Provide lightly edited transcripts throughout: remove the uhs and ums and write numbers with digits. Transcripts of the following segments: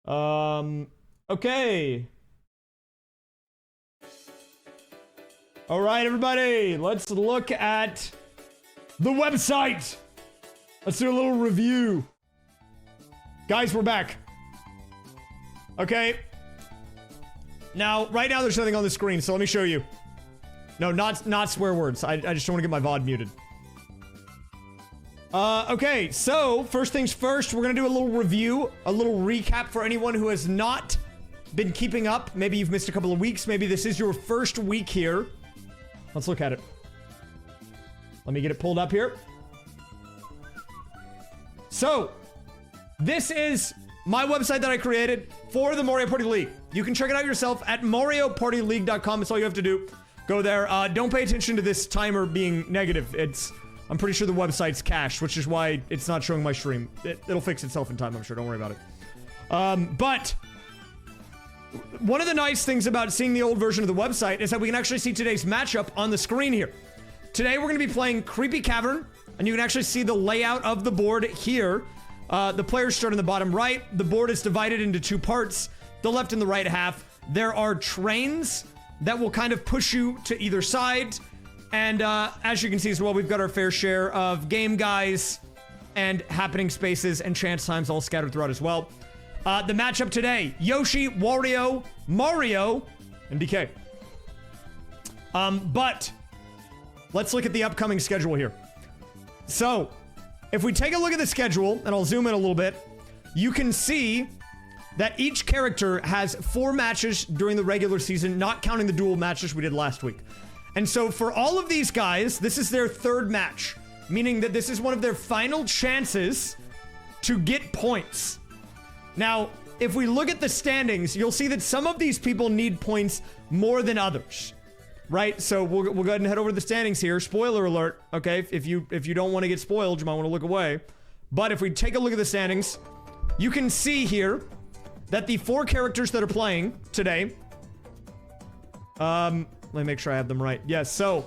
Okay. All right, everybody, let's look at the website. Let's do a little review. Guys, we're back. Okay. Now, right now, there's nothing on the screen, so let me show you. No, not swear words. I just don't want to get my VOD muted. Okay, so first things first, we're gonna do a little review, a little recap for anyone who has not been keeping up. Maybe you've missed a couple of weeks. Maybe this is your first week here. Let's look at it. Let me get it pulled up here. So, this is my website that I created for the Mario Party League. You can check it out yourself at mariopartyleague.com. That's all you have to do. Go there. Don't pay attention to this timer being negative. I'm pretty sure the website's cached, which is why it's not showing my stream. It'll fix itself in time, I'm sure. Don't worry about it. But one of the nice things about seeing the old version of the website is that we can actually see today's matchup on the screen here. Today, we're going to be playing Creepy Cavern, and you can actually see the layout of the board here. The players start in the bottom right. The board is divided into two parts, the left and the right half. There are trains that will kind of push you to either side. And as you can see as well, we've got our fair share of game guys and happening spaces and chance times all scattered throughout as well. The matchup today, Yoshi, Wario, Mario, and DK. But let's look at the upcoming schedule here. So, if we take a look at the schedule, and I'll zoom in a little bit, you can see that each character has 4 matches during the regular season, not counting the duel matches we did last week. And so for all of these guys, this is their 3rd match, meaning that this is one of their final chances to get points. Now, if we look at the standings, you'll see that some of these people need points more than others, right? So we'll go ahead and head over to the standings here. Spoiler alert, okay? If you don't want to get spoiled, you might want to look away. But if we take a look at the standings, you can see here that the 4 characters that are playing today, let me make sure I have them right. Yes, so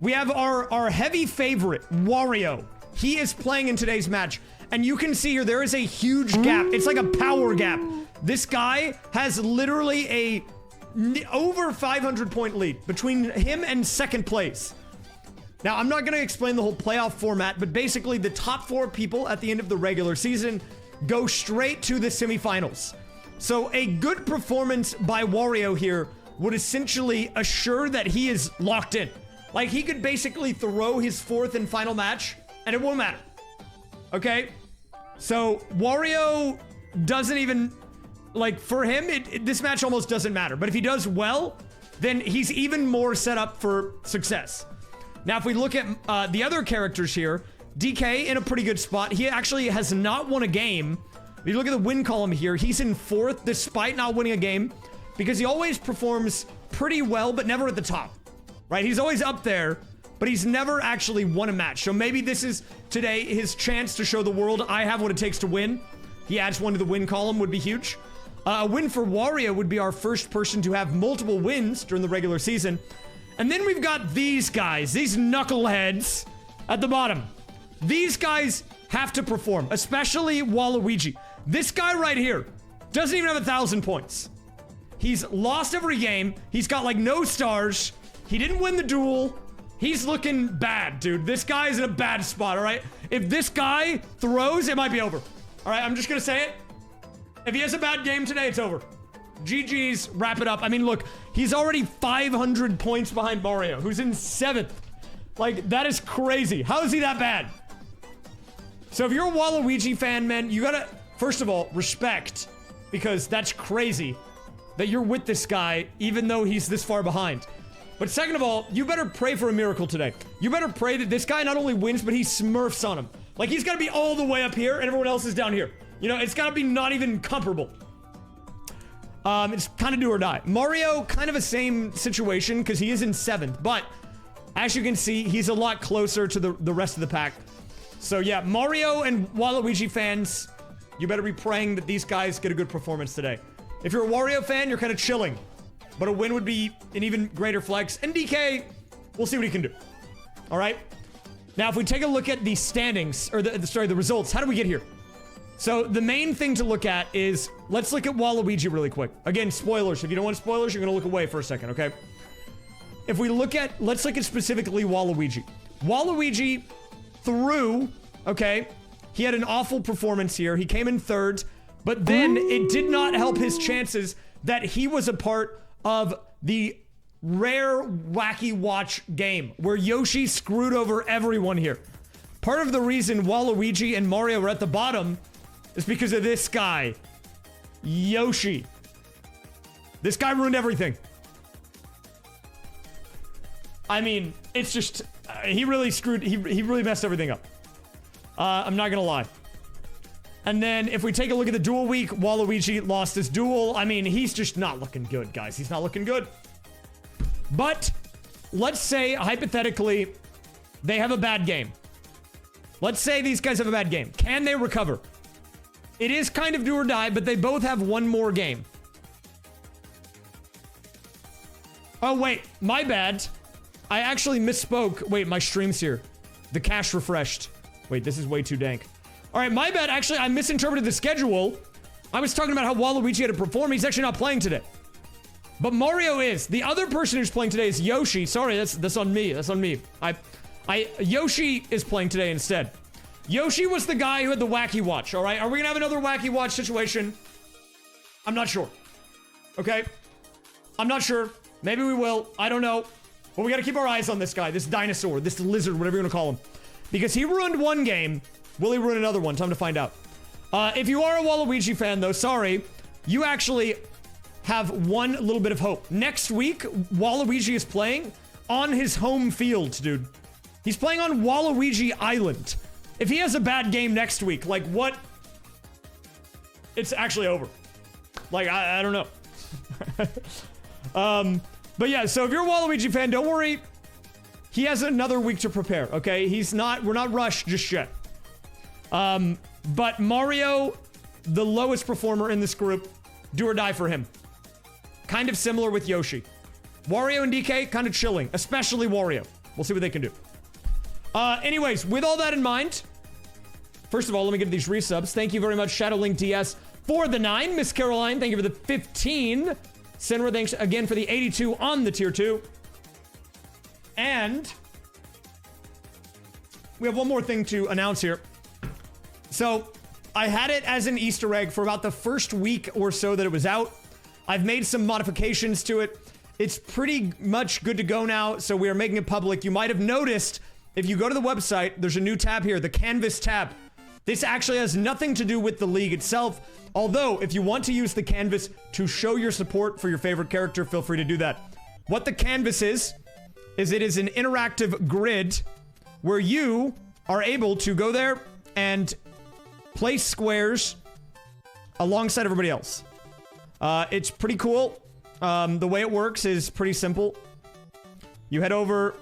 we have our heavy favorite, Wario. He is playing in today's match. And you can see here, there is a huge gap. It's like a power gap. This guy has literally a over 500 point lead between him and 2nd place. Now, I'm not going to explain the whole playoff format, but basically the top 4 people at the end of the regular season go straight to the semifinals. So a good performance by Wario here would essentially assure that he is locked in. Like, he could basically throw his 4th and final match, and it won't matter. Okay? So, Wario doesn't even... Like, for him, this match almost doesn't matter. But if he does well, then he's even more set up for success. Now, if we look at the other characters here, DK in a pretty good spot. He actually has not won a game. If you look at the win column here, he's in 4th despite not winning a game, because he always performs pretty well, but never at the top, right? He's always up there, but he's never actually won a match. So maybe this is today his chance to show the world I have what it takes to win. He adds 1 to the win column, would be huge. A win for Wario would be our first person to have multiple wins during the regular season. And then we've got these guys, these knuckleheads at the bottom. These guys have to perform, especially Waluigi. This guy right here doesn't even have 1,000 points. He's lost every game. He's got like no stars. He didn't win the duel. He's looking bad, dude. This guy's in a bad spot, all right? If this guy throws, it might be over. All right, I'm just gonna say it. If he has a bad game today, it's over. GG's, wrap it up. I mean, look, he's already 500 points behind Mario, who's in 7th. Like, that is crazy. How is he that bad? So if you're a Waluigi fan, man, you gotta, first of all, respect, because that's crazy that you're with this guy, even though he's this far behind. But second of all, you better pray for a miracle today. You better pray that this guy not only wins, but he smurfs on him. Like, he's gotta be all the way up here, and everyone else is down here. You know, it's gotta be not even comparable. It's kind of do or die. Mario, kind of a same situation, because he is in 7th. But, as you can see, he's a lot closer to the rest of the pack. So yeah, Mario and Waluigi fans, you better be praying that these guys get a good performance today. If you're a Wario fan, you're kind of chilling. But a win would be an even greater flex. And DK, we'll see what he can do. All right? Now, if we take a look at the standings, or the results, how do we get here? So the main thing to look at is, let's look at Waluigi really quick. Again, spoilers. If you don't want spoilers, you're gonna look away for a second, okay? If we look at, let's look at specifically Waluigi. Waluigi threw, okay? He had an awful performance here. He came in third, but then it did not help his chances that he was a part of the rare Wacky Watch game where Yoshi screwed over everyone here. Part of the reason Waluigi and Mario are at the bottom is because of this guy, Yoshi. This guy ruined everything. I mean, it's just, he really screwed, he really messed everything up. I'm not gonna lie. And then if we take a look at the duel week, Waluigi lost his duel. I mean, he's just not looking good, guys. He's not looking good. But let's say, hypothetically, they have a bad game. Let's say these guys have a bad game. Can they recover? It is kind of do or die, but they both have one more game. Oh, wait. My bad. I actually misspoke. Wait, my stream's here. The cache refreshed. Wait, this is way too dank. All right, my bad. Actually, I misinterpreted the schedule. I was talking about how Waluigi had to perform. He's actually not playing today. But Mario is. The other person who's playing today is Yoshi. Sorry, that's on me. That's on me. Yoshi is playing today instead. Yoshi was the guy who had the Wacky Watch, all right? Are we gonna have another Wacky Watch situation? I'm not sure. Okay? I'm not sure. Maybe we will. I don't know. But we gotta keep our eyes on this guy, this dinosaur, this lizard, whatever you wanna call him. Because he ruined one game. Will he ruin another one? Time to find out. If you are a Waluigi fan, though, sorry. You actually have one little bit of hope. Next week, Waluigi is playing on his home field, dude. He's playing on Waluigi Island. If he has a bad game next week, like, what? It's actually over. Like, I don't know. But yeah, so if you're a Waluigi fan, don't worry. He has another week to prepare, okay? We're not rushed just yet. But Mario, the lowest performer in this group, do or die for him. Kind of similar with Yoshi. Wario and DK, kind of chilling, especially Wario. We'll see what they can do. Anyways, with all that in mind, first of all, let me get these resubs. Thank you very much, Shadowlink DS, for the 9. Miss Caroline, thank you for the 15. Senra, thanks again for the 82 on the tier 2. And we have one more thing to announce here. So, I had it as an Easter egg for about the first week or so that it was out. I've made some modifications to it. It's pretty much good to go now, so we are making it public. You might have noticed, if you go to the website, there's a new tab here, the Canvas tab. This actually has nothing to do with the league itself. Although, if you want to use the canvas to show your support for your favorite character, feel free to do that. What the canvas is it is an interactive grid where you are able to go there and place squares alongside everybody else. It's pretty cool. The way it works is pretty simple. You head over,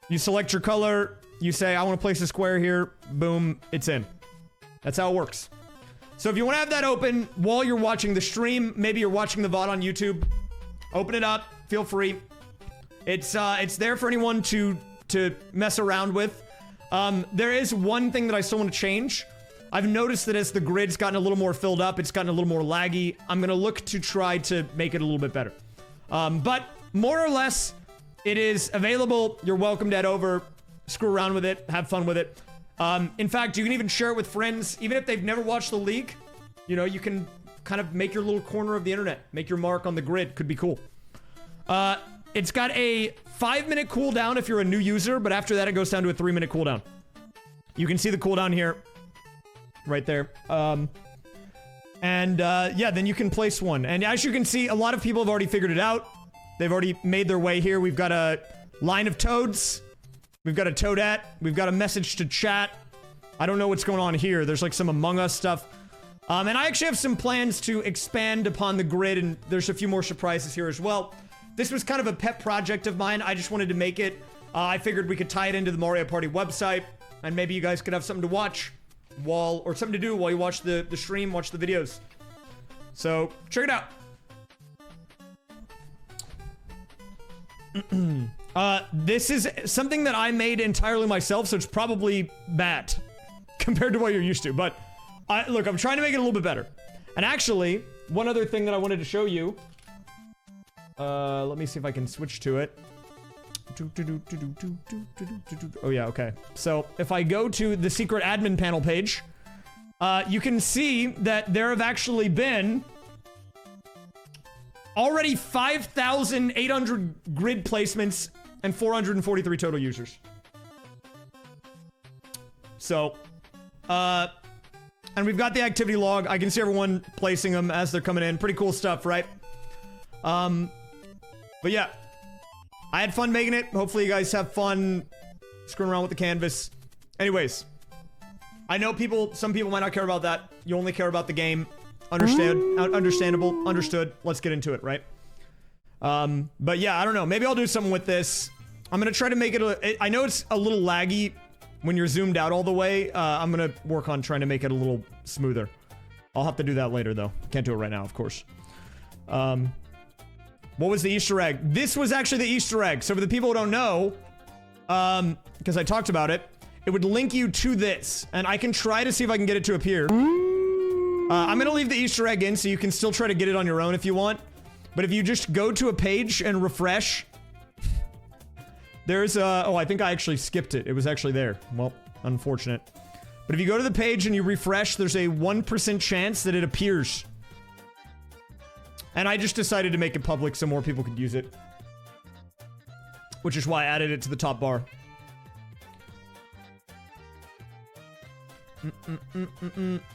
you select your color, you say, I want to place a square here, boom, it's in. That's how it works. So if you want to have that open while you're watching the stream, maybe you're watching the VOD on YouTube, open it up, feel free. It's there for anyone to mess around with. There is one thing that I still want to change. I've noticed that as the grid's gotten a little more filled up, it's gotten a little more laggy. I'm going to look to try to make it a little bit better. But more or less, it is available. You're welcome to head over, screw around with it, have fun with it. In fact, you can even share it with friends, even if they've never watched the league. You know, you can kind of make your little corner of the internet, make your mark on the grid. Could be cool. It's got a 5-minute cooldown if you're a new user, but after that, it goes down to a 3-minute cooldown. You can see the cooldown here, right there. Yeah, then you can place one. And as you can see, a lot of people have already figured it out. They've already made their way here. We've got a line of toads. We've got a toadette. We've got a message to chat. I don't know what's going on here. There's like some Among Us stuff. And I actually have some plans to expand upon the grid, and there's a few more surprises here as well. This was kind of a pet project of mine. I just wanted to make it. I figured we could tie it into the Mario Party website, and maybe you guys could have something to watch or something to do while you watch the stream, watch the videos. So, check it out. This is something that I made entirely myself, so it's probably bad. compared to what you're used to. But look, I'm trying to make it a little bit better. And actually, one other thing that I wanted to show you. Let me see if I can switch to it. Oh yeah, okay. So if I go to the secret admin panel page, you can see that there have actually been already 5,800 grid placements and 443 total users. So, and we've got the activity log. I can see everyone placing them as they're coming in. Pretty cool stuff, right? But yeah, I had fun making it. Hopefully you guys have fun screwing around with the canvas. Anyways, I know some people might not care about that. You only care about the game. Understandable. Understood. Let's get into it, right? But yeah, I don't know. Maybe I'll do something with this. I'm gonna try to make it I know it's a little laggy when you're zoomed out all the way. I'm gonna work on trying to make it a little smoother. I'll have to do that later, though. Can't do it right now, of course. What was the Easter egg? This was actually the Easter egg. So for the people who don't know, because I talked about it, it would link you to this. And I can try to see if I can get it to appear. I'm gonna leave the Easter egg in so you can still try to get it on your own if you want. But if you just go to a page and refresh, there's oh, I think I actually skipped it. It was actually there. Well, unfortunate. But if you go to the page and you refresh, there's a 1% chance that it appears. And I just decided to make it public so more people could use it. Which is why I added it to the top bar.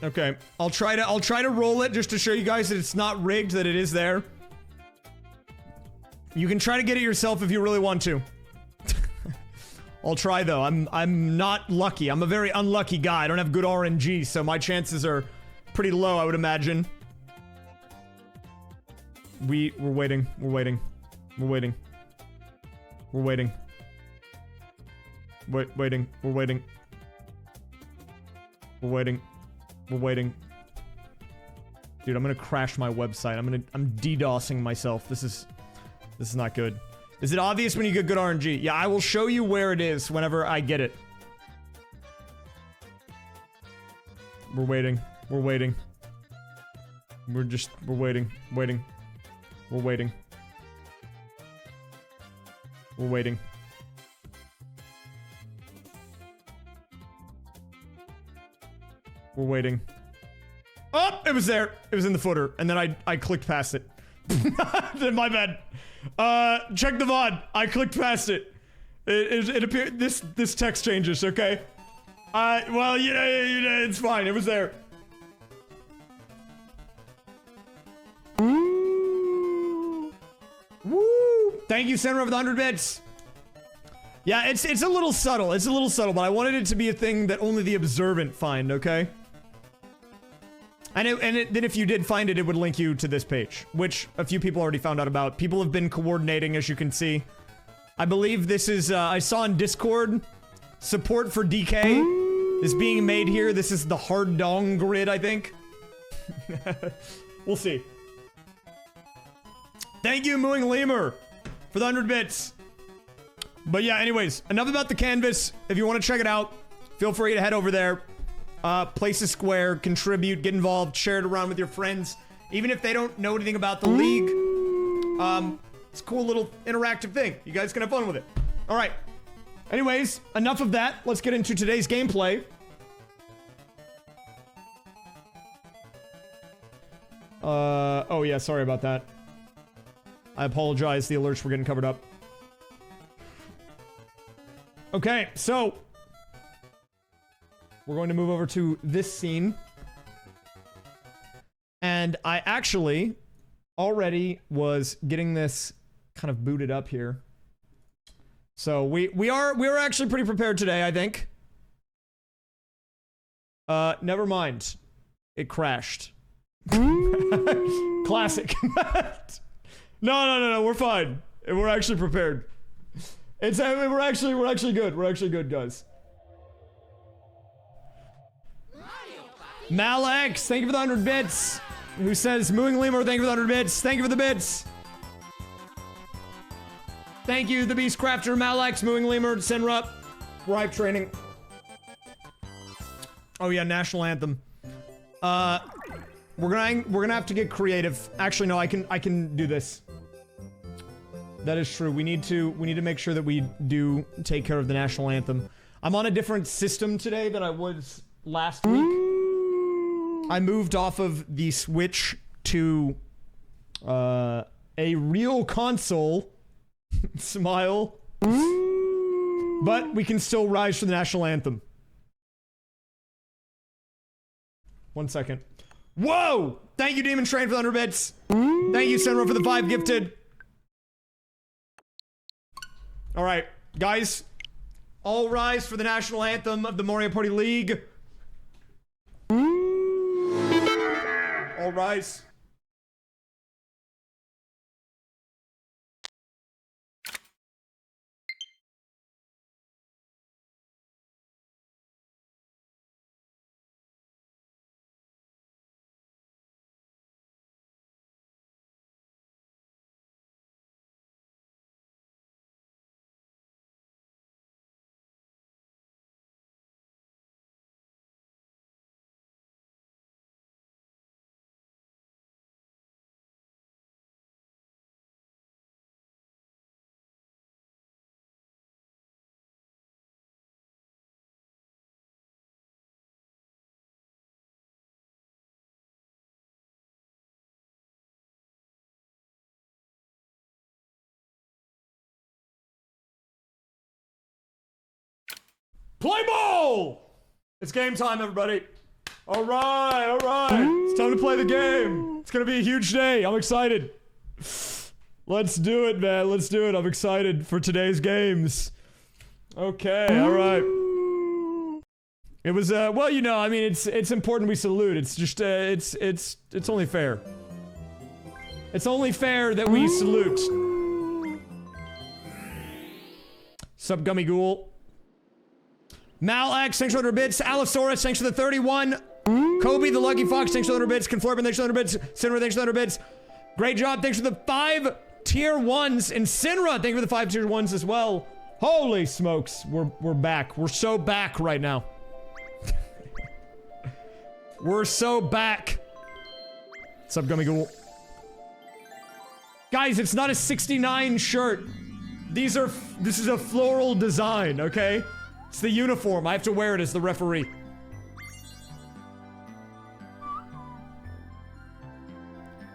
Okay, I'll try to roll it just to show you guys that it's not rigged, that it is there. You can try to get it yourself if you really want to. I'll try though. I'm not lucky. I'm a very unlucky guy. I don't have good RNG, so my chances are pretty low, I would imagine. We're waiting. We're waiting. We're waiting. We're waiting. Waiting. We're waiting. We're waiting. We're waiting. Dude, I'm gonna crash my website. I'm DDoSing myself. This is not good. Is it obvious when you get good RNG? Yeah, I will show you where it is whenever I get it. We're waiting. We're waiting. We're waiting. Waiting. We're waiting. We're waiting. We're waiting. Oh, it was there. It was in the footer. And then I clicked past it. My bad. Check the VOD. I clicked past it. It appeared, this text changes, okay? Well, yeah, it's fine. It was there. Woo! Thank you, Senator, for the 100 bits. Yeah, it's a little subtle. It's a little subtle, but I wanted it to be a thing that only the observant find, okay? And then if you did find it, it would link you to this page, which a few people already found out about. People have been coordinating, as you can see. I believe this is, I saw in Discord, support for DK is being made here. This is the hard dong grid, I think. We'll see. Thank you, Mooing Lemur, for the 100 bits. But yeah, anyways, enough about the canvas. If you want to check it out, feel free to head over there. Place a square, contribute, get involved, share it around with your friends. Even if they don't know anything about the league. It's a cool little interactive thing. You guys can have fun with it. All right. Anyways, enough of that. Let's get into today's gameplay. Oh yeah, sorry about that. I apologize. The alerts were getting covered up. Okay, so we're going to move over to this scene. And I actually already was getting this kind of booted up here. So we are actually pretty prepared today, I think. Never mind. It crashed. Classic. No, we're fine. We're actually prepared. It's we're actually good. We're actually good, guys. Malex, thank you for the 100 bits. Who says, Mooing Lemur, thank you for the 100 bits. Thank you for the bits. Thank you, the Beast Crafter, Malex, Mooing Lemur, Senrup. We're hype training. Oh yeah, national anthem. We're gonna have to get creative. Actually, no, I can do this. That is true. We need to make sure that we do take care of the national anthem. I'm on a different system today than I was last week. I moved off of the Switch to a real console. Smile. But we can still rise for the national anthem. 1 second. Whoa! Thank you, Demon Train, for the 100 bits. Thank you, Senro, for the 5 gifted. Alright, guys. All rise for the national anthem of the Mario Party League. All rise. Play ball! It's game time, everybody. All right, all right. It's time to play the game. It's gonna be a huge day. I'm excited. Let's do it, man. Let's do it. I'm excited for today's games. Okay, all right. It was, well, you know, I mean, it's important we salute. It's just, it's only fair. It's only fair that we salute. Sup, Gummy Ghoul. Malx, thanks for 100 bits. Allosaurus, thanks for the 31. Kobe, the Lucky Fox, thanks for 100 bits. Conflorban, thanks for 100 bits. Sinra, thanks for 100 bits. Great job, thanks for the 5 tier 1s. And Sinra, thank you for the 5 tier 1s as well. Holy smokes, we're back. We're so back right now. We're so back. What's up, Gummy Ghoul? Guys, it's not a 69 shirt. This is a floral design, okay? It's the uniform. I have to wear it as the referee.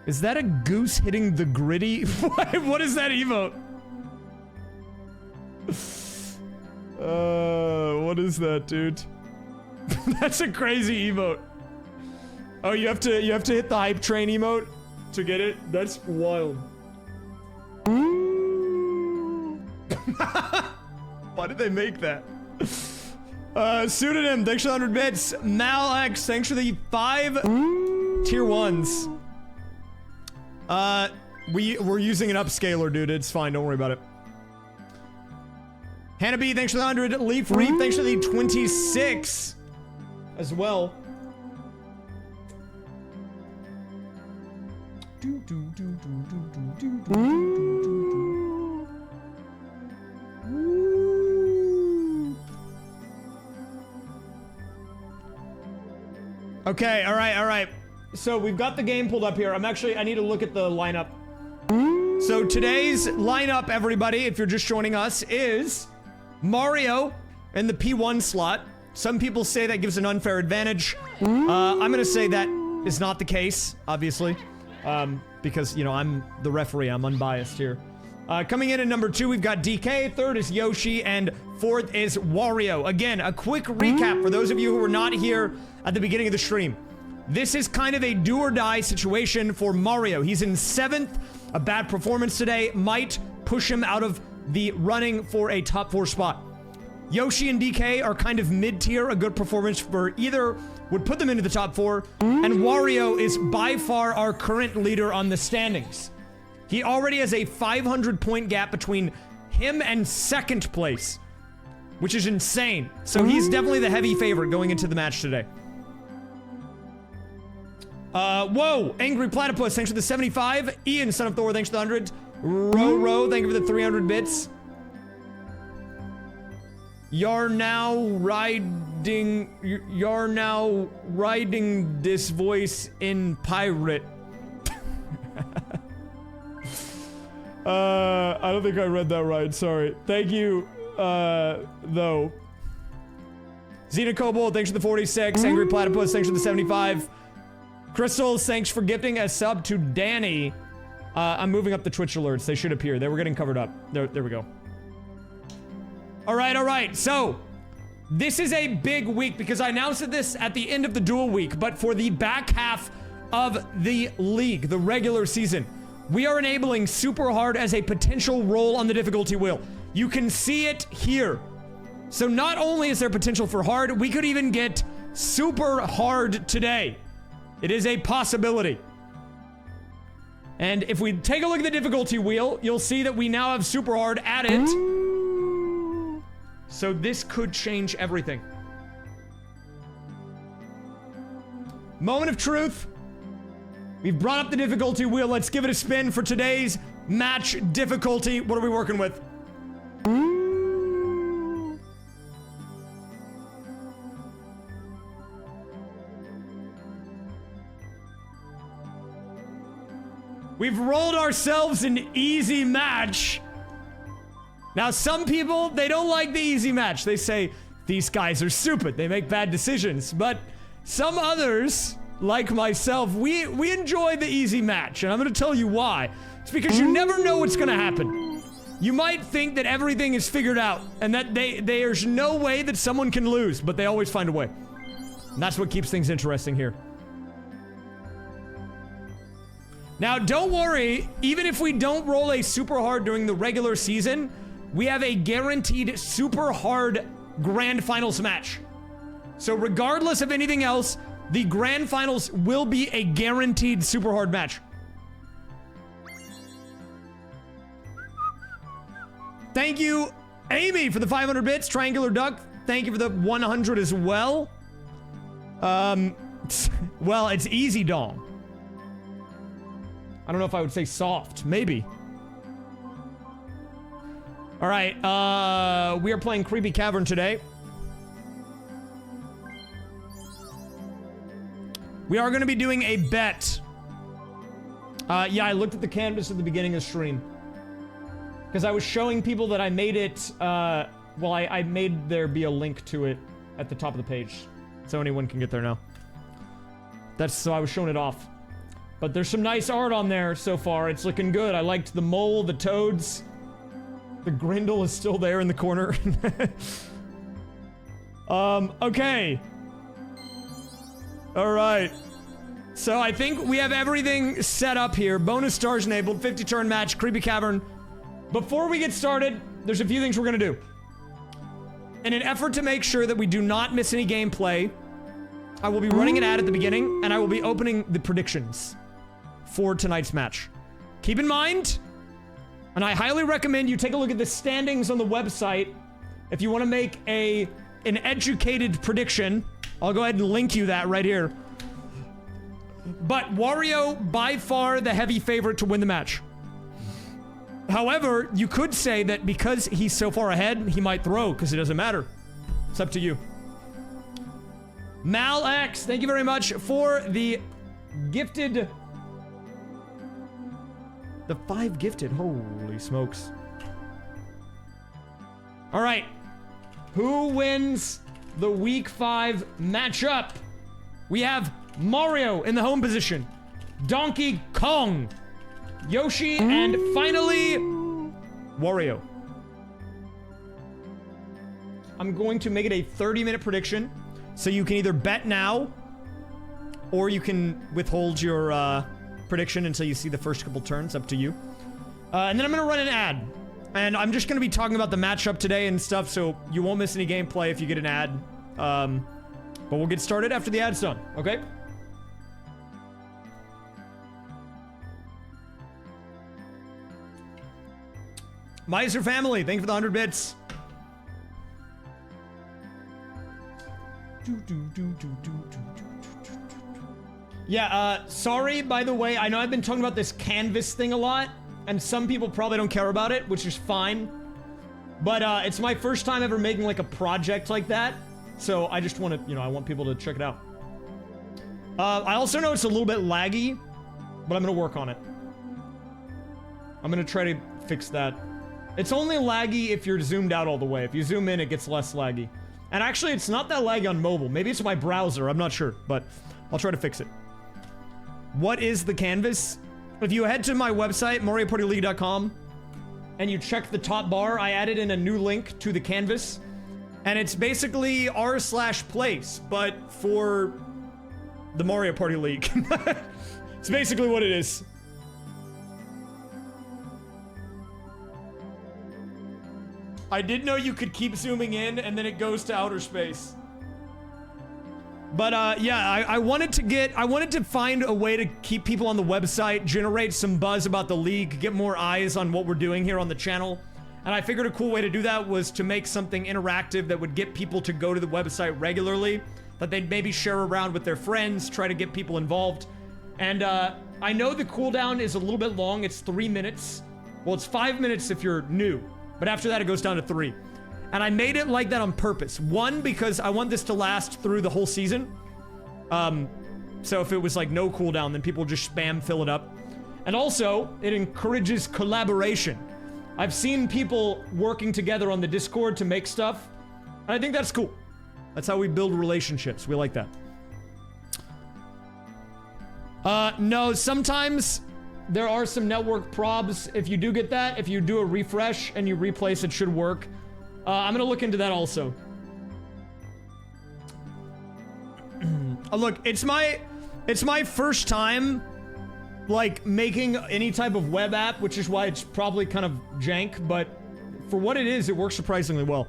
Is that a goose hitting the gritty? What is that emote? What is that, dude? That's a crazy emote. Oh, you have to hit the hype train emote to get it? That's wild. Why did they make that? Pseudonym, thanks for the 100 bits. Malx, thanks for the 5 tier 1s. We're using an upscaler, dude. It's fine, don't worry about it. Hannah B, thanks for the 100. Leaf Reef, thanks for the 26 as well. Okay, alright. So we've got the game pulled up here. I need to look at the lineup. So today's lineup, everybody, if you're just joining us, is Mario in the P1 slot. Some people say that gives an unfair advantage. I'm gonna say that is not the case, obviously. Because, you know, I'm the referee, I'm unbiased here. Coming in at number 2, we've got DK, 3rd is Yoshi, and 4th is Wario. Again, a quick recap for those of you who were not here at the beginning of the stream. This is kind of a do or die situation for Mario. He's in 7th. A bad performance today might push him out of the running for a top 4 spot. Yoshi and DK are kind of mid-tier. A good performance for either would put them into the top 4. And Wario is by far our current leader on the standings. He already has a 500 point gap between him and 2nd place, which is insane. So he's definitely the heavy favorite going into the match today. Whoa, Angry Platypus, thanks for the 75. Ian, Son of Thor, thanks for the 100. Ro, thank you for the 300 bits. Yarnow, Ride, you're now writing this voice in pirate. I don't think I read that right, sorry. Thank you, though. Xena Kobold, thanks for the 46. Angry Platypus, thanks for the 75. Crystals, thanks for gifting a sub to Danny. I'm moving up the Twitch alerts. They should appear. They were getting covered up. There we go. All right. So, this is a big week because I announced this at the end of the dual week, but for the back half of the league, the regular season, we are enabling super hard as a potential role on the difficulty wheel. You can see it here. So not only is there potential for hard, we could even get super hard today. It is a possibility. And if we take a look at the difficulty wheel, you'll see that we now have super hard added. So this could change everything. Moment of truth. We've brought up the difficulty wheel. Let's give it a spin for today's match difficulty. What are we working with? We've rolled ourselves an easy match. Now, some people, they don't like the easy match. They say, these guys are stupid. They make bad decisions. But some others, like myself, we enjoy the easy match. And I'm going to tell you why. It's because you never know what's going to happen. You might think that everything is figured out and that there's no way that someone can lose, but they always find a way. And that's what keeps things interesting here. Now, don't worry, even if we don't roll a super hard during the regular season, we have a guaranteed super hard grand finals match. So regardless of anything else, the grand finals will be a guaranteed super hard match. Thank you, Amy, for the 500 bits. Triangular Duck, thank you for the 100 as well. Well, it's easy dong. I don't know if I would say soft. Maybe. All right. We are playing Creepy Cavern today. We are going to be doing a bet. Yeah, I looked at the canvas at the beginning of the stream. Because I was showing people that I made it, well, I made there be a link to it at the top of the page. So anyone can get there now. So I was showing it off. But there's some nice art on there so far. It's looking good. I liked the mole, the toads. The Grindle is still there in the corner. Okay. All right. So I think we have everything set up here. Bonus stars enabled, 50 turn match, Creepy Cavern. Before we get started, there's a few things we're gonna do. In an effort to make sure that we do not miss any gameplay, I will be running an ad at the beginning, and I will be opening the predictions for tonight's match. Keep in mind, and I highly recommend you take a look at the standings on the website if you want to make an educated prediction. I'll go ahead and link you that right here. But Wario, by far the heavy favorite to win the match. However, you could say that because he's so far ahead, he might throw, because it doesn't matter. It's up to you. Mal X, thank you very much for the gifted... The 5 gifted, holy smokes. All right, who wins the week 5 matchup? We have Mario in the home position, Donkey Kong, Yoshi, and finally, Wario. I'm going to make it a 30-minute prediction, so you can either bet now, or you can withhold your prediction until you see the first couple turns, up to you. And then I'm gonna run an ad. And I'm just gonna be talking about the matchup today and stuff, so you won't miss any gameplay if you get an ad. But we'll get started after the ad's done, okay? Miser family, thank you for the 100 bits. Yeah, sorry, by the way, I know I've been talking about this canvas thing a lot, and some people probably don't care about it, which is fine. But, it's my first time ever making, like, a project like that. So I just want to, you know, I want people to check it out. I also know it's a little bit laggy, but I'm going to work on it. I'm going to try to fix that. It's only laggy if you're zoomed out all the way. If you zoom in, it gets less laggy. And actually, it's not that laggy on mobile. Maybe it's my browser. I'm not sure, but I'll try to fix it. What is the canvas? If you head to my website, MarioPartyLeague.com, and you check the top bar, I added in a new link to the canvas. And it's basically r/place, but for the Mario Party League. It's basically what it is. I did know you could keep zooming in and then it goes to outer space. But yeah, I wanted to find a way to keep people on the website, generate some buzz about the league, get more eyes on what we're doing here on the channel. And I figured a cool way to do that was to make something interactive that would get people to go to the website regularly, that they'd maybe share around with their friends, try to get people involved. And I know the cooldown is a little bit long. It's 3 minutes. Well, it's 5 minutes if you're new, but after that it goes down to 3. And I made it like that on purpose. One, because I want this to last through the whole season. So if it was like no cooldown, then people just spam fill it up. And also, it encourages collaboration. I've seen people working together on the Discord to make stuff, and I think that's cool. That's how we build relationships. We like that. No, sometimes there are some network probs. If you do get that, if you do a refresh and you replace, it should work. I'm gonna look into that also. Look, it's my first time, like, making any type of web app, which is why it's probably kind of jank, but for what it is, it works surprisingly well.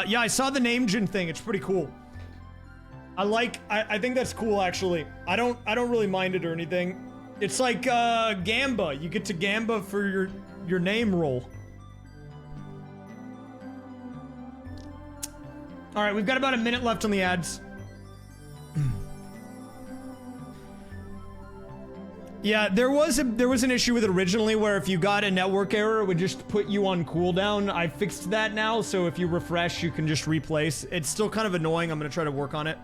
Yeah, I saw the name gen thing. It's pretty cool. I think that's cool, actually. I don't really mind it or anything. It's like, Gamba. You get to Gamba for your name roll. Alright, we've got about a minute left on the ads. Yeah, there was an issue with it originally where if you got a network error, it would just put you on cooldown. I fixed that now, so if you refresh, you can just replace. It's still kind of annoying. I'm gonna try to work on it.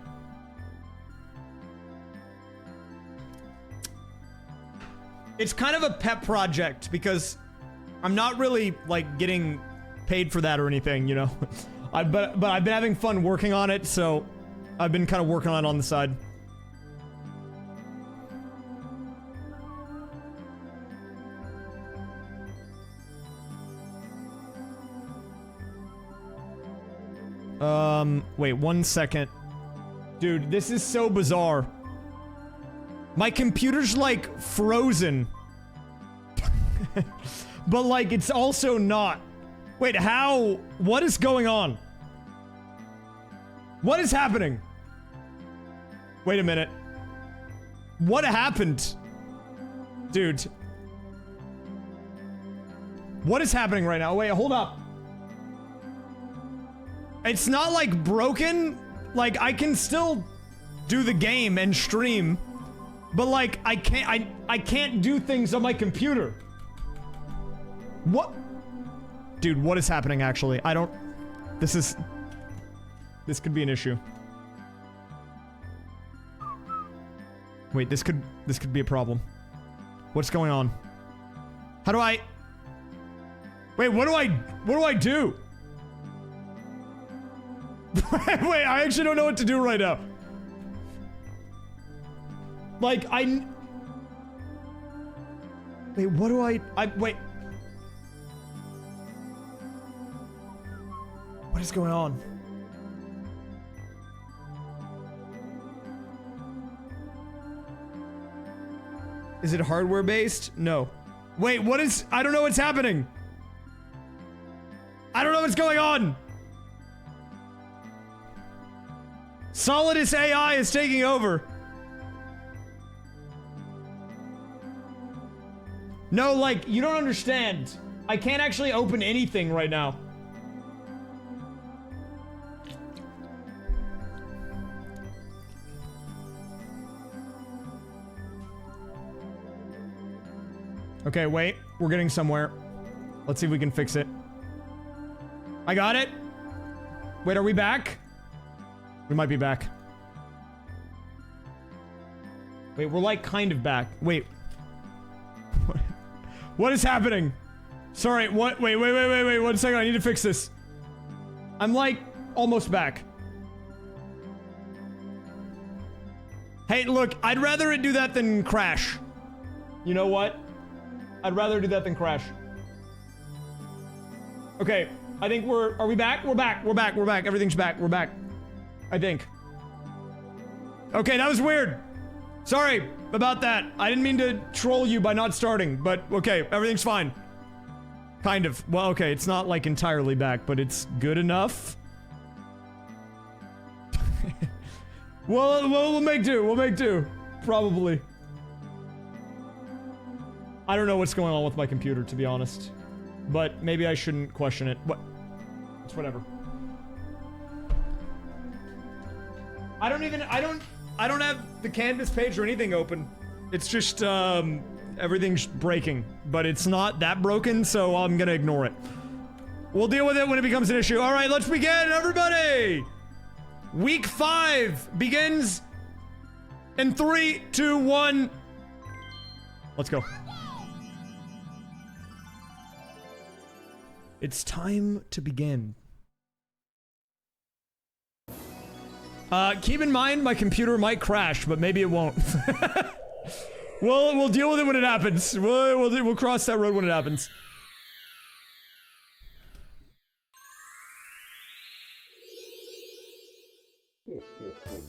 It's kind of a pet project because I'm not really, like, getting paid for that or anything, you know? But I've been having fun working on it, so I've been kind of working on it on the side. Wait 1 second. Dude, this is so bizarre. My computer's, like, frozen. But, like, it's also not. Wait, how? What is going on? What is happening? Wait a minute. What happened? Dude. What is happening right now? Wait, hold up. It's not, like, broken. Like, I can still do the game and stream. But, like, I can't do things on my computer. What? Dude, what is happening, actually? This could be an issue. Wait, this could be a problem. What's going on? How do I... Wait, what do I do? Wait, I actually don't know what to do right now. Like, wait, what do wait. What is going on? Is it hardware based? No. Wait, I don't know what's happening. I don't know what's going on. Solidus AI is taking over. No, like, you don't understand. I can't actually open anything right now. Okay, wait. We're getting somewhere. Let's see if we can fix it. I got it. Wait, are we back? We might be back. Wait, we're like kind of back. Wait. What is happening? Sorry, what? Wait, 1 second. I need to fix this. I'm like almost back. Hey, look, I'd rather it do that than crash. You know what? I'd rather do that than crash. Okay, I think are we back? We're back. Everything's back. We're back. I think. Okay, that was weird. Sorry about that. I didn't mean to troll you by not starting, but okay, everything's fine. Kind of. Well, okay, it's not like entirely back, but it's good enough. We'll make do. We'll make do. Probably. I don't know what's going on with my computer, to be honest. But maybe I shouldn't question it. What? It's whatever. I don't have the canvas page or anything open. It's just, everything's breaking. But it's not that broken, so I'm gonna ignore it. We'll deal with it when it becomes an issue. Alright, let's begin, everybody! Week 5 begins in 3, 2, 1. Let's go. It's time to begin. Keep in mind my computer might crash, but maybe it won't. We'll deal with it when it happens. We'll cross that road when it happens.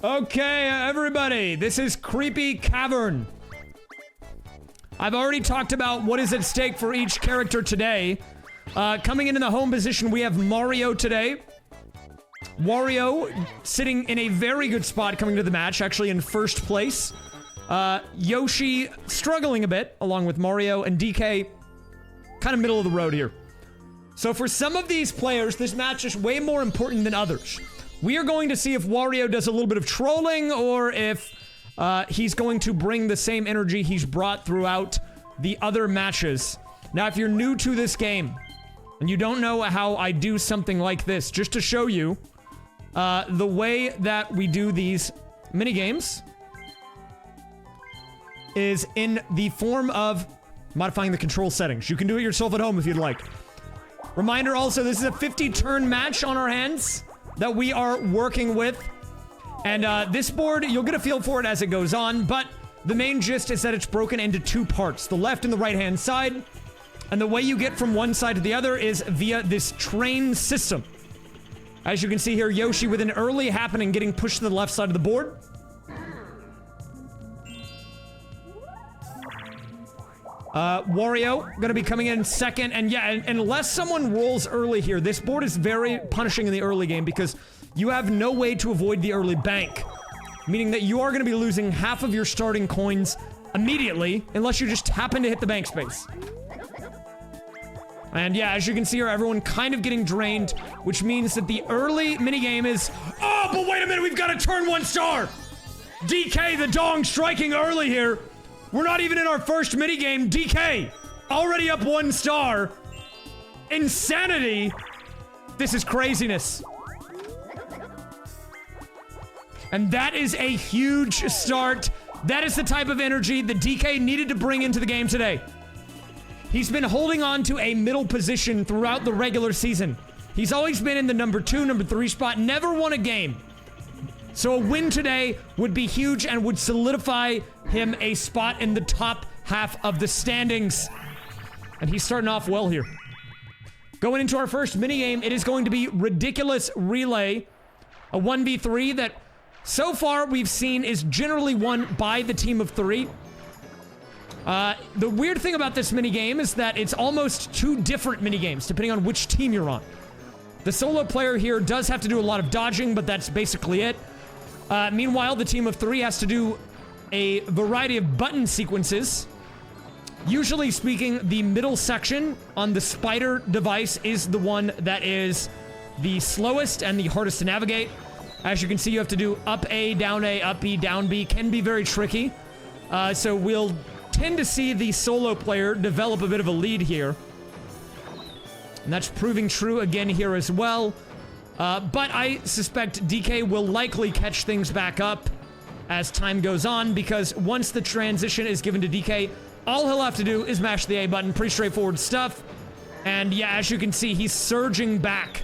Okay, everybody, this is Creepy Cavern. I've already talked about what is at stake for each character today. Coming in the home position, we have Mario today. Wario sitting in a very good spot coming to the match, actually in first place. Yoshi struggling a bit, along with Mario, and DK kind of middle of the road here. So for some of these players, this match is way more important than others. We are going to see if Wario does a little bit of trolling, or if he's going to bring the same energy he's brought throughout the other matches. Now, if you're new to this game, and you don't know how I do something like this, just to show you, the way that we do these minigames is in the form of modifying the control settings. You can do it yourself at home if you'd like. Reminder also, this is a 50-turn match on our hands that we are working with. And this board, you'll get a feel for it as it goes on, but the main gist is that it's broken into 2 parts, the left and the right-hand side. And the way you get from one side to the other is via this train system. As you can see here, Yoshi with an early happening getting pushed to the left side of the board. Wario gonna be coming in second, and yeah, unless someone rolls early here, this board is very punishing in the early game because you have no way to avoid the early bank. Meaning that you are gonna be losing half of your starting coins immediately, unless you just happen to hit the bank space. And yeah, as you can see here, everyone kind of getting drained, which means that the early minigame is... Oh, but wait a minute, we've got to turn 1 star! DK the Dong striking early here. We're not even in our first minigame. DK, already up 1 star. Insanity. This is craziness. And that is a huge start. That is the type of energy that DK needed to bring into the game today. He's been holding on to a middle position throughout the regular season. He's always been in the number 2, number 3 spot, never won a game. So a win today would be huge and would solidify him a spot in the top half of the standings. And he's starting off well here. Going into our first minigame, it is going to be Ridiculous Relay. A 1v3 that so far we've seen is generally won by the team of 3. The weird thing about this minigame is that it's almost 2 different minigames, depending on which team you're on. The solo player here does have to do a lot of dodging, but that's basically it. Meanwhile, the team of 3 has to do a variety of button sequences. Usually speaking, the middle section on the spider device is the one that is the slowest and the hardest to navigate. As you can see, you have to do up A, down B, can be very tricky. So we'll tend to see the solo player develop a bit of a lead here. And that's proving true again here as well. But I suspect DK will likely catch things back up as time goes on, because once the transition is given to DK, all he'll have to do is mash the A button. Pretty straightforward stuff. And yeah, as you can see, he's surging back.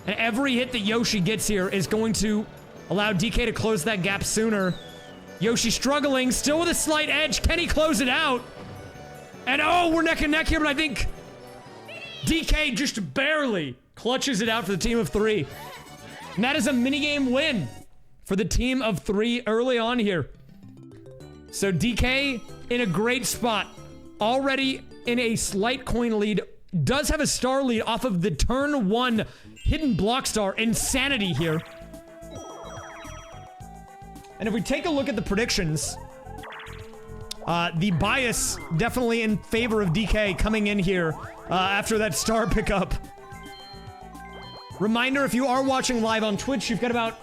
And every hit that Yoshi gets here is going to allow DK to close that gap sooner. Yoshi struggling, still with a slight edge. Can he close it out? And oh, we're neck and neck here, but I think DK just barely clutches it out for the team of 3. And that is a minigame win for the team of 3 early on here. So DK in a great spot. Already in a slight coin lead. Does have a star lead off of the turn 1 hidden block star. Insanity here. And if we take a look at the predictions, the bias definitely in favor of DK coming in here after that star pickup. Reminder, if you are watching live on Twitch, you've got about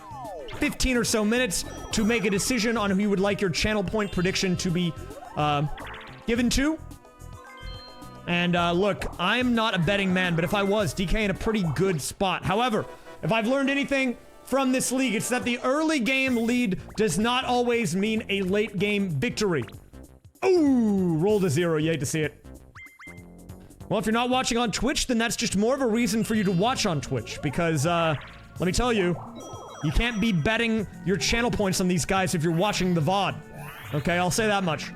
15 or so minutes to make a decision on who you would like your channel point prediction to be given to. And look, I'm not a betting man, but if I was, DK in a pretty good spot. However, if I've learned anything from this league, it's that the early game lead does not always mean a late game victory. Ooh, rolled a 0. You hate to see it. Well, if you're not watching on Twitch, then that's just more of a reason for you to watch on Twitch, because let me tell you, you can't be betting your channel points on these guys if you're watching the VOD. Okay, I'll say that much.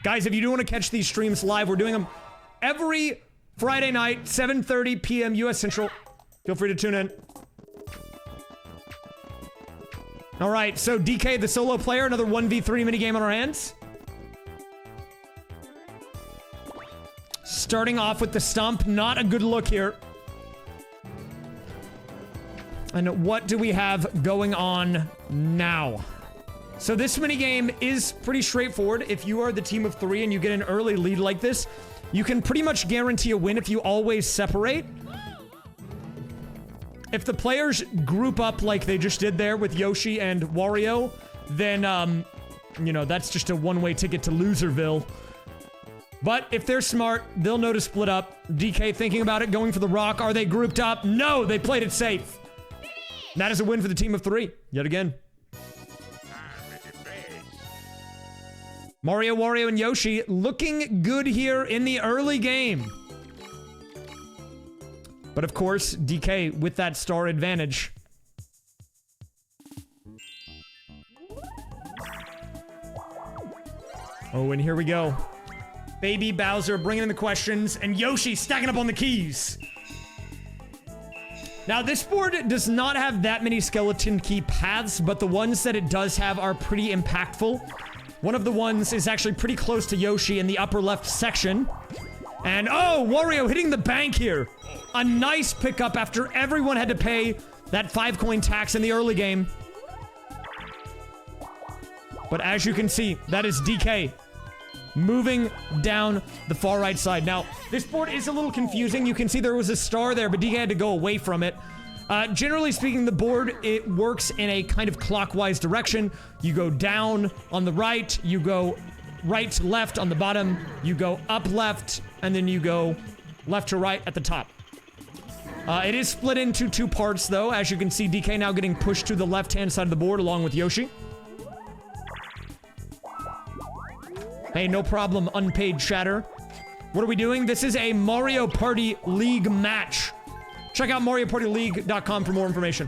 Guys, if you do want to catch these streams live, we're doing them every Friday night, 7:30 p.m. US Central. Feel free to tune in. All right, so DK, the solo player, another 1v3 minigame on our hands. Starting off with the stump, not a good look here. And what do we have going on now? So this minigame is pretty straightforward. If you are the team of 3 and you get an early lead like this, you can pretty much guarantee a win if you always separate. If the players group up like they just did there with Yoshi and Wario, then, you know, that's just a one-way ticket to Loserville. But if they're smart, they'll know to split up. DK thinking about it, going for the rock. Are they grouped up? No, they played it safe. That is a win for the team of 3, yet again. Mario, Wario, and Yoshi looking good here in the early game. But of course, DK with that star advantage. Oh, and here we go. Baby Bowser bringing in the questions, and Yoshi stacking up on the keys. Now, this board does not have that many skeleton key paths, but the ones that it does have are pretty impactful. One of the ones is actually pretty close to Yoshi in the upper left section. And, oh, Wario hitting the bank here. A nice pickup after everyone had to pay that 5-coin tax in the early game. But as you can see, that is DK moving down the far right side. Now, this board is a little confusing. You can see there was a star there, but DK had to go away from it. Generally speaking, the board, it works in a kind of clockwise direction. You go down on the right, you go right to left on the bottom, you go up left, and then you go left to right at the top. It is split into 2 parts, though. As you can see, DK now getting pushed to the left-hand side of the board along with Yoshi. Hey, no problem, unpaid chatter. What are we doing? This is a Mario Party League match. Check out MarioPartyLeague.com for more information.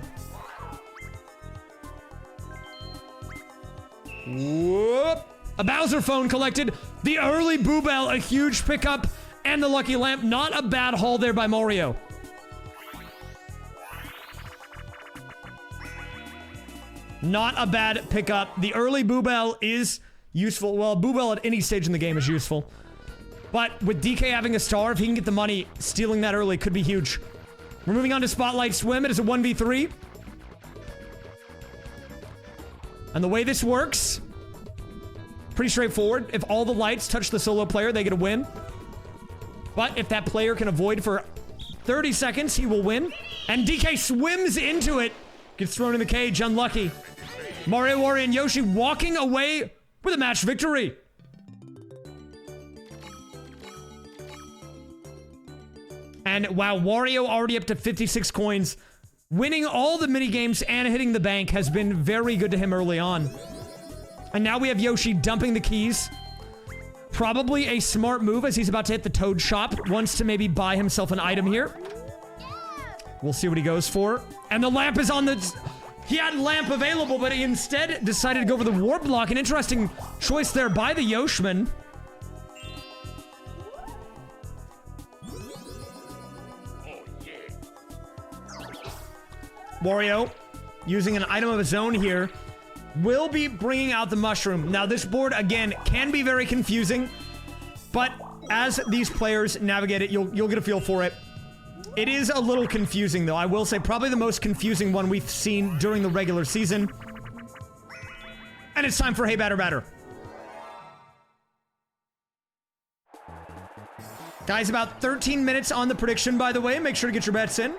Whoop! A Bowser phone collected. The early Boo Bell, a huge pickup, and the Lucky Lamp. Not a bad haul there by Mario. Not a bad pickup. The early Boo Bell is useful. Well, Boo Bell at any stage in the game is useful. But with DK having a star, if he can get the money, stealing that early could be huge. We're moving on to Spotlight Swim. It is a 1v3. And the way this works, pretty straightforward. If all the lights touch the solo player, they get a win. But if that player can avoid for 30 seconds, he will win. And DK swims into it. Gets thrown in the cage, unlucky. Mario, Wario, and Yoshi walking away with a match victory. And wow, Wario already up to 56 coins. Winning all the mini games and hitting the bank has been very good to him early on. And now we have Yoshi dumping the keys. Probably a smart move as he's about to hit the Toad Shop. Wants to maybe buy himself an item here. We'll see what he goes for. And the lamp is on the... He had lamp available, but he instead decided to go for the warp block. An interesting choice there by the Yoshman. Wario, using an item of his own here, will be bringing out the mushroom. Now, this board, again, can be very confusing, but as these players navigate it, you'll get a feel for it. It is a little confusing, though. I will say probably the most confusing one we've seen during the regular season. And it's time for Hey Batter Batter. Guys, about 13 minutes on the prediction, by the way. Make sure to get your bets in.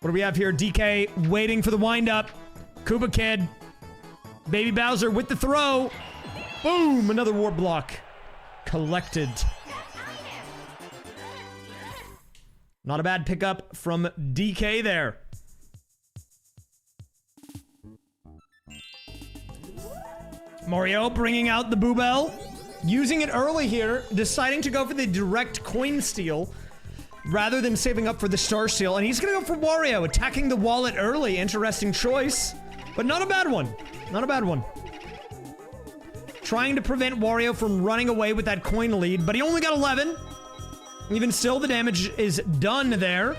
What do we have here? DK waiting for the wind-up. Koopa Kid. Baby Bowser with the throw. Boom! Another warp block. Collected. Not a bad pickup from DK there. Mario bringing out the Boo Bell. Using it early here. Deciding to go for the direct coin steal rather than saving up for the star steal. And he's going to go for Wario. Attacking the wallet early. Interesting choice. But not a bad one. Not a bad one. Trying to prevent Wario from running away with that coin lead. But he only got 11. Even still, the damage is done there.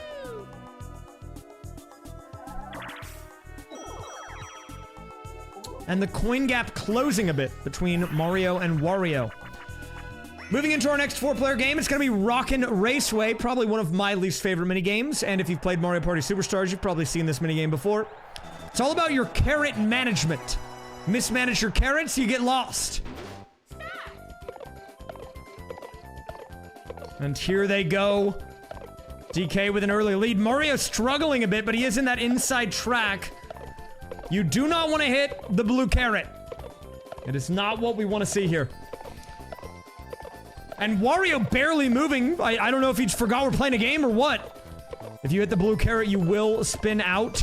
And the coin gap closing a bit between Mario and Wario. Moving into our next 4-player game, it's going to be Rockin' Raceway, probably one of my least favorite minigames. And if you've played Mario Party Superstars, you've probably seen this minigame before. It's all about your carrot management. Mismanage your carrots, you get lost. And here they go. DK with an early lead. Mario struggling a bit, but he is in that inside track. You do not want to hit the blue carrot. It is not what we want to see here. And Wario barely moving. I don't know if he forgot we're playing a game or what. If you hit the blue carrot, you will spin out.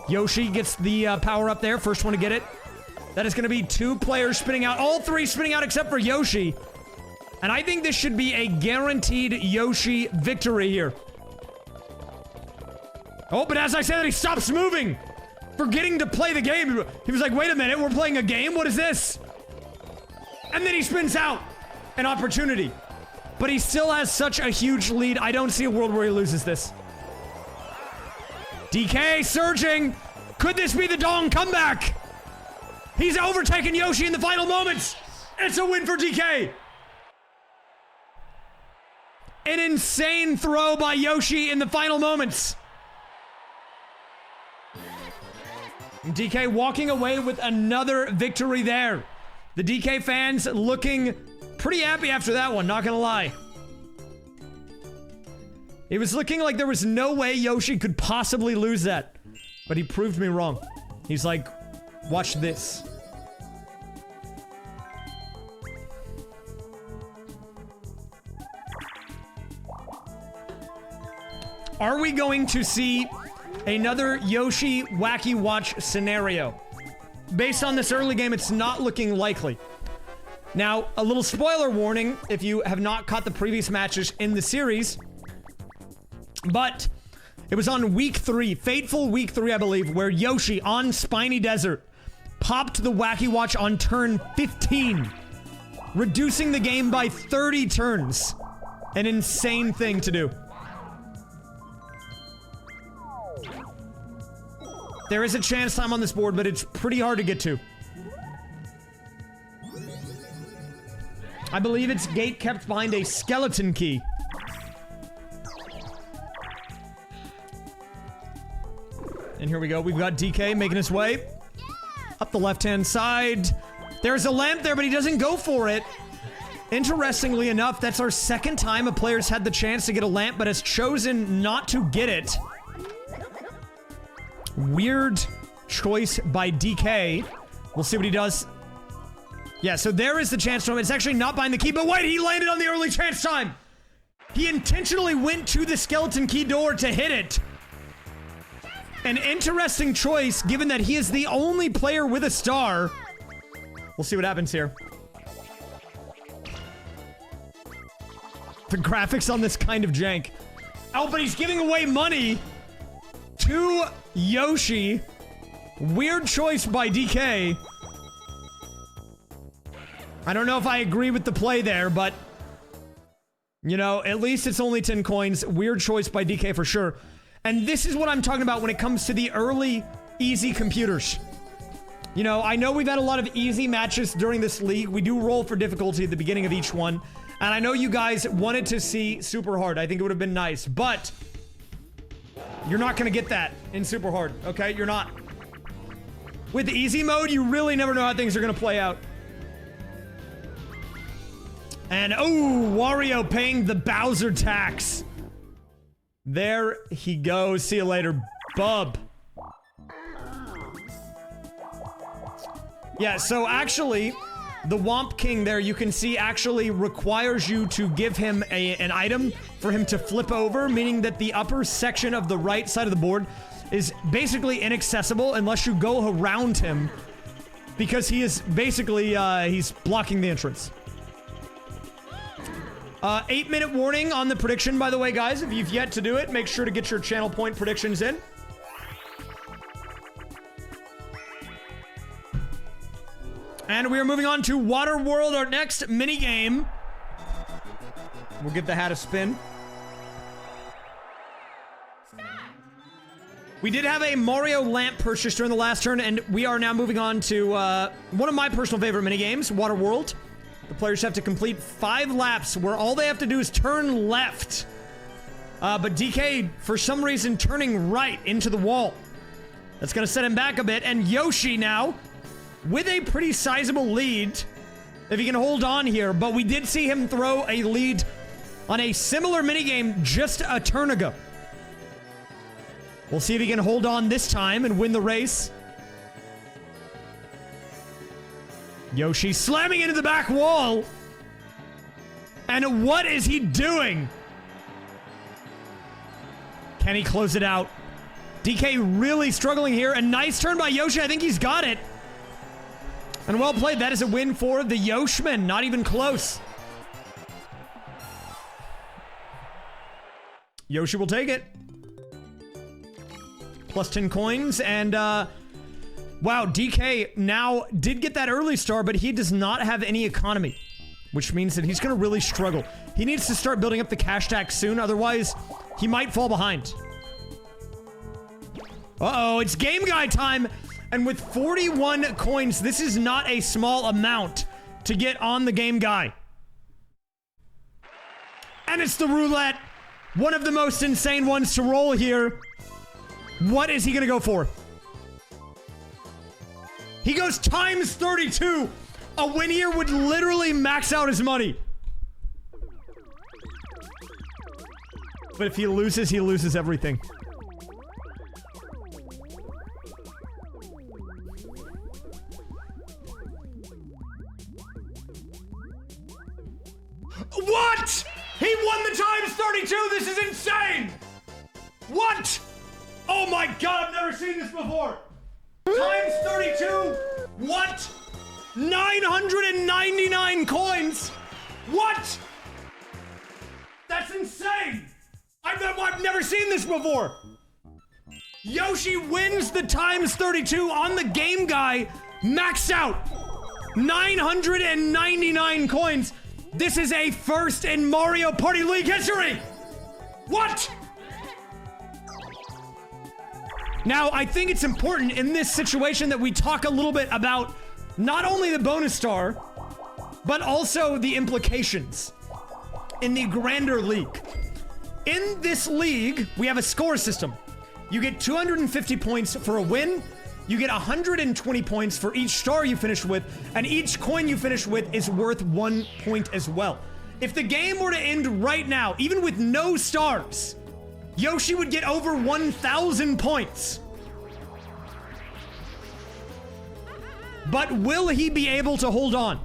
Yoshi gets the power up there. First one to get it. That is going to be 2 players spinning out. All 3 spinning out except for Yoshi. And I think this should be a guaranteed Yoshi victory here. Oh, but as I say that, he stops moving. Forgetting to play the game. He was like, wait a minute, we're playing a game? What is this? And then he spins out. An opportunity. But he still has such a huge lead. I don't see a world where he loses this. DK surging. Could this be the Dong comeback? He's overtaken Yoshi in the final moments. It's a win for DK. An insane throw by Yoshi in the final moments. DK walking away with another victory there. The DK fans looking pretty happy after that one, not gonna lie. It was looking like there was no way Yoshi could possibly lose that. But he proved me wrong. He's like, watch this. Are we going to see another Yoshi Wacky Watch scenario? Based on this early game, it's not looking likely. Now, a little spoiler warning if you have not caught the previous matches in the series. But it was on week 3, fateful week 3, I believe, where Yoshi on Spiny Desert popped the Wacky Watch on turn 15, reducing the game by 30 turns. An insane thing to do. There is a chance time on this board, but it's pretty hard to get to. I believe it's gate kept behind a skeleton key. And here we go. We've got DK making his way up the left-hand side. There's a lamp there, but he doesn't go for it. Interestingly enough, that's our second time a player's had the chance to get a lamp, but has chosen not to get it. Weird choice by DK. We'll see what he does. Yeah, so there is the chance time. It's actually not behind the key, but wait, he landed on the early chance time. He intentionally went to the skeleton key door to hit it. An interesting choice, given that he is the only player with a star. We'll see what happens here. The graphics on this kind of jank. Oh, but he's giving away money to Yoshi. Weird choice by DK. I don't know if I agree with the play there, but you know, at least it's only 10 coins. Weird choice by DK for sure. And this is what I'm talking about when it comes to the early, easy computers. You know, I know we've had a lot of easy matches during this league. We do roll for difficulty at the beginning of each one. And I know you guys wanted to see super hard. I think it would have been nice. But you're not going to get that in super hard, okay? You're not. With easy mode, you really never know how things are going to play out. And, oh, Wario paying the Bowser tax. There he goes. See you later, bub. Yeah, so actually, the Womp King there, you can see, actually requires you to give him an item for him to flip over, meaning that the upper section of the right side of the board is basically inaccessible unless you go around him, because he is basically, he's blocking the entrance. 8-minute warning on the prediction, by the way, guys. If you've yet to do it, make sure to get your channel point predictions in. And we are moving on to Water World, our next mini game. We'll give the hat a spin. We did have a Mario lamp purchase during the last turn, and we are now moving on to one of my personal favorite mini games, Water World. The players have to complete 5 laps where all they have to do is turn left. But DK, for some reason, turning right into the wall. That's going to set him back a bit. And Yoshi now, with a pretty sizable lead, if he can hold on here. But we did see him throw a lead on a similar minigame just a turn ago. We'll see if he can hold on this time and win the race. Yoshi slamming into the back wall. And what is he doing? Can he close it out? DK really struggling here. A nice turn by Yoshi. I think he's got it. And well played. That is a win for the Yoshman. Not even close. Yoshi will take it. Plus 10 coins. And, wow, DK now did get that early star, but he does not have any economy, which means that he's going to really struggle. He needs to start building up the cash stack soon, otherwise he might fall behind. Uh-oh, it's game guy time, and with 41 coins, this is not a small amount to get on the game guy. And it's the roulette, one of the most insane ones to roll here. What is he going to go for? He goes times 32. A win here would literally max out his money. But if he loses everything. What? He won the times 32. This is insane. What? Oh my God, I've never seen this before. Times 32? What? 999 coins? What? That's insane! I've never seen this before! Yoshi wins the times 32 on the game guy, maxed out! 999 coins! This is a first in Mario Party League history! What? Now, I think it's important in this situation that we talk a little bit about not only the bonus star, but also the implications in the grander league. In this league, we have a score system. You get 250 points for a win, you get 120 points for each star you finish with, and each coin you finish with is worth 1 point as well. If the game were to end right now, even with no stars, Yoshi would get over 1,000 points. But will he be able to hold on?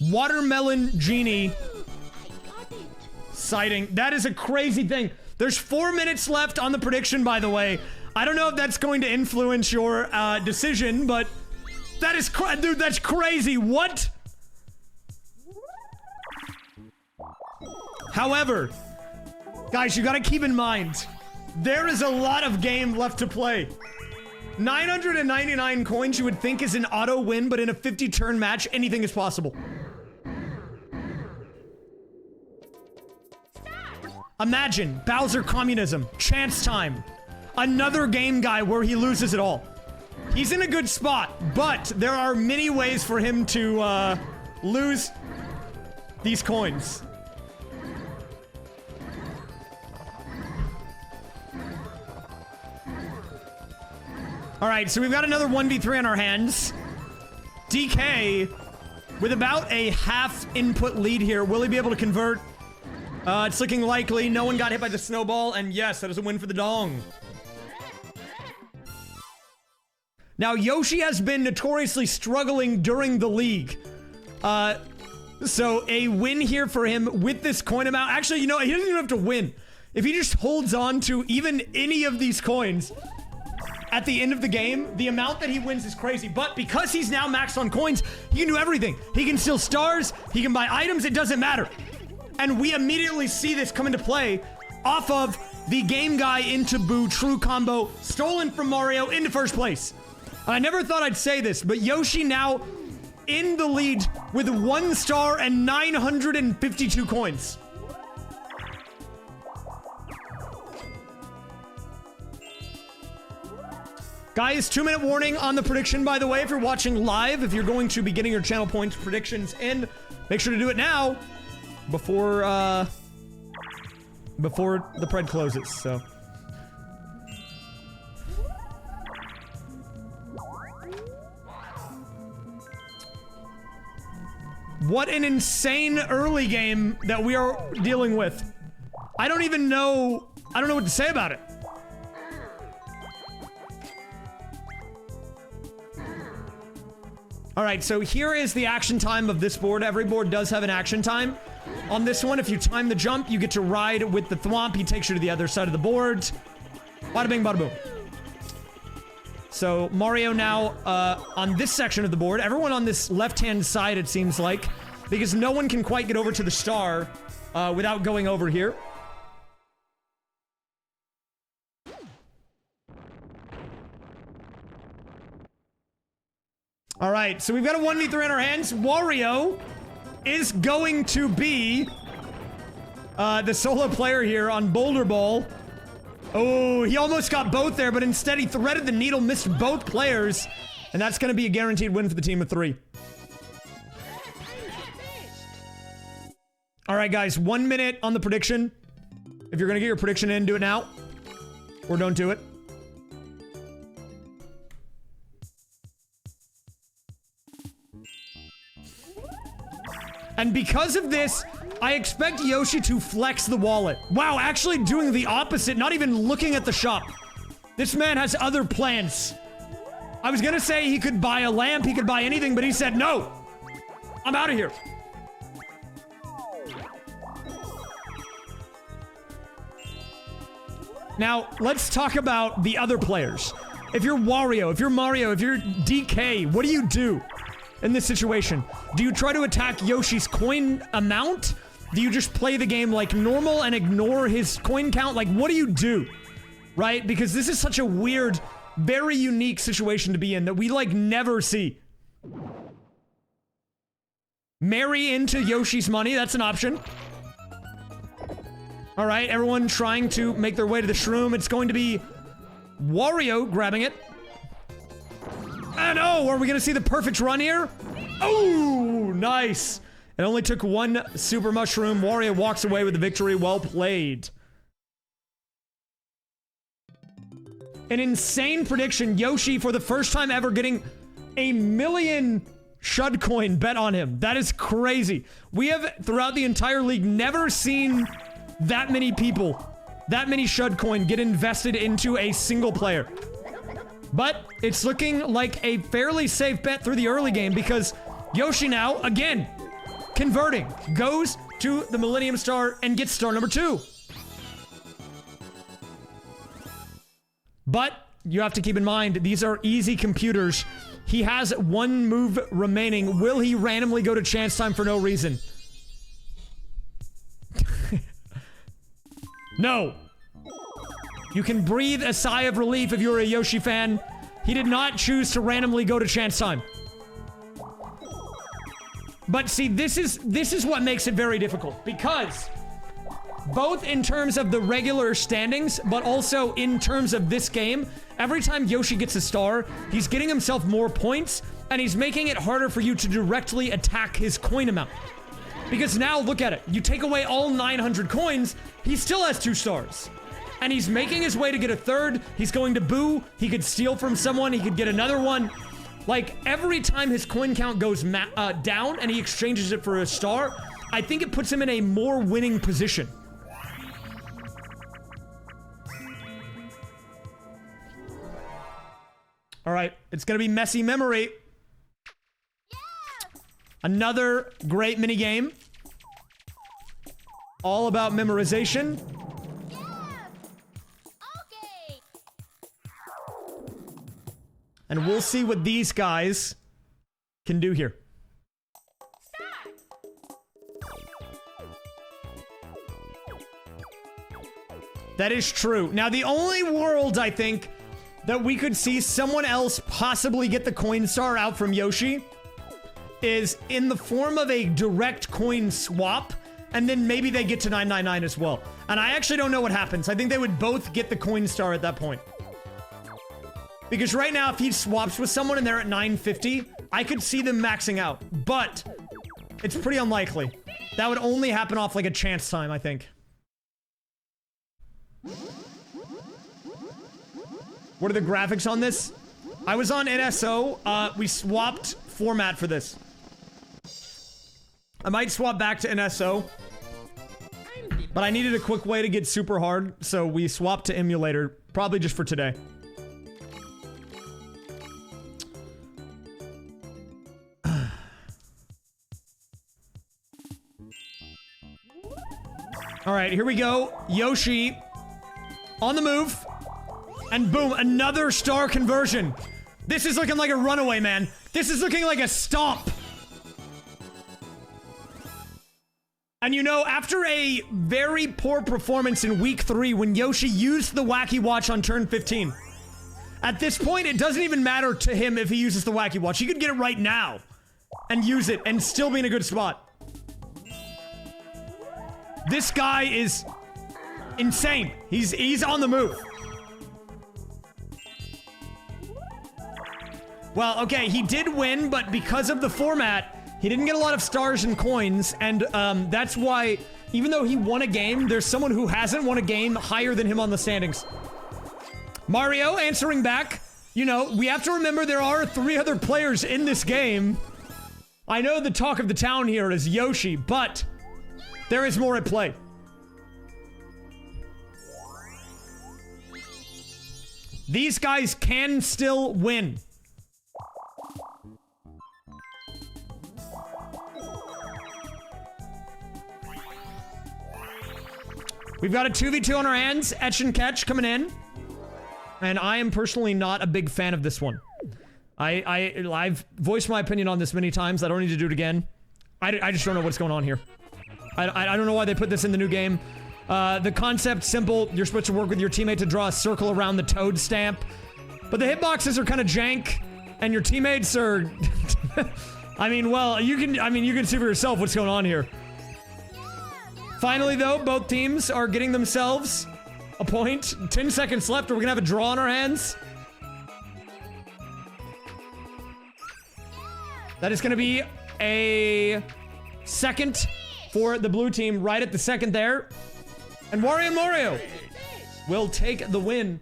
Watermelon Genie sighting. That is a crazy thing. There's 4 minutes left on the prediction, by the way. I don't know if that's going to influence your decision, but that is dude, that's crazy. What? However, guys, you gotta keep in mind, there is a lot of game left to play. 999 coins you would think is an auto win, but in a 50-turn match, anything is possible. Imagine Bowser Communism, Chance Time, another game guy where he loses it all. He's in a good spot, but there are many ways for him to lose these coins. All right, so we've got another 1v3 on our hands. DK with about a half input lead here. Will he be able to convert? It's looking likely. No one got hit by the snowball, and yes, that is a win for the dong. Now, Yoshi has been notoriously struggling during the league. So a win here for him with this coin amount. Actually, you know, he doesn't even have to win. If he just holds on to even any of these coins at the end of the game, the amount that he wins is crazy. But because he's now maxed on coins, he can do everything. He can steal stars, he can buy items, it doesn't matter. And we immediately see this come into play off of the Game Guy into Boo True Combo stolen from Mario into first place. I never thought I'd say this, but Yoshi now in the lead with 1 star and 952 coins. Guys, 2-minute warning on the prediction, by the way, if you're watching live, if you're going to be getting your channel points predictions in, make sure to do it now before the pred closes, so. What an insane early game that we are dealing with. I don't know what to say about it. All right, so here is the action time of this board. Every board does have an action time. On this one, if you time the jump, you get to ride with the thwomp. He takes you to the other side of the board. Bada bing, bada boom. So Mario now on this section of the board. Everyone on this left-hand side, it seems like, because no one can quite get over to the star without going over here. All right, so we've got a 1v3 in our hands. Wario is going to be the solo player here on Boulder Ball. Oh, he almost got both there, but instead he threaded the needle, missed both players, and that's going to be a guaranteed win for the team of 3. All right, guys, 1 minute on the prediction. If you're going to get your prediction in, do it now, or don't do it. And because of this, I expect Yoshi to flex the wallet. Wow, actually doing the opposite, not even looking at the shop. This man has other plans. I was gonna say he could buy a lamp, he could buy anything, but he said, no, I'm out of here. Now, let's talk about the other players. If you're Wario, if you're Mario, if you're DK, what do you do in this situation? Do you try to attack Yoshi's coin amount? Do you just play the game like normal and ignore his coin count? Like, what do you do? Right? Because this is such a weird, very unique situation to be in that we, like, never see. Marry into Yoshi's money, that's an option. All right, everyone trying to make their way to the shroom. It's going to be Wario grabbing it. And oh, are we gonna see the perfect run here? Oh, nice. It only took 1 super mushroom. Wario walks away with the victory. Well played. An insane prediction. Yoshi, for the first time ever, getting 1 million Shud coin bet on him. That is crazy. We have, throughout the entire league, never seen that many people, that many Shud coin get invested into a single player. But it's looking like a fairly safe bet through the early game because Yoshi now, again, converting, goes to the Millennium Star and gets star number 2. But you have to keep in mind, these are easy computers. He has 1 move remaining. Will he randomly go to chance time for no reason? No. You can breathe a sigh of relief if you're a Yoshi fan. He did not choose to randomly go to chance time. But see, this is what makes it very difficult, because both in terms of the regular standings, but also in terms of this game, every time Yoshi gets a star, he's getting himself more points, and he's making it harder for you to directly attack his coin amount. Because now, look at it. You take away all 900 coins, he still has 2 stars. And he's making his way to get a 3rd. He's going to Boo. He could steal from someone. He could get another one. Like, every time his coin count goes down and he exchanges it for a star, I think it puts him in a more winning position. All right, it's gonna be messy memory. Yeah. Another great minigame. All about memorization. And we'll see what these guys can do here. That is true. Now, the only world, I think, that we could see someone else possibly get the coin star out from Yoshi is in the form of a direct coin swap, and then maybe they get to 999 as well. And I actually don't know what happens. I think they would both get the coin star at that point. Because right now, if he swaps with someone and they're at 950, I could see them maxing out. But it's pretty unlikely. That would only happen off like a chance time, I think. What are the graphics on this? I was on NSO. We swapped format for this. I might swap back to NSO. But I needed a quick way to get super hard, so we swapped to emulator. Probably just for today. All right, here we go. Yoshi on the move. And boom, another star conversion. This is looking like a runaway, man. This is looking like a stomp. And you know, after a very poor performance in week 3 when Yoshi used the Wacky Watch on turn 15, at this point, it doesn't even matter to him if he uses the Wacky Watch. He could get it right now and use it and still be in a good spot. This guy is insane. He's on the move. Well, okay, he did win, but because of the format, he didn't get a lot of stars and coins, and that's why, even though he won a game, there's someone who hasn't won a game higher than him on the standings. Mario answering back. You know, we have to remember there are 3 other players in this game. I know the talk of the town here is Yoshi, but there is more at play. These guys can still win. We've got a 2v2 on our hands. Etch and Catch coming in. And I am personally not a big fan of this one. I've voiced my opinion on this many times. I don't need to do it again. I just don't know what's going on here. I don't know why they put this in the new game. The concept, simple. You're supposed to work with your teammate to draw a circle around the toad stamp. But the hitboxes are kind of jank. And your teammates are... I mean, well, you can see for yourself what's going on here. Finally, though, both teams are getting themselves a point. 10 seconds left. Are we gonna have a draw on our hands? That is gonna be a second for the blue team right at the second there. And Wario Mario will take the win.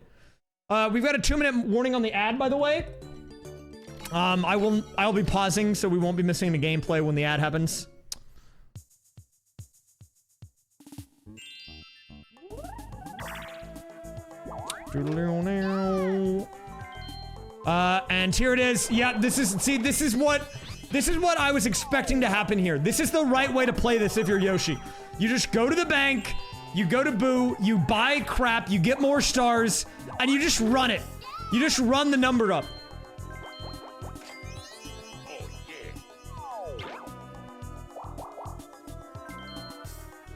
We've got a 2-minute warning on the ad, by the way. I'll be pausing so we won't be missing the gameplay when the ad happens. And here it is. Yeah, this is what I was expecting to happen here. This is the right way to play this if you're Yoshi. You just go to the bank, you go to Boo, you buy crap, you get more stars, and you just run it. You just run the number up.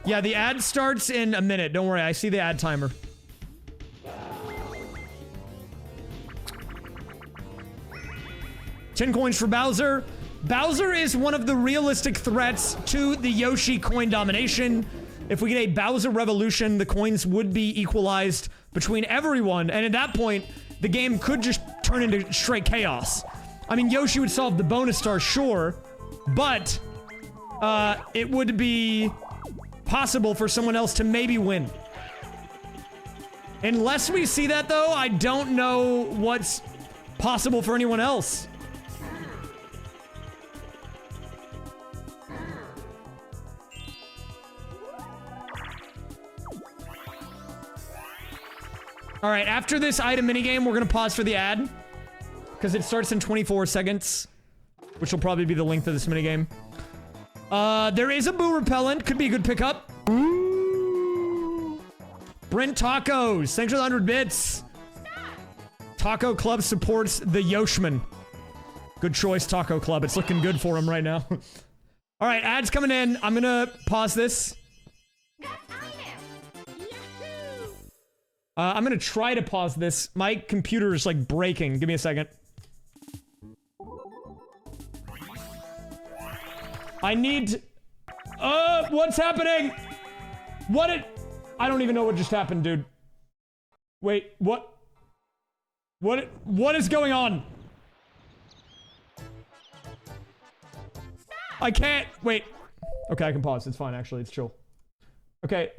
Yeah, the ad starts in a minute. Don't worry, I see the ad timer. 10 coins for Bowser. Bowser is one of the realistic threats to the Yoshi coin domination. If we get a Bowser revolution, the coins would be equalized between everyone, and at that point, the game could just turn into straight chaos. I mean, Yoshi would solve the bonus star, sure, but it would be possible for someone else to maybe win. Unless we see that, though, I don't know what's possible for anyone else. Alright, after this item minigame, we're gonna pause for the ad. Because it starts in 24 seconds. Which will probably be the length of this minigame. There is a Boo repellent. Could be a good pickup. Brent Tacos. Thanks for the 100 bits. Taco Club supports the Yoshman. Good choice, Taco Club. It's looking good for him right now. Alright, ads coming in. I'm gonna pause this. I'm gonna try to pause this. My computer is like breaking. Give me a second. I need... what's happening? I don't even know what just happened, dude. Wait, what is going on? I can't... Wait. Okay, I can pause. It's fine, actually. It's chill. Okay,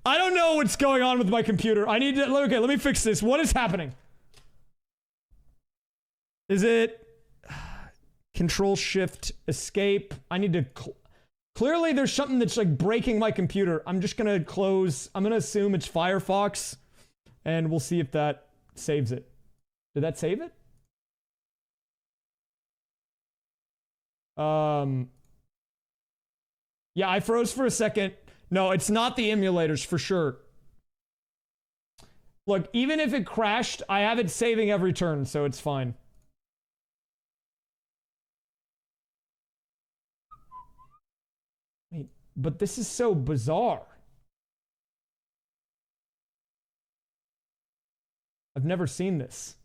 I don't know what's going on with my computer. I need to... Okay, let me fix this. What is happening? Is it... Control Shift Escape? I need to... Clearly there's something that's like breaking my computer. I'm just gonna close... I'm gonna assume it's Firefox. And we'll see if that saves it. Did that save it? Yeah, I froze for a second. No, it's not the emulators, for sure. Look, even if it crashed, I have it saving every turn, so it's fine. Wait, but this is so bizarre. I've never seen this.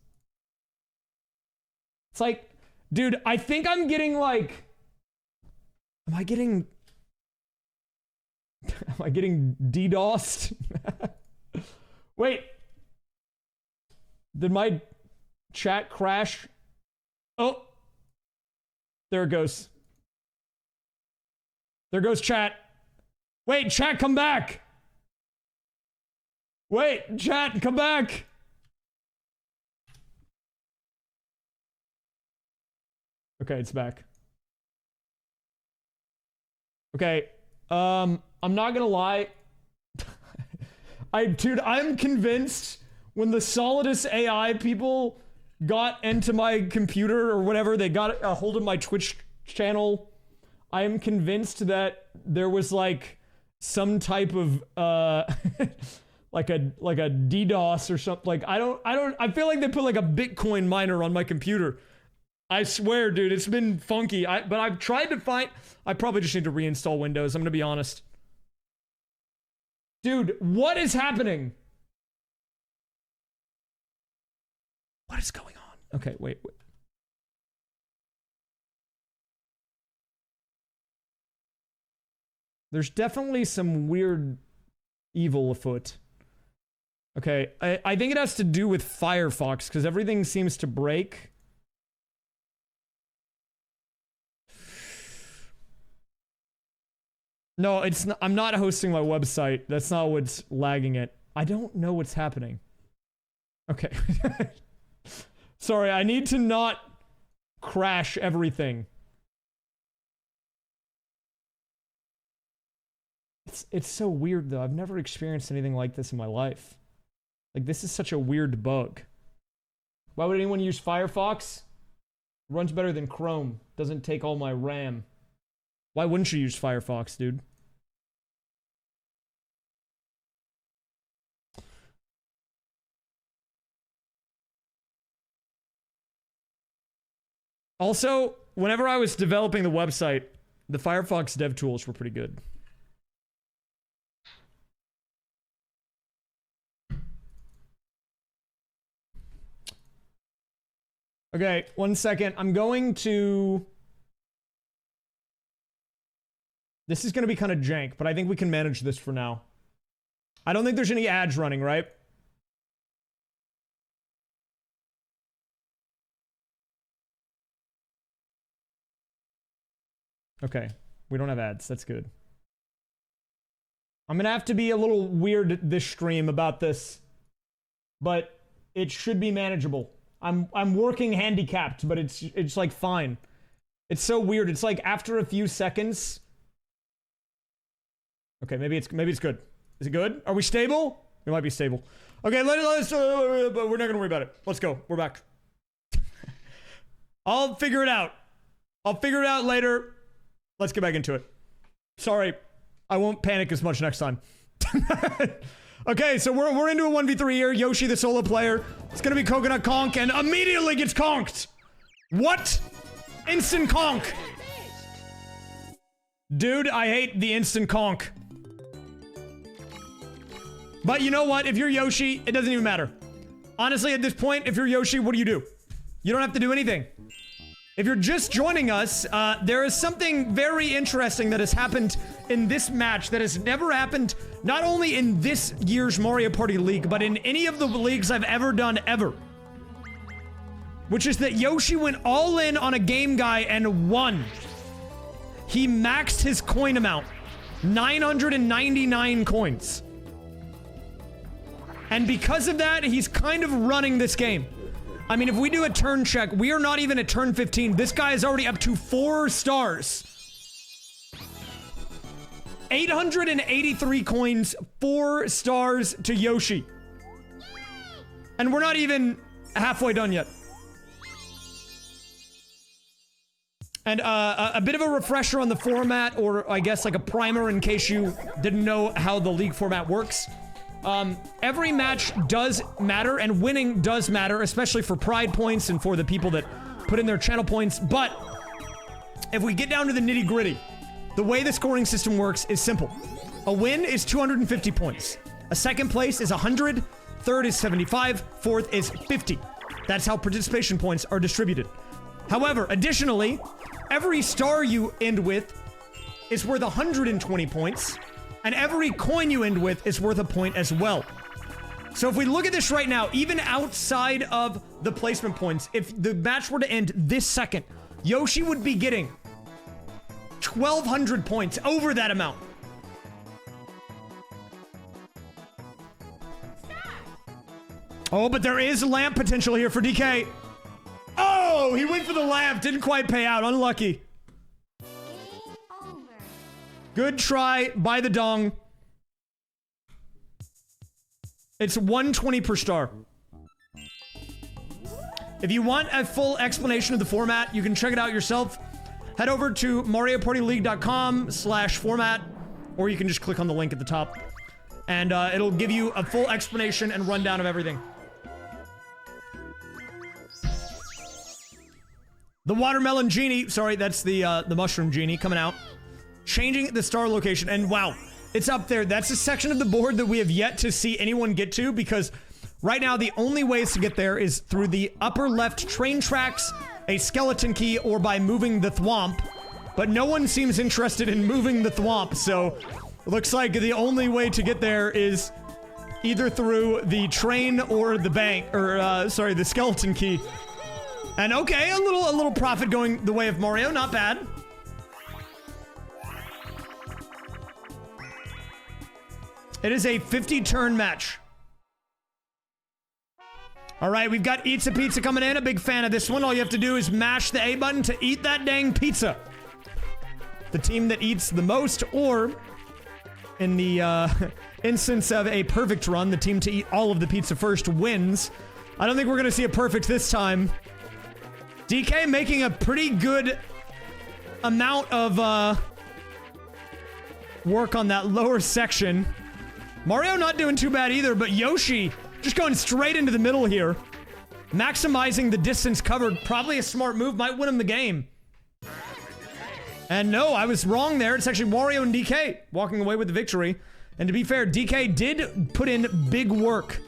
It's like, dude, I think I'm getting like... Am I getting DDoSed? Wait. Did my chat crash? Oh. There it goes. There goes chat. Wait, chat, come back. Wait, chat, come back. Okay, it's back. Okay, I'm not gonna lie. Dude, I'm convinced when the Solidus AI people got into my computer or whatever, they got a hold of my Twitch channel, I am convinced that there was like some type of like a DDoS or something. Like I feel like they put like a Bitcoin miner on my computer. I swear, dude, it's been funky. But I've tried to find... I probably just need to reinstall Windows, I'm gonna be honest. Dude, what is happening? What is going on? Okay, wait. There's definitely some weird evil afoot. Okay, I think it has to do with Firefox, because everything seems to break. No, it's not, I'm not hosting my website. That's not what's lagging it. I don't know what's happening. Okay. Sorry, I need to not crash everything. It's so weird, though. I've never experienced anything like this in my life. Like, this is such a weird bug. Why would anyone use Firefox? Runs better than Chrome. Doesn't take all my RAM. Why wouldn't you use Firefox, dude? Also, whenever I was developing the website, the Firefox dev tools were pretty good. Okay, 1 second. I'm going to... This is going to be kind of jank, but I think we can manage this for now. I don't think there's any ads running, right? Okay, we don't have ads. That's good. I'm gonna have to be a little weird this stream about this, but it should be manageable. I'm working handicapped, but it's like fine. It's so weird. It's like after a few seconds. Okay, maybe it's good. Is it good? Are we stable? We might be stable. Okay, let's but we're not gonna worry about it. Let's go. We're back. I'll figure it out. I'll figure it out later. Let's get back into it. Sorry, I won't panic as much next time. Okay, so we're into a 1v3 here. Yoshi, the solo player. It's gonna be Coconut Conk, and immediately gets conked. What? Instant conk. Dude, I hate the instant conk. But you know what? If you're Yoshi, it doesn't even matter. Honestly, at this point, if you're Yoshi, what do? You don't have to do anything. If you're just joining us, there is something very interesting that has happened in this match that has never happened, not only in this year's Mario Party League, but in any of the leagues I've ever done, ever. Which is that Yoshi went all in on a game guy and won. He maxed his coin amount. 999 coins. And because of that, he's kind of running this game. I mean, if we do a turn check, we are not even at turn 15. This guy is already up to 4 stars. 883 coins, 4 stars to Yoshi. And we're not even halfway done yet. And a bit of a refresher on the format, or I guess like a primer in case you didn't know how the league format works. Every match does matter, and winning does matter, especially for pride points and for the people that put in their channel points. But if we get down to the nitty-gritty, the way the scoring system works is simple. A win is 250 points. A second place is 100. Third is 75. Fourth is 50. That's how participation points are distributed. However, additionally, every star you end with is worth 120 points. And every coin you end with is worth a point as well. So if we look at this right now, even outside of the placement points, if the match were to end this second, Yoshi would be getting 1,200 points, over that amount. Oh, but there is lamp potential here for DK. Oh, he went for the lamp, didn't quite pay out, unlucky. Good try by the dong. It's 120 per star. If you want a full explanation of the format, you can check it out yourself. Head over to mariopartyleague.com/format, or you can just click on the link at the top. And it'll give you a full explanation and rundown of everything. The watermelon genie, sorry, that's the mushroom genie coming out. Changing the star location, and wow, it's up there. That's a section of the board that we have yet to see anyone get to, because right now the only ways to get there is through the upper left train tracks, a skeleton key, or by moving the thwomp. But no one seems interested in moving the thwomp, so it looks like the only way to get there is either through the train or the bank, or sorry, the skeleton key. And okay, a little profit going the way of Mario, not bad. It is a 50-turn match. All right, we've got Eats a Pizza coming in. A big fan of this one. All you have to do is mash the A button to eat that dang pizza. The team that eats the most, or in the instance of a perfect run, the team to eat all of the pizza first wins. I don't think we're gonna see a perfect this time. DK making a pretty good amount of, work on that lower section. Mario not doing too bad either, but Yoshi just going straight into the middle here. Maximizing the distance covered. Probably a smart move. Might win him the game. And no, I was wrong there. It's actually Wario and DK walking away with the victory. And to be fair, DK did put in big work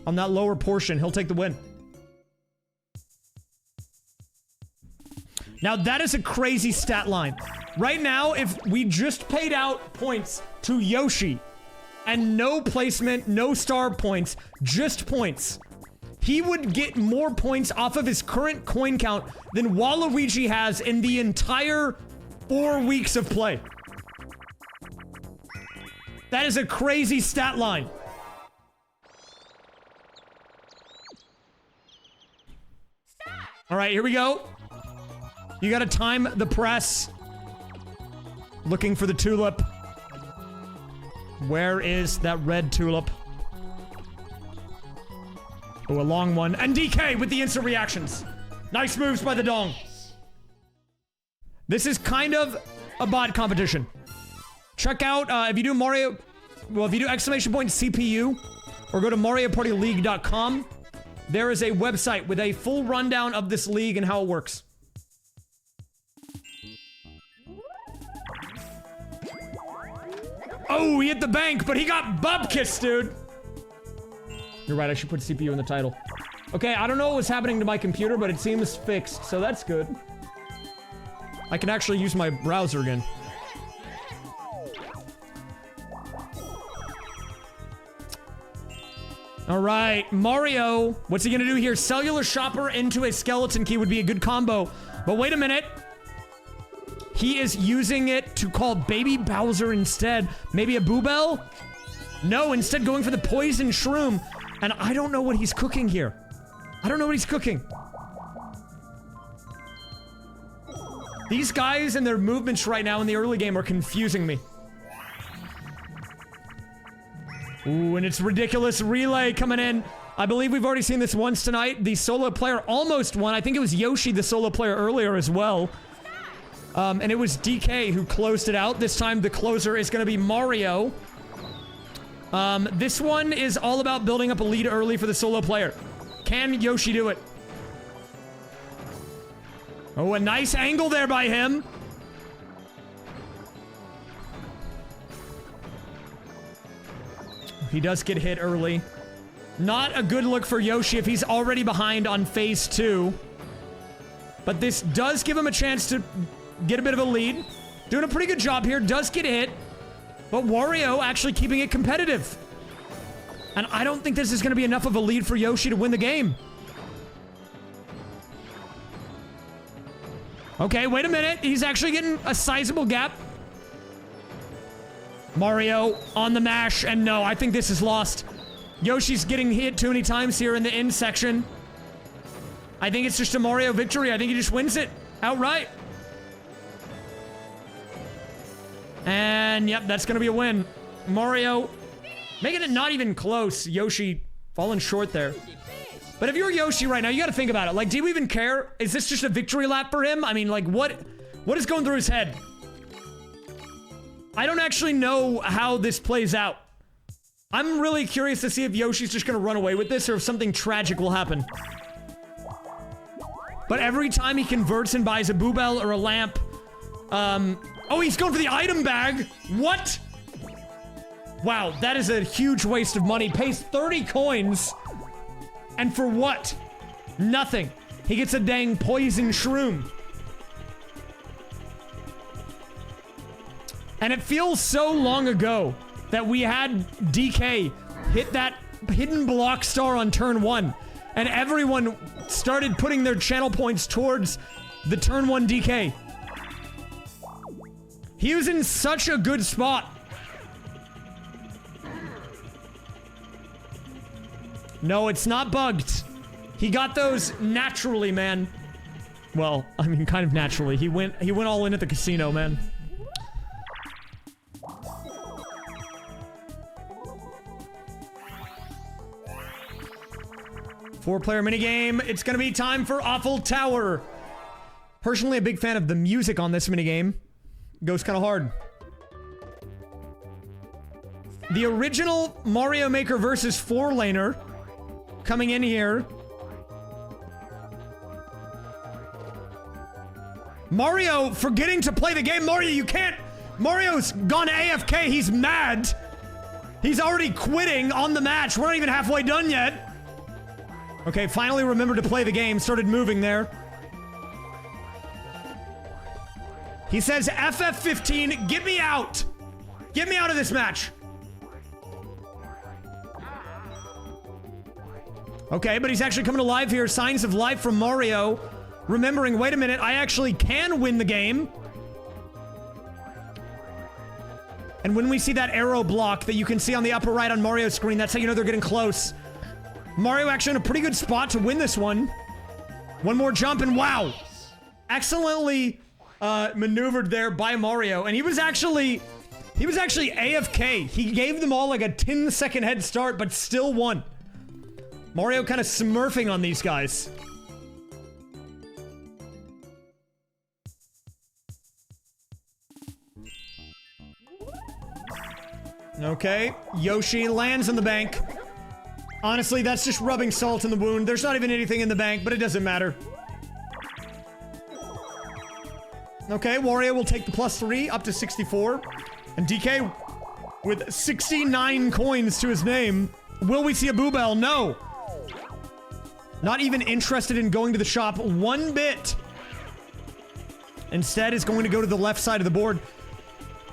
on that lower portion. He'll take the win. Now that is a crazy stat line. Right now, if we just paid out points to Yoshi and no placement, no star points, just points, he would get more points off of his current coin count than Waluigi has in the entire 4 weeks of play. That is a crazy stat line. All right, here we go. You gotta time the press. Looking for the tulip. Where is that red tulip? Oh, a long one. And DK with the instant reactions. Nice moves by the dong. This is kind of a bot competition. Check out, if you do Mario... Well, if you do exclamation point CPU, or go to MarioPartyLeague.com, there is a website with a full rundown of this league and how it works. Oh, he hit the bank, but he got bub-kissed, dude. You're right, I should put CPU in the title. Okay, I don't know what was happening to my computer, but it seems fixed, so that's good. I can actually use my browser again. Alright, Mario. What's he gonna do here? Cellular Shopper into a skeleton key would be a good combo. But wait a minute. He is using it to call Baby Bowser instead. Maybe a Boobell? No, instead going for the poison shroom. And I don't know what he's cooking here. I don't know what he's cooking. These guys and their movements right now in the early game are confusing me. Ooh, and it's ridiculous relay coming in. I believe we've already seen this once tonight. The solo player almost won. I think it was Yoshi, the solo player, earlier as well. And it was DK who closed it out. This time the closer is going to be Mario. This one is all about building up a lead early for the solo player. Can Yoshi do it? Oh, a nice angle there by him. He does get hit early. Not a good look for Yoshi if he's already behind on phase 2. But this does give him a chance to get a bit of a lead. Doing a pretty good job here. Does get hit. But Wario actually keeping it competitive. And I don't think this is going to be enough of a lead for Yoshi to win the game. Okay, wait a minute. He's actually getting a sizable gap. Mario on the mash, and no, I think this is lost. Yoshi's getting hit too many times here in the end section. I think it's just a Mario victory. I think he just wins it outright. And yep, that's gonna be a win. Mario making it not even close. Yoshi falling short there. But if you're Yoshi right now, you gotta think about it. Like, do you even care? Is this just a victory lap for him? I mean, like, what is going through his head? I don't actually know how this plays out. I'm really curious to see if Yoshi's just gonna run away with this or if something tragic will happen. But every time he converts and buys a Boobell or a lamp, oh, he's going for the item bag. What? Wow, that is a huge waste of money. Pays 30 coins. And for what? Nothing. He gets a dang poison shroom. And it feels so long ago that we had DK hit that hidden block star on turn 1. And everyone started putting their channel points towards the turn 1 DK. He was in such a good spot. No, it's not bugged. He got those naturally, man. Well, I mean, kind of naturally. He went all in at the casino, man. 4-player minigame. It's gonna be time for Awful Tower. Personally, a big fan of the music on this minigame. Goes kind of hard. The original Mario Maker versus 4-laner coming in here. Mario forgetting to play the game. Mario, you can't. Mario's gone AFK. He's mad. He's already quitting on the match. We're not even halfway done yet. Okay, finally remembered to play the game. Started moving there. He says, FF15, get me out. Get me out of this match. Okay, but he's actually coming to life here. Signs of life from Mario. Remembering, wait a minute, I actually can win the game. And when we see that arrow block that you can see on the upper right on Mario's screen, that's how you know they're getting close. Mario actually in a pretty good spot to win this one. One more jump and wow. Excellently maneuvered there by Mario. And he was actually AFK. He gave them all like a 10-second head start, but still won. Mario kind of smurfing on these guys. Okay, Yoshi lands in the bank. Honestly, that's just rubbing salt in the wound. There's not even anything in the bank, but it doesn't matter. Okay, Wario will take the +3 up to 64. And DK with 69 coins to his name. Will we see a Boobell? No. Not even interested in going to the shop one bit. Instead, is going to go to the left side of the board.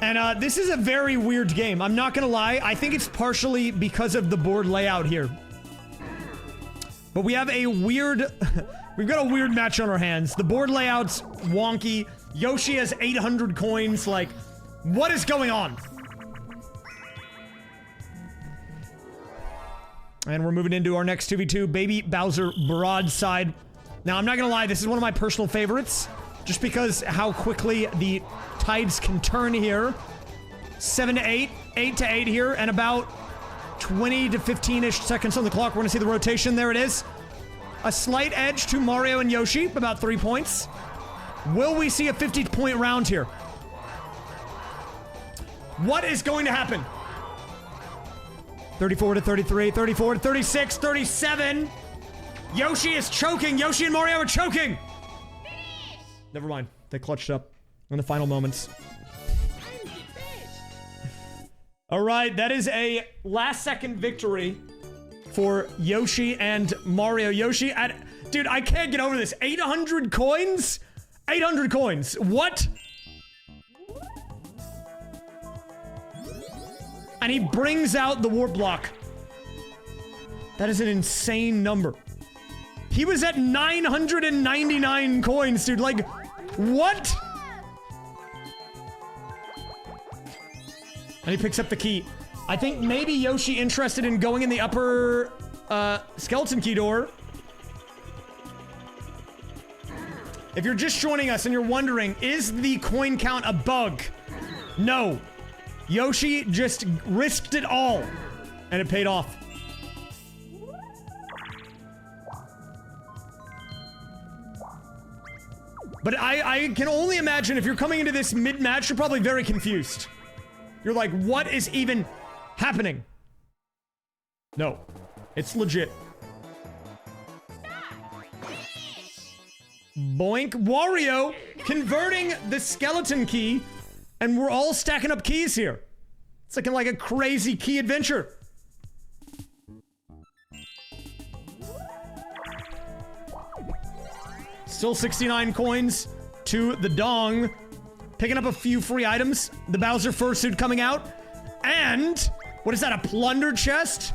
And this is a very weird game. I'm not gonna lie. I think it's partially because of the board layout here. But we have a weird... we've got a weird match on our hands. The board layout's wonky. Yoshi has 800 coins. Like, what is going on? And we're moving into our next 2v2. Baby Bowser Broadside. Now, I'm not gonna lie. This is one of my personal favorites. Just because how quickly the tides can turn here. 7 to 8, 8 to 8 here, and about 20 to 15-ish seconds on the clock. We're gonna see the rotation. There it is. A slight edge to Mario and Yoshi, about 3 points. Will we see a 50-point round here? What is going to happen? 34 to 33, 34 to 36, 37. Yoshi is choking. Yoshi and Mario are choking. Never mind. They clutched up in the final moments. All right, that is a last-second victory for Yoshi and Mario. Yoshi at... Dude, I can't get over this. 800 coins? 800 coins. What? And he brings out the warp block. That is an insane number. He was at 999 coins, dude. Like, what? And he picks up the key. I think maybe Yoshi interested in going in the upper skeleton key door. If you're just joining us and you're wondering, is the coin count a bug? No. Yoshi just risked it all. And it paid off. But I can only imagine if you're coming into this mid-match, you're probably very confused. You're like, what is even happening? No. It's legit. Boink. Wario converting the skeleton key, and we're all stacking up keys here. It's like a crazy key adventure. Still 69 coins to the dong. Picking up a few free items. The Bowser fursuit coming out. And what is that, a plunder chest?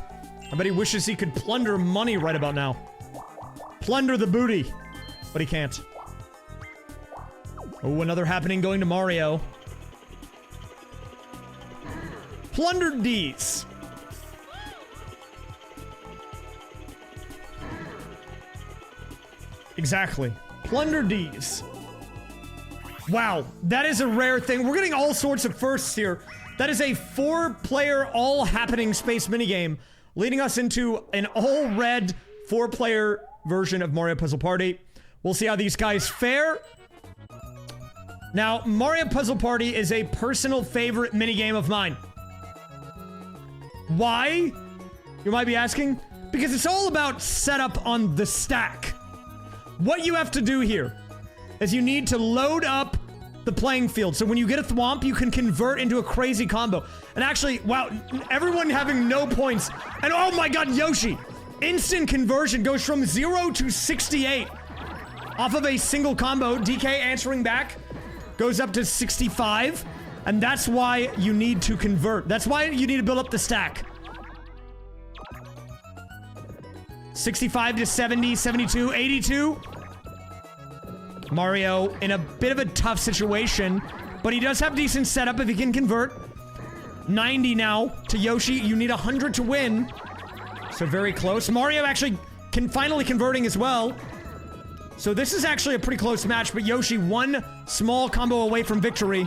I bet he wishes he could plunder money right about now. Plunder the booty. But he can't. Oh, another happening going to Mario. Plundered D's. Exactly. Plunder D's. Wow, that is a rare thing. We're getting all sorts of firsts here. That is a 4-player, all-happening space minigame, leading us into an all-red 4-player version of Mario Puzzle Party. We'll see how these guys fare. Now, Mario Puzzle Party is a personal favorite minigame of mine. Why? You might be asking. Because it's all about setup on the stack. What you have to do here is you need to load up the playing field. So when you get a thwomp, you can convert into a crazy combo. And actually, wow, everyone having no points. And oh my god, Yoshi! Instant conversion goes from 0 to 68 off of a single combo. DK answering back goes up to 65. And that's why you need to convert. That's why you need to build up the stack. 65 to 70, 72, 82. Mario in a bit of a tough situation, but he does have decent setup if he can convert. 90 now to Yoshi. You need 100 to win. So very close. Mario actually finally converting as well. So this is actually a pretty close match, but Yoshi one small combo away from victory.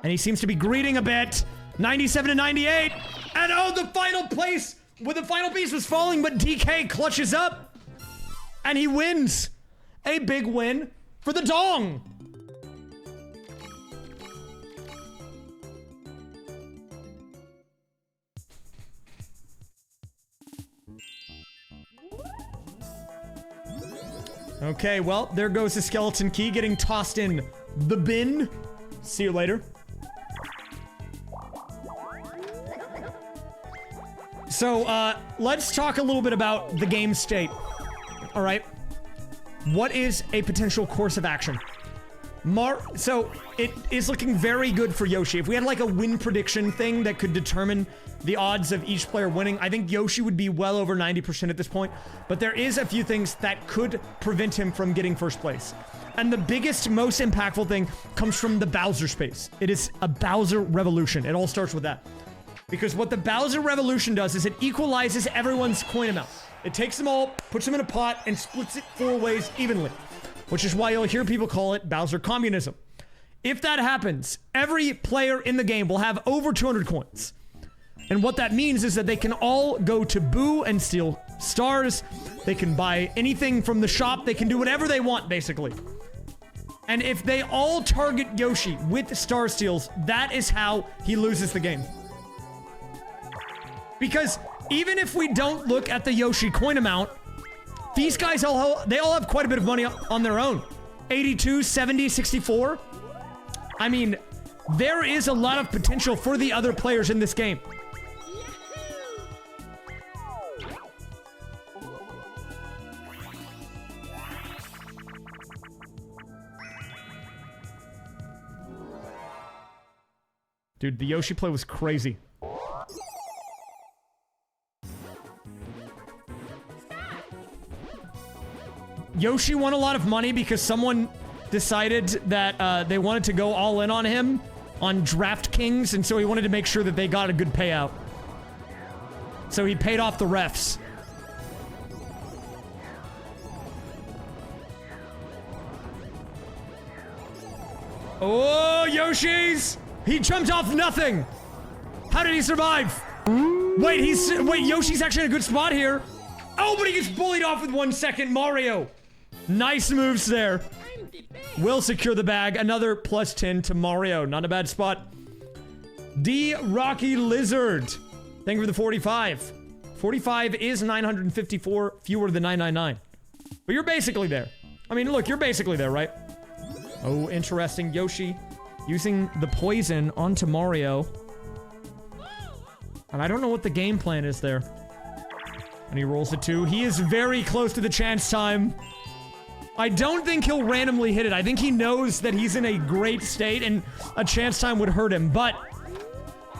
And he seems to be greeting a bit. 97 to 98. And oh, the final place with the final piece was falling, but DK clutches up. And he wins. A big win for the Dong. Okay, well, there goes the skeleton key getting tossed in the bin. See you later. So, let's talk a little bit about the game state. All right. What is a potential course of action? So, it is looking very good for Yoshi. If we had like a win prediction thing that could determine the odds of each player winning, I think Yoshi would be well over 90% at this point. But there is a few things that could prevent him from getting first place. And the biggest, most impactful thing comes from the Bowser space. It is a Bowser revolution. It all starts with that. Because what the Bowser revolution does is it equalizes everyone's coin amount. It takes them all, puts them in a pot, and splits it 4 ways evenly. Which is why you'll hear people call it Bowser communism. If that happens, every player in the game will have over 200 coins. And what that means is that they can all go to Boo and steal stars. They can buy anything from the shop. They can do whatever they want, basically. And if they all target Yoshi with star steals, that is how he loses the game. Because even if we don't look at the Yoshi coin amount, these guys they all have quite a bit of money on their own. 82, 70, 64. I mean, there is a lot of potential for the other players in this game. Dude, the Yoshi play was crazy. Yoshi won a lot of money because someone decided that they wanted to go all in on him on DraftKings, and so he wanted to make sure that they got a good payout. So he paid off the refs. Oh, Yoshi's! He jumped off nothing! How did he survive? Wait, Yoshi's actually in a good spot here. Oh, but he gets bullied off with 1 second. Mario. Nice moves there. Will secure the bag. Another plus 10 to Mario. Not a bad spot. D. Rocky Lizard. Thank you for the 45. 45 is 954 fewer than 999. But you're basically there. I mean, look, you're basically there, right? Oh, interesting. Yoshi using the poison onto Mario. And I don't know what the game plan is there. And he rolls a 2. He is very close to the chance time. I don't think he'll randomly hit it. I think he knows that he's in a great state and a chance time would hurt him. But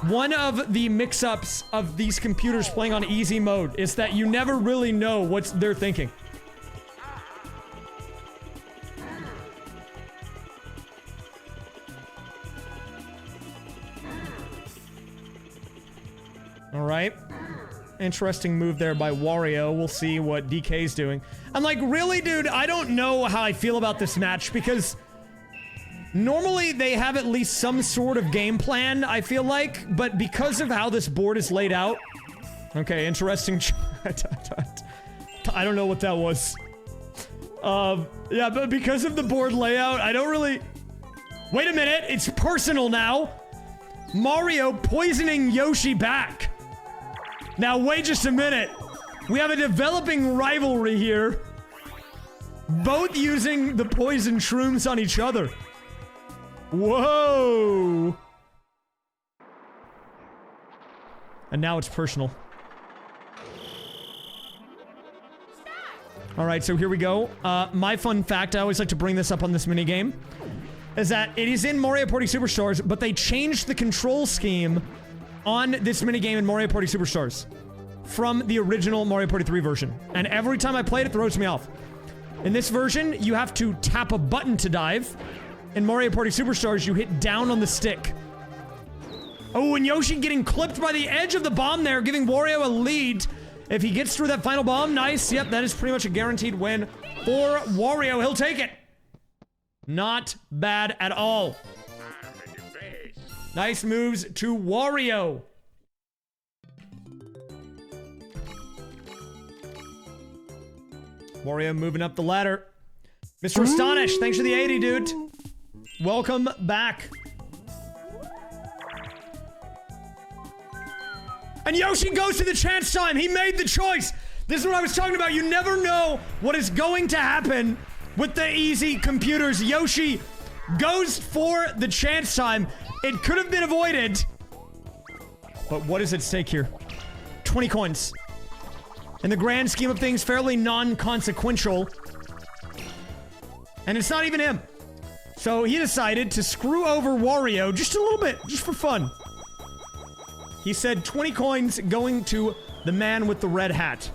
one of the mix-ups of these computers playing on easy mode is that you never really know what they're thinking. All right. Interesting move there by Wario. We'll see what DK's doing. I'm like, really, dude? I don't know how I feel about this match because normally they have at least some sort of game plan, I feel like, but because of how this board is laid out. Okay, interesting. I don't know what that was. Yeah, but because of the board layout, I don't really... Wait a minute, it's personal now. Mario poisoning Yoshi back. Now, wait just a minute. We have a developing rivalry here. Both using the poison shrooms on each other. Whoa. And now it's personal. Alright, so here we go. My fun fact, I always like to bring this up on this minigame, is that it is in Mario Party Superstars, but they changed the control scheme on this minigame in Mario Party Superstars from the original Mario Party 3 version. And every time I play it, it throws me off. In this version, you have to tap a button to dive. In Mario Party Superstars, you hit down on the stick. Oh, and Yoshi getting clipped by the edge of the bomb there, giving Wario a lead. If he gets through that final bomb, nice. Yep, that is pretty much a guaranteed win for Wario. He'll take it. Not bad at all. Nice moves to Wario. Wario moving up the ladder. Mr. Astonish, thanks for the 80, dude. Welcome back. And Yoshi goes to the chance time. He made the choice. This is what I was talking about. You never know what is going to happen with the easy computers. Yoshi goes for the chance time. It could have been avoided. But what is at stake here? 20 coins. In the grand scheme of things, fairly non-consequential. And it's not even him. So he decided to screw over Wario just a little bit, just for fun. He said 20 coins going to the man with the red hat.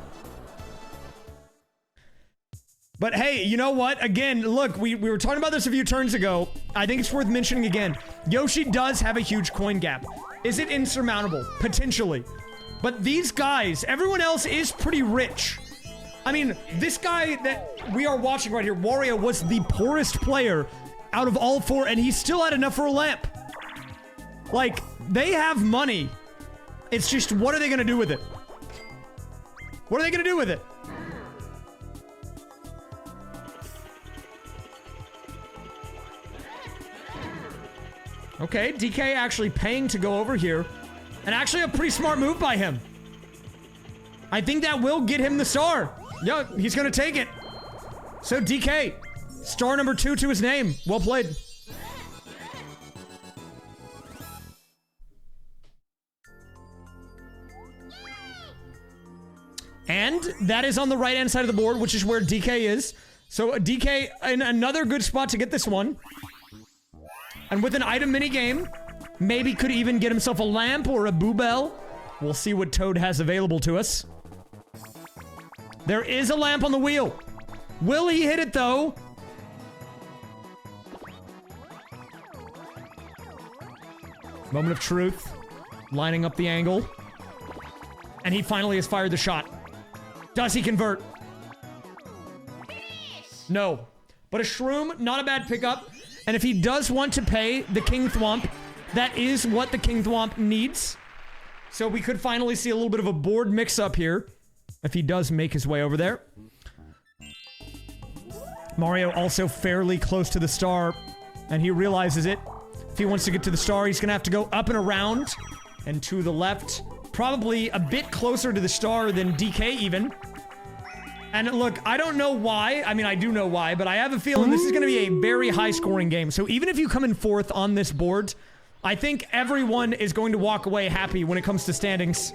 But hey, you know what? Again, look, we were talking about this a few turns ago. I think it's worth mentioning again. Yoshi does have a huge coin gap. Is it insurmountable? Potentially. But these guys, everyone else is pretty rich. I mean, this guy that we are watching right here, Wario, was the poorest player out of all four, and he still had enough for a lamp. Like, they have money. It's just, what are they gonna do with it? What are they gonna do with it? Okay, DK actually paying to go over here. And actually a pretty smart move by him. I think that will get him the star. Yeah, he's gonna take it. So DK, star number 2 to his name. Well played. And that is on the right-hand side of the board, which is where DK is. So DK in another good spot to get this one. And with an item minigame, maybe could even get himself a lamp or a boo bell. We'll see what Toad has available to us. There is a lamp on the wheel. Will he hit it, though? Moment of truth. Lining up the angle. And he finally has fired the shot. Does he convert? No. But a shroom, not a bad pickup. And if he does want to pay the King Thwomp, that is what the King Thwomp needs. So we could finally see a little bit of a board mix-up here, if he does make his way over there. Mario also fairly close to the star, and he realizes it. If he wants to get to the star, he's gonna have to go up and around, and to the left. Probably a bit closer to the star than DK even. And look, I don't know why. I mean, I do know why, but I have a feeling this is going to be a very high-scoring game. So even if you come in fourth on this board, I think everyone is going to walk away happy when it comes to standings.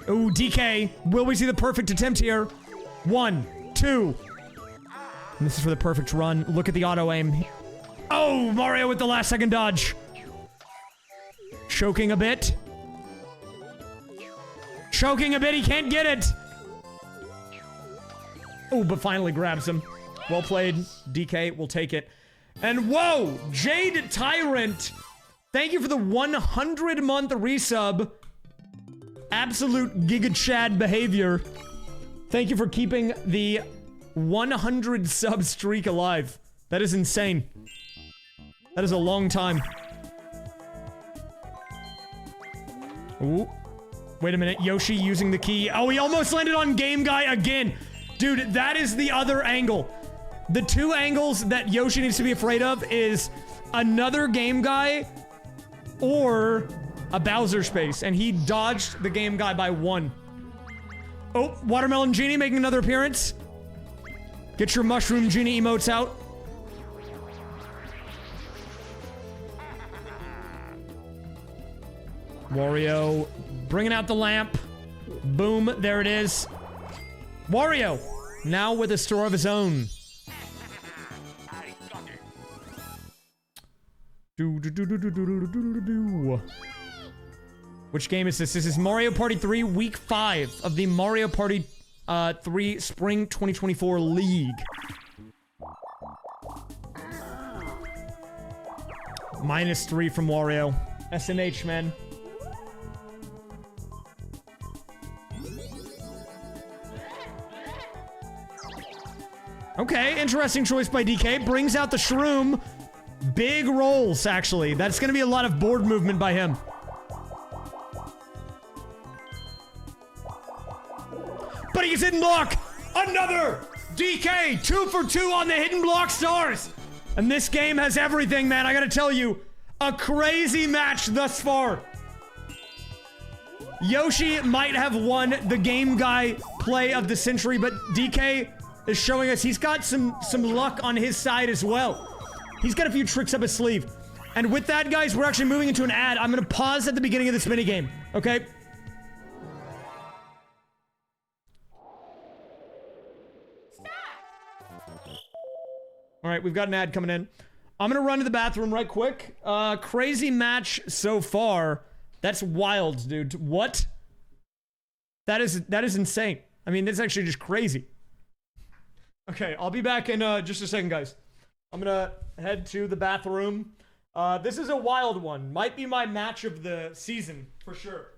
Ooh, DK. Will we see the perfect attempt here? 1, 2. And this is for the perfect run. Look at the auto-aim. Oh, Mario with the last-second dodge. Choking a bit. Choking a bit. He can't get it. Oh, but finally grabs him. Well played. DK will take it. And whoa! Jade Tyrant! Thank you for the 100-month resub. Absolute Giga Chad behavior. Thank you for keeping the 100 sub streak alive. That is insane. That is a long time. Ooh. Wait a minute. Yoshi using the key. Oh, he almost landed on Game Guy again. Dude, that is the other angle. The two angles that Yoshi needs to be afraid of is another game guy or a Bowser space. And he dodged the game guy by 1. Oh, Watermelon Genie making another appearance. Get your Mushroom Genie emotes out. Wario bringing out the lamp. Boom, there it is. Wario, now with a store of his own. Which game is this? This is Mario Party 3 Week 5 of the Mario Party 3 Spring 2024 League. -3 from Wario. SMH, man. Okay, interesting choice by DK. Brings out the shroom. Big rolls, actually. That's gonna be a lot of board movement by him. But he's hidden block! Another! DK, 2 for 2 on the hidden block stars! And this game has everything, man. I gotta tell you, a crazy match thus far. Yoshi might have won the game guy play of the century, but DK is showing us he's got some luck on his side as well. He's got a few tricks up his sleeve. And with that, guys, we're actually moving into an ad. I'm gonna pause at the beginning of this minigame, okay? Alright, we've got an ad coming in. I'm gonna run to the bathroom right quick. Crazy match so far. That's wild, dude. What? That is insane. I mean, that's actually just crazy. Okay, I'll be back in just a second, guys. I'm gonna head to the bathroom. This is a wild one. Might be my match of the season, for sure.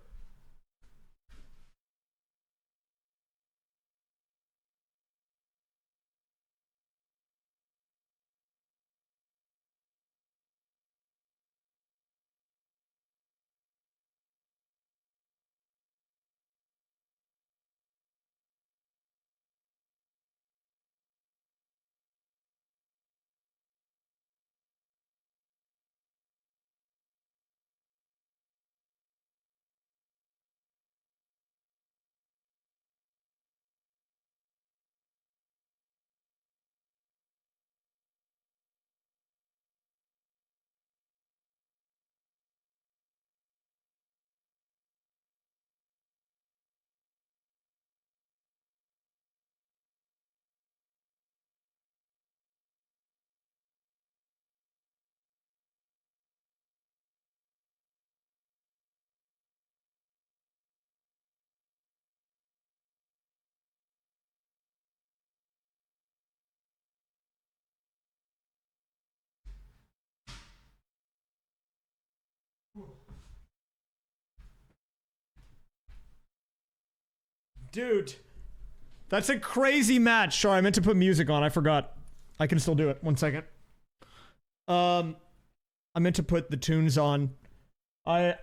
Dude, that's a crazy match. Sorry, I meant to put music on. I forgot. I can still do it. 1 second. I meant to put the tunes on. I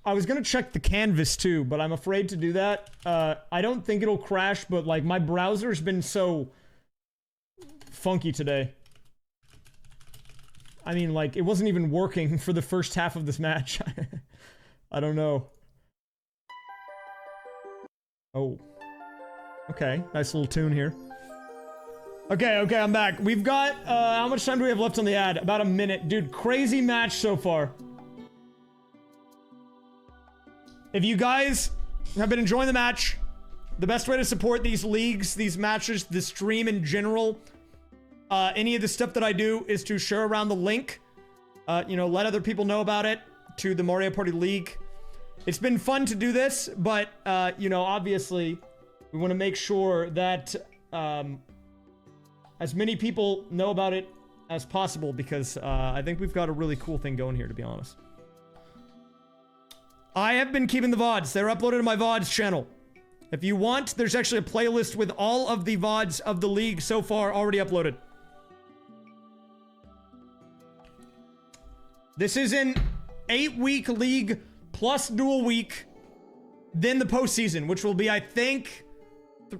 was gonna check the canvas too, but I'm afraid to do that. I don't think it'll crash, but like my browser's been so funky today. I mean, like, it wasn't even working for the first half of this match. I don't know. Oh. Okay, nice little tune here. Okay, I'm back. We've got, how much time do we have left on the ad? About a minute. Dude, crazy match so far. If you guys have been enjoying the match, the best way to support these leagues, these matches, the stream in general, any of the stuff that I do is to share around the link. You know, let other people know about it to the Mario Party League. It's been fun to do this, but, you know, obviously, we want to make sure that, as many people know about it as possible, because, I think we've got a really cool thing going here, to be honest. I have been keeping the VODs. They're uploaded to my VODs channel. If you want, there's actually a playlist with all of the VODs of the league so far already uploaded. This is an 8-week league plus dual week, then the postseason, which will be, I think,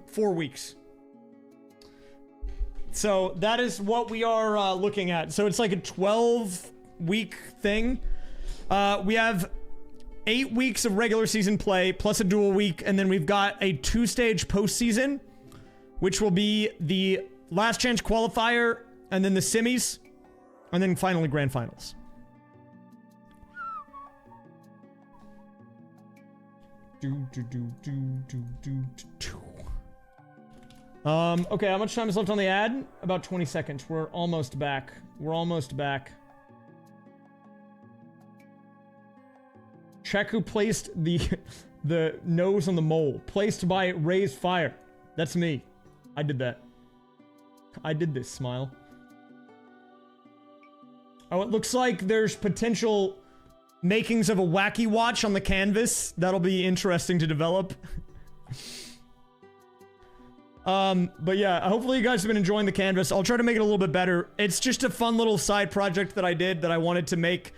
4 weeks. So that is what we are looking at. So it's like a 12-week thing. We have 8 weeks of regular season play plus a dual week, and then we've got a 2-stage postseason, which will be the last chance qualifier, and then the semis, and then finally grand finals. Okay, how much time is left on the ad? About 20 seconds. We're almost back. We're almost back. Check who placed the nose on the mole. Placed by raysfire. That's me. I did that. I did this, Smile. Oh, it looks like there's potential makings of a wacky watch on the canvas. That'll be interesting to develop. But yeah, hopefully you guys have been enjoying the canvas. I'll try to make it a little bit better. It's just a fun little side project that I did that I wanted to make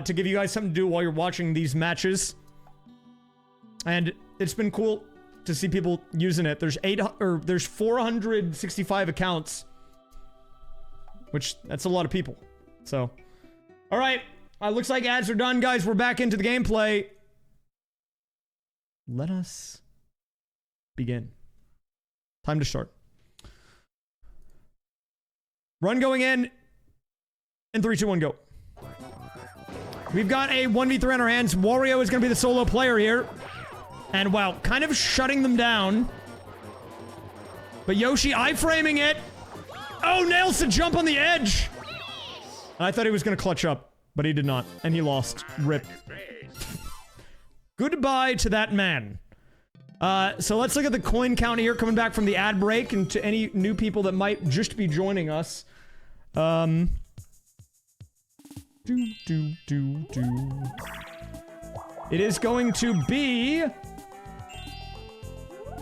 to give you guys something to do while you're watching these matches. And it's been cool to see people using it. There's 465 accounts, which that's a lot of people. So, all right. Looks like ads are done, guys. We're back into the gameplay. Let us begin. Time to start. Run going in. 3, 2, 1, go. We've got a 1v3 on our hands. Wario is going to be the solo player here. And wow, kind of shutting them down. But Yoshi iframing it. Oh, nails the jump on the edge. I thought he was going to clutch up, but he did not. And he lost. Rip. Goodbye to that man. So let's look at the coin count here, coming back from the ad break, and to any new people that might just be joining us. It is going to be...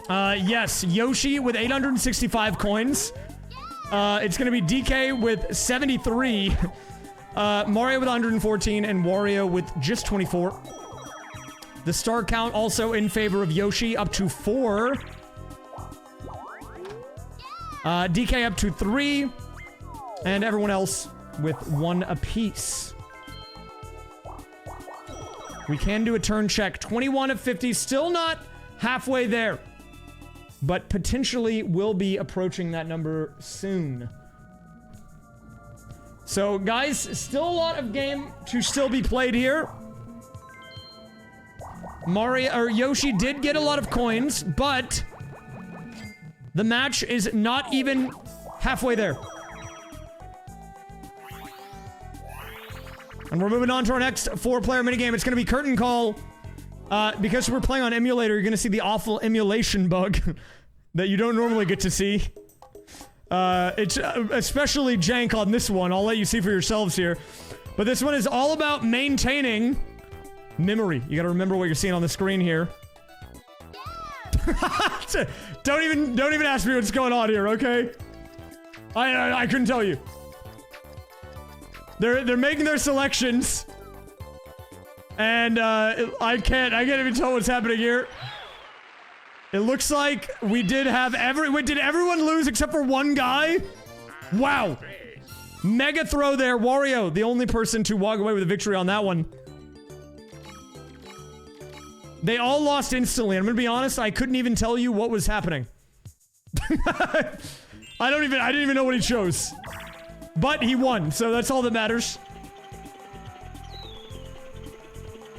yes, Yoshi with 865 coins. It's gonna be DK with 73. Mario with 114, and Wario with just 24. The star count also in favor of Yoshi, up to 4. DK up to 3. And everyone else with 1 apiece. We can do a turn check. 21 of 50, still not halfway there. But potentially will be approaching that number soon. So, guys, still a lot of game to still be played here. Yoshi did get a lot of coins, but the match is not even halfway there. And we're moving on to our next 4-player minigame. It's going to be curtain call. Because we're playing on emulator, you're going to see the awful emulation bug that you don't normally get to see. It's especially jank on this one. I'll let you see for yourselves here. But this one is all about maintaining memory. You got to remember what you're seeing on the screen here. Don't even ask me what's going on here, okay? I couldn't tell you. They're making their selections. And, I can't even tell what's happening here. It looks like we did have did everyone lose except for one guy? Wow. Mega throw there. Wario, the only person to walk away with a victory on that one. They all lost instantly. I'm gonna be honest, I couldn't even tell you what was happening. I didn't even know what he chose. But he won, so that's all that matters.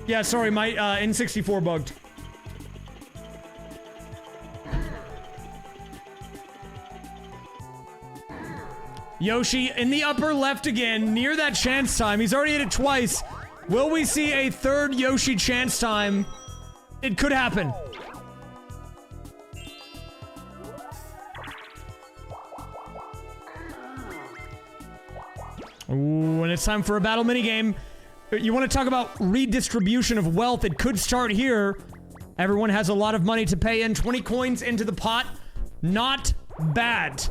Yeah, sorry, my N64 bugged. Yoshi in the upper left again, near that chance time. He's already hit it twice. Will we see a third Yoshi chance time? It could happen. Ooh, and it's time for a battle minigame. You want to talk about redistribution of wealth? It could start here. Everyone has a lot of money to pay in. 20 coins into the pot. Not bad.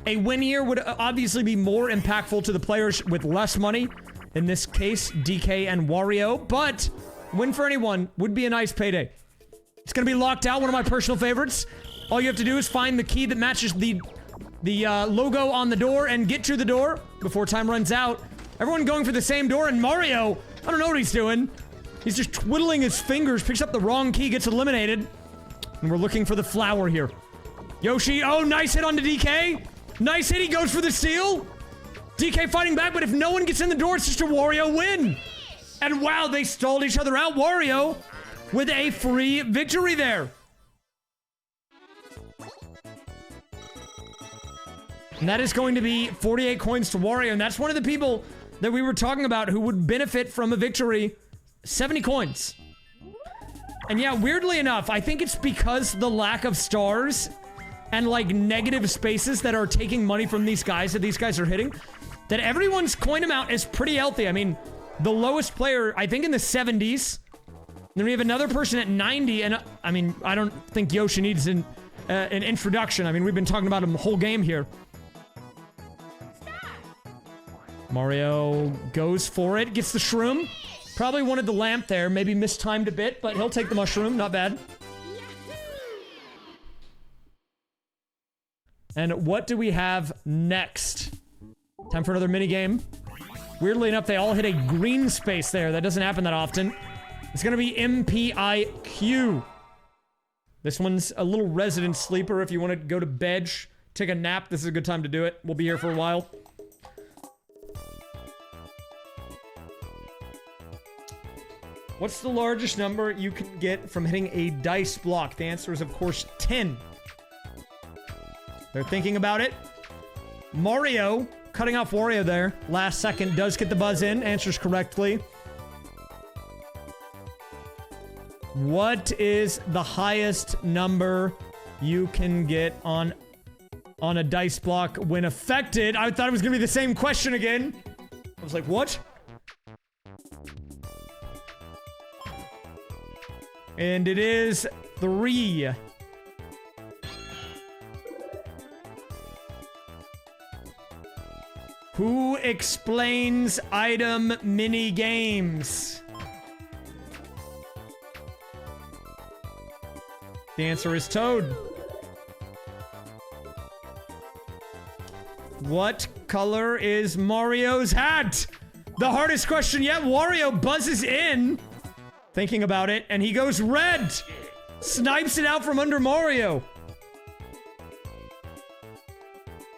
A win here would obviously be more impactful to the players with less money. In this case, DK and Wario. But win for anyone would be a nice payday. It's going to be locked out, one of my personal favorites. All you have to do is find the key that matches the logo on the door and get to the door before time runs out. Everyone going for the same door, and Mario, I don't know what he's doing. He's just twiddling his fingers, picks up the wrong key, gets eliminated. And we're looking for the flower here. Yoshi, oh, nice hit onto DK. Nice hit, he goes for the steal. DK fighting back, but if no one gets in the door, it's just a Wario win. And wow, they stalled each other out. Wario with a free victory there. And that is going to be 48 coins to Wario, and that's one of the people that we were talking about who would benefit from a victory. 70 coins. And yeah, weirdly enough, I think it's because the lack of stars and like negative spaces that are taking money from these guys that these guys are hitting, that everyone's coin amount is pretty healthy. I mean, the lowest player, I think in the 70s. Then we have another person at 90, and I mean, I don't think Yoshi needs an introduction. I mean, we've been talking about him the whole game here. Mario goes for it, gets the shroom. Probably wanted the lamp there, maybe mistimed a bit, but he'll take the mushroom, not bad. And what do we have next? Time for another minigame. Weirdly enough, they all hit a green space there. That doesn't happen that often. It's gonna be MPIQ. This one's a little resident sleeper. If you want to go to bed, take a nap, this is a good time to do it. We'll be here for a while. What's the largest number you can get from hitting a dice block? The answer is, of course, 10. They're thinking about it. Mario, cutting off Wario there. Last second, does get the buzz in. Answers correctly. What is the highest number you can get on a dice block when affected? I thought it was going to be the same question again. I was like, what? And it is 3. Who explains item mini games? The answer is Toad. What color is Mario's hat? The hardest question yet. Wario buzzes in, thinking about it, and he goes red. Snipes it out from under Mario.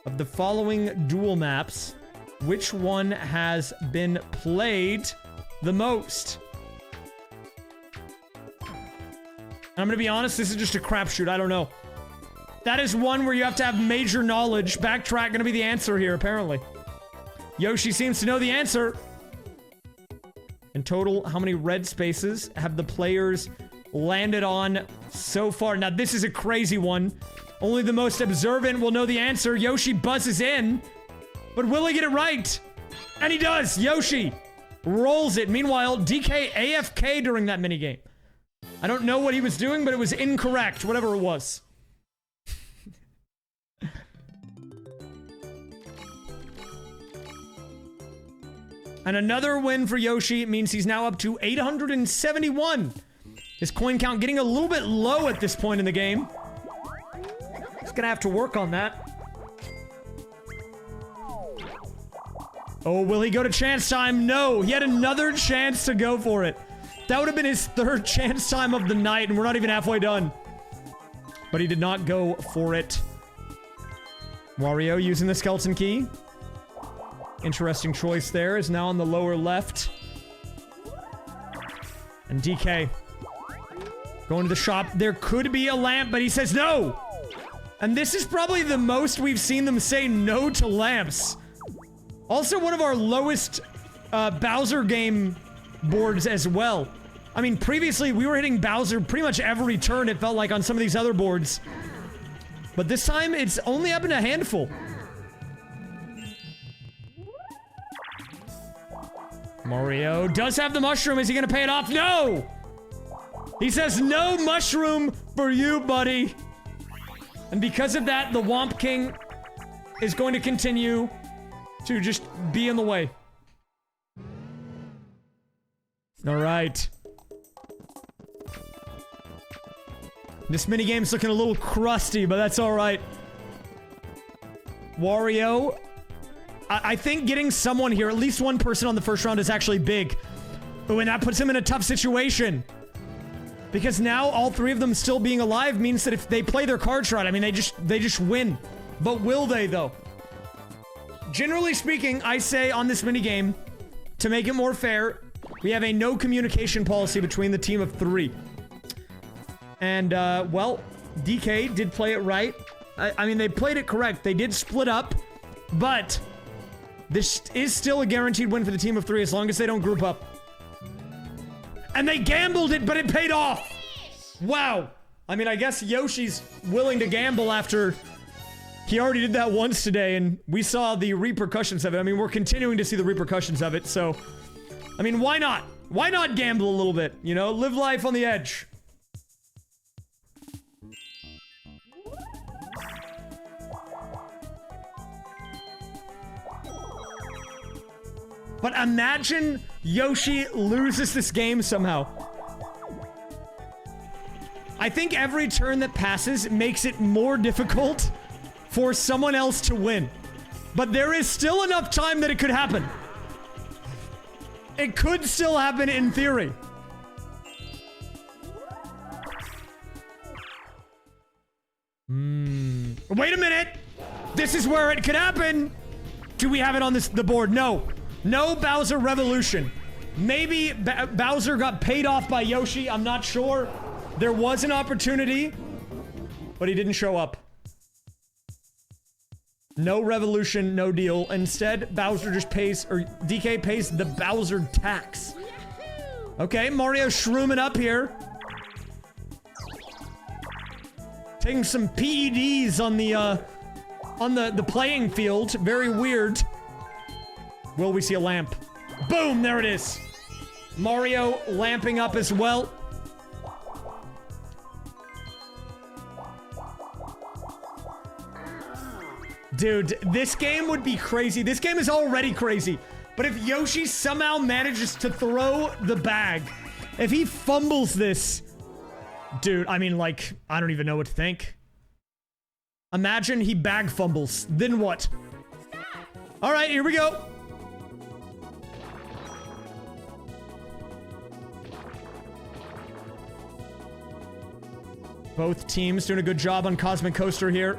Of the following duel maps, which one has been played the most? I'm gonna be honest, this is just a crapshoot. I don't know. That is one where you have to have major knowledge. Backtrack gonna be the answer here, apparently. Yoshi seems to know the answer. In total, how many red spaces have the players landed on so far? Now, this is a crazy one. Only the most observant will know the answer. Yoshi buzzes in, but will he get it right? And he does. Yoshi rolls it. Meanwhile, DK AFK during that minigame. I don't know what he was doing, but it was incorrect, whatever it was. And another win for Yoshi means he's now up to 871. His coin count getting a little bit low at this point in the game. He's gonna have to work on that. Oh, will he go to chance time? No, he had another chance to go for it. That would have been his third chance time of the night, and we're not even halfway done. But he did not go for it. Wario using the skeleton key. Interesting choice there, is now on the lower left. And DK going to the shop. There could be a lamp, but he says no! And this is probably the most we've seen them say no to lamps. Also one of our lowest Bowser game boards as well. I mean, previously we were hitting Bowser pretty much every turn, it felt like, on some of these other boards. But this time, it's only happened a handful. Mario does have the mushroom. Is he gonna pay it off? No! He says no mushroom for you, buddy. And because of that, the Womp King is going to continue to just be in the way. All right. This minigame's looking a little crusty, but that's alright. Wario. I think getting someone here, at least one person on the first round, is actually big. Ooh, and that puts him in a tough situation. Because now all three of them still being alive means that if they play their cards right, I mean, they just win. But will they, though? Generally speaking, I say on this minigame, to make it more fair, we have a no communication policy between the team of three. And, well, DK did play it right. I mean, they played it correct. They did split up, but this is still a guaranteed win for the team of three as long as they don't group up. And they gambled it, but it paid off! Wow. I mean, I guess Yoshi's willing to gamble after he already did that once today, and we saw the repercussions of it. I mean, we're continuing to see the repercussions of it, so... I mean, why not? Why not gamble a little bit? You know, live life on the edge. But imagine Yoshi loses this game somehow. I think every turn that passes makes it more difficult for someone else to win. But there is still enough time that it could happen. It could still happen in theory. Wait a minute! This is where it could happen! Do we have it on the board? No. No Bowser Revolution. Maybe Bowser got paid off by Yoshi. I'm not sure. There was an opportunity, but he didn't show up. No revolution, no deal. Instead, Bowser just pays, or DK pays the Bowser tax. Okay, Mario shrooming up here. Taking some PEDs on the playing field. Very weird. Will we see a lamp? Boom, there it is. Mario lamping up as well. Dude, this game would be crazy. This game is already crazy. But if Yoshi somehow manages to throw the bag, if he fumbles this, dude, I mean, like, I don't even know what to think. Imagine he bag fumbles. Then what? All right, here we go. Both teams doing a good job on Cosmic Coaster here.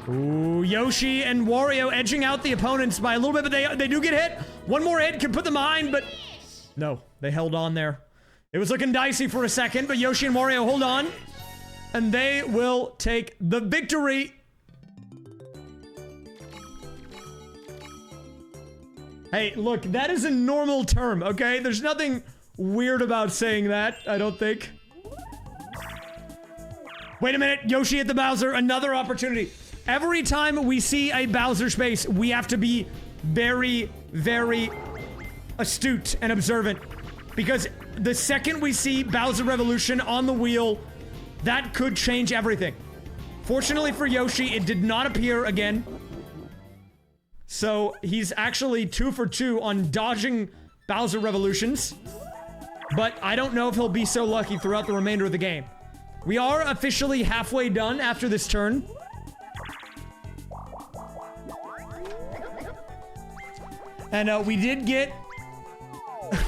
Ooh, Yoshi and Wario edging out the opponents by a little bit, but they do get hit. One more hit could put them behind, but no, they held on there. It was looking dicey for a second, but Yoshi and Wario hold on, and they will take the victory. Hey, look, that is a normal term, okay? There's nothing weird about saying that, I don't think. Wait a minute, Yoshi at the Bowser, another opportunity. Every time we see a Bowser space, we have to be very, very astute and observant. Because the second we see Bowser Revolution on the wheel, that could change everything. Fortunately for Yoshi, it did not appear again. So he's actually 2 for 2 on dodging Bowser Revolutions. But I don't know if he'll be so lucky throughout the remainder of the game. We are officially halfway done after this turn. And we did get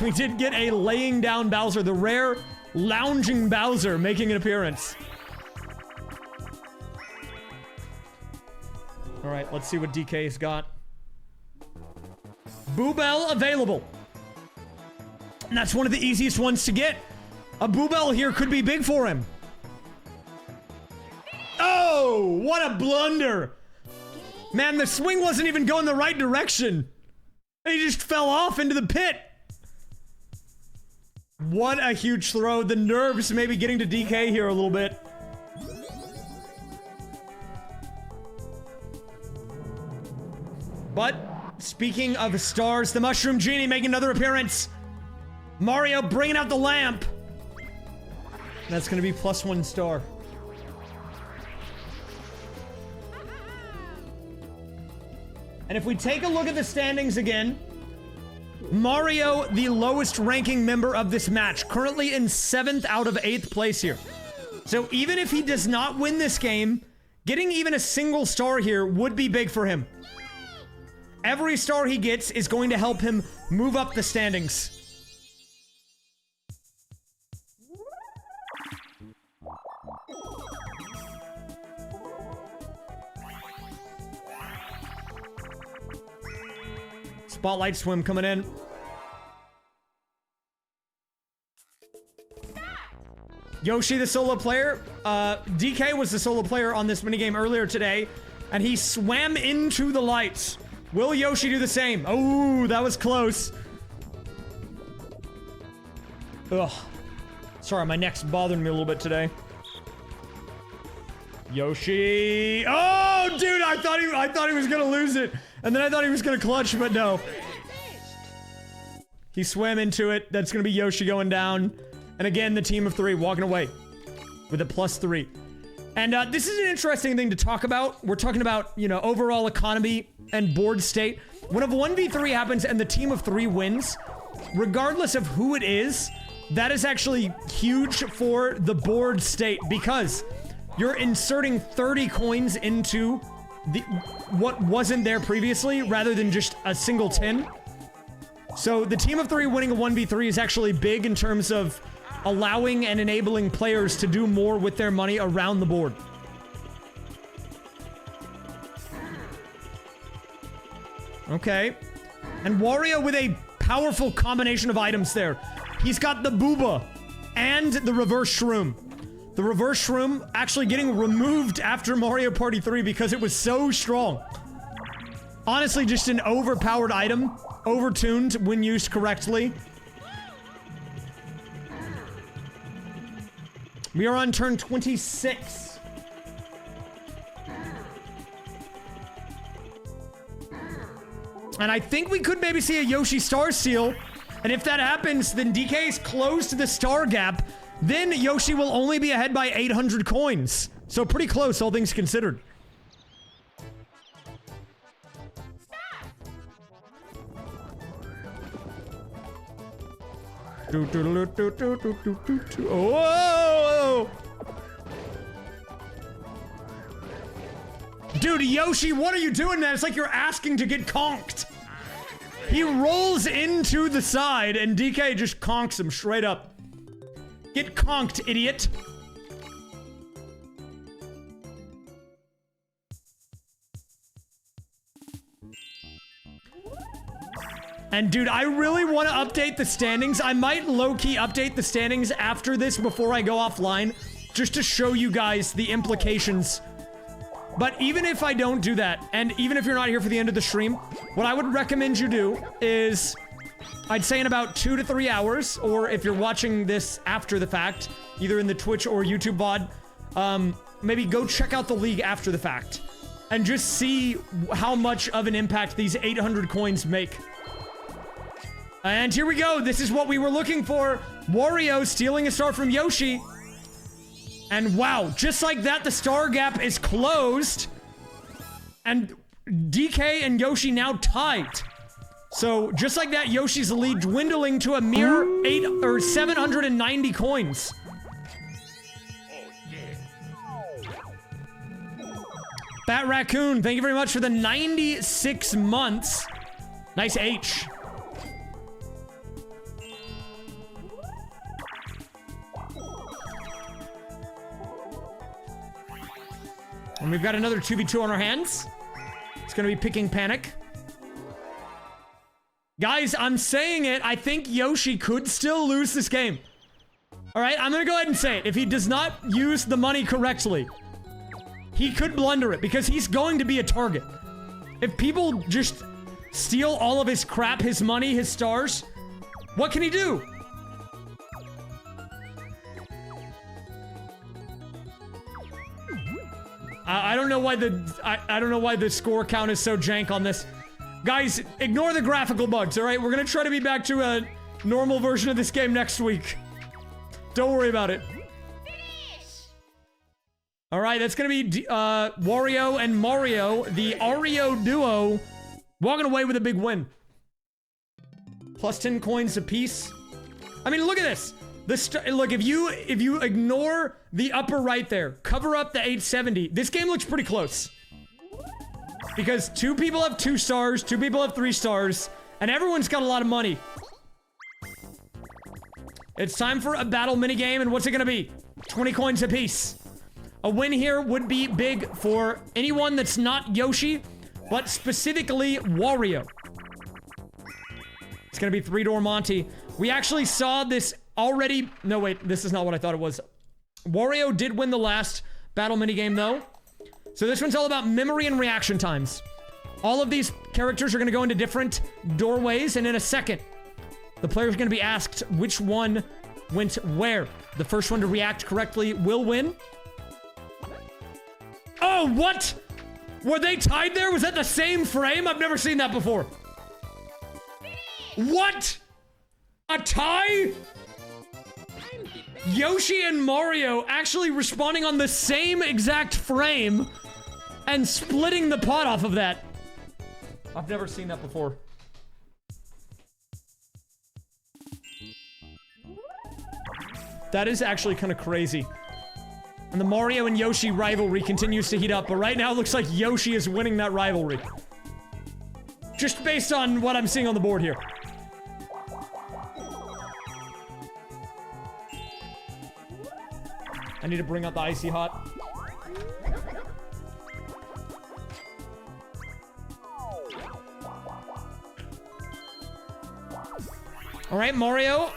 a laying down Bowser, the rare lounging Bowser making an appearance. All right, let's see what DK's got. Boo Bell available. And that's one of the easiest ones to get. A Boo Bell here could be big for him. Oh, what a blunder. Man, the swing wasn't even going the right direction. He just fell off into the pit. What a huge throw. The nerves maybe getting to DK here a little bit. But, speaking of stars, the Mushroom Genie making another appearance. Mario bringing out the lamp. That's going to be +1 star. And if we take a look at the standings again, Mario, the lowest ranking member of this match, currently in 7th out of 8th place here. So even if he does not win this game, getting even a single star here would be big for him. Every star he gets is going to help him move up the standings. Spotlight swim coming in. Yoshi, the solo player. DK was the solo player on this minigame earlier today, and he swam into the lights. Will Yoshi do the same? Oh, that was close. Ugh. Sorry, my neck's bothering me a little bit today. Yoshi. Oh, dude, I thought he was gonna lose it. And then I thought he was gonna clutch, but no. He swam into it. That's gonna be Yoshi going down. And again, the team of 3 walking away with a +3. And this is an interesting thing to talk about. We're talking about, you know, overall economy and board state. When a 1v3 happens and the team of 3 wins, regardless of who it is, that is actually huge for the board state because you're inserting 30 coins into what wasn't there previously rather than just a single 10. So the team of 3 winning a 1v3 is actually big in terms of allowing and enabling players to do more with their money around the board. Okay. And Wario with a powerful combination of items there. He's got the Booba and the reverse shroom. The reverse shroom actually getting removed after Mario Party 3 because it was so strong. Honestly, just an overpowered item. Overtuned when used correctly. We are on turn 26. And I think we could maybe see a Yoshi Star Seal. And if that happens, then DK is close to the star gap. Then Yoshi will only be ahead by 800 coins. So pretty close, all things considered. Oh! Dude, Yoshi, what are you doing, man? It's like you're asking to get conked. He rolls into the side, and DK just conks him straight up. Get conked, idiot. And dude, I really want to update the standings. I might low-key update the standings after this before I go offline, just to show you guys the implications. But even if I don't do that, and even if you're not here for the end of the stream, what I would recommend you do is, I'd say in about 2 to 3 hours, or if you're watching this after the fact, either in the Twitch or YouTube VOD, maybe go check out the league after the fact, and just see how much of an impact these 800 coins make. And here we go. This is what we were looking for. Wario stealing a star from Yoshi. And wow, just like that, the star gap is closed. And DK and Yoshi now tied. So just like that, Yoshi's lead dwindling to a mere 790 coins. Bat Raccoon, thank you very much for the 96 months. Nice H. And we've got another 2v2 on our hands. It's gonna be picking panic. Guys, I'm saying it. I think Yoshi could still lose this game. Alright, I'm gonna go ahead and say it. If he does not use the money correctly, he could blunder it because he's going to be a target. If people just steal all of his crap, his money, his stars, what can he do? I don't know why I don't know why the score count is so jank on this. Guys, ignore the graphical bugs, all right? We're gonna try to be back to a normal version of this game next week. Don't worry about it. All right, that's gonna be Wario and Mario, the Ario duo, walking away with a big win. Plus 10 coins apiece. I mean, look at this. Look, if you ignore the upper right there, cover up the 870, this game looks pretty close. Because 2 people have 2 stars, 2 people have 3 stars, and everyone's got a lot of money. It's time for a battle minigame, and what's it gonna be? 20 coins apiece. A win here would be big for anyone that's not Yoshi, but specifically Wario. It's gonna be 3-door Monty. We actually saw this already. No, wait, this is not what I thought it was. Wario did win the last battle minigame, though. So this one's all about memory and reaction times. All of these characters are gonna go into different doorways, and in a second, the player's gonna be asked which one went where. The first one to react correctly will win. Oh, what? Were they tied there? Was that the same frame? I've never seen that before. What? A tie? Yoshi and Mario actually responding on the same exact frame and splitting the pot off of that. I've never seen that before. That is actually kind of crazy. And the Mario and Yoshi rivalry continues to heat up, but right now it looks like Yoshi is winning that rivalry. Just based on what I'm seeing on the board here. I need to bring out the Icy Hot. Alright, Mario.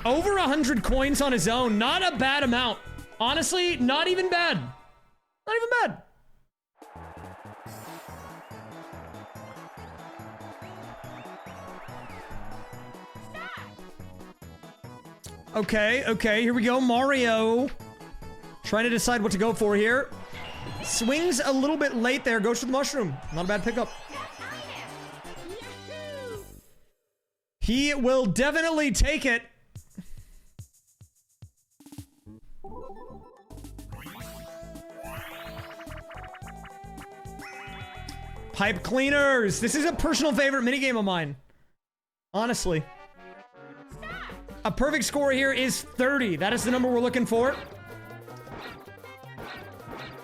Over 100 coins on his own. Not a bad amount. Honestly, not even bad. Not even bad. Okay, here we go. Mario. Trying to decide what to go for here. Swings a little bit late there. Goes for the mushroom. Not a bad pickup. He will definitely take it. Pipe cleaners. This is a personal favorite minigame of mine. Honestly. A perfect score here is 30. That is the number we're looking for.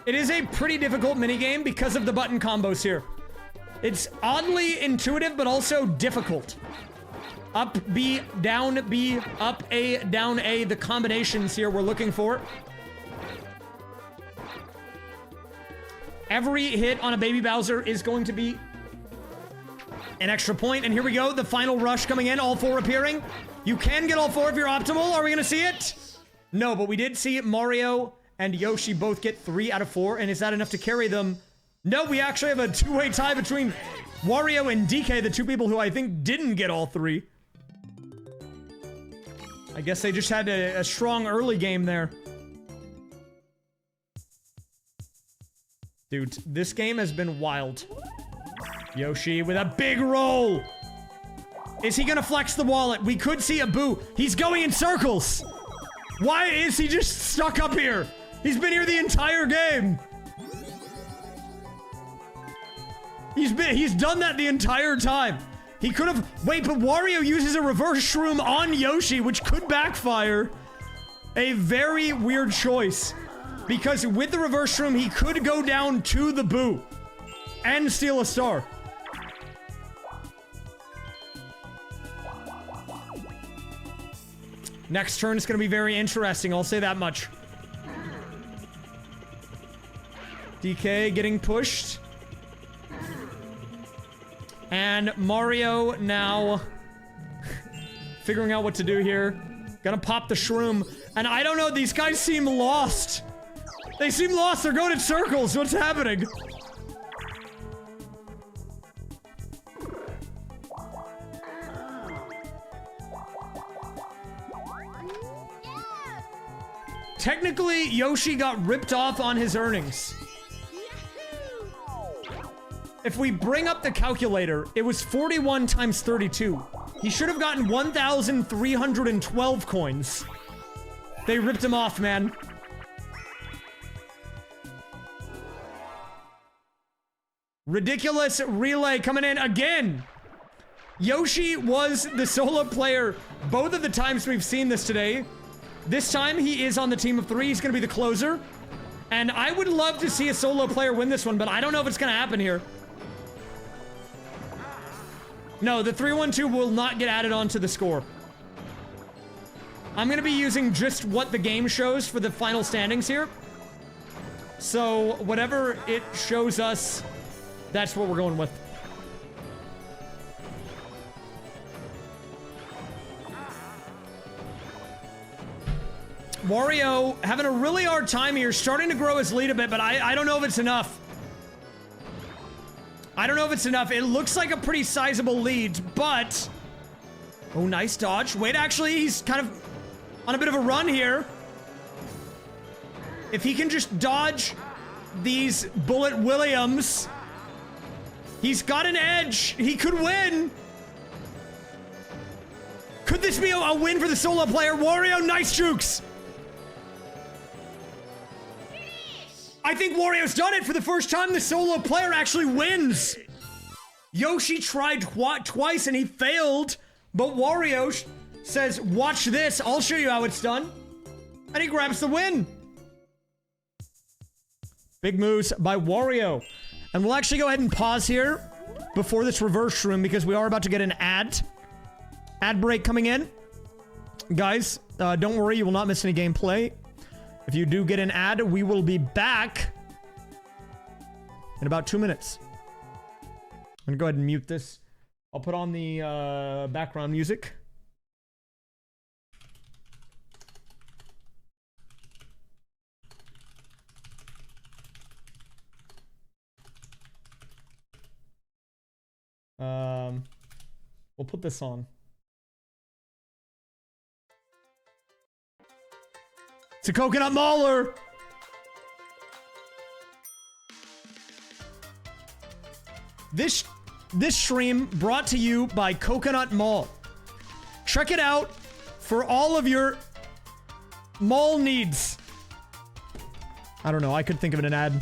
It is a pretty difficult minigame because of the button combos here. It's oddly intuitive, but also difficult. Up, B, down, B, up, A, down, A. The combinations here we're looking for. Every hit on a Baby Bowser is going to be an extra point. And here we go. The final rush coming in. All 4 appearing. You can get all 4 if you're optimal. Are we going to see it? No, but we did see Mario and Yoshi both get 3 out of 4. And is that enough to carry them? No, we actually have a 2-way tie between Wario and DK, the 2 people who I think didn't get all 3. I guess they just had a strong early game there. Dude, this game has been wild. Yoshi with a big roll. Is he gonna flex the wallet? We could see a boo. He's going in circles. Why is he just stuck up here? He's been here the entire game. He's done that the entire time. He could have... Wait, but Wario uses a reverse shroom on Yoshi, which could backfire. A very weird choice. Because with the reverse shroom, he could go down to the boo. And steal a star. Next turn is going to be very interesting, I'll say that much. DK getting pushed. And Mario now figuring out what to do here. Gonna pop the shroom. And I don't know, these guys seem lost. They seem lost, they're going in circles. What's happening? Technically, Yoshi got ripped off on his earnings. If we bring up the calculator, it was 41 times 32. He should have gotten 1,312 coins. They ripped him off, man. Ridiculous relay coming in again. Yoshi was the solo player both of the times we've seen this today. This time he is on the team of 3. He's gonna be the closer. And I would love to see a solo player win this one, but I don't know if it's gonna happen here. No, the 3-1-2 will not get added onto the score. I'm gonna be using just what the game shows for the final standings here. So, whatever it shows us, that's what we're going with. Wario having a really hard time here, starting to grow his lead a bit, but I don't know if it's enough. I don't know if it's enough. It looks like a pretty sizable lead, but... Oh, nice dodge. Wait, actually, he's kind of on a bit of a run here. If he can just dodge these Bullet Williams, he's got an edge. He could win. Could this be a win for the solo player? Wario, nice jukes. I think Wario's done it for the first time. The solo player actually wins. Yoshi tried twice and he failed, but Wario says, watch this. I'll show you how it's done. And he grabs the win. Big moves by Wario. And we'll actually go ahead and pause here before this reverse room because we are about to get an ad break coming in. Guys, don't worry, you will not miss any gameplay. If you do get an ad, we will be back in about 2 minutes. I'm gonna go ahead and mute this. I'll put on the background music. We'll put this on. It's a coconut mauler. This stream brought to you by Coconut Mall. Check it out for all of your mall needs. I don't know. I could think of an ad.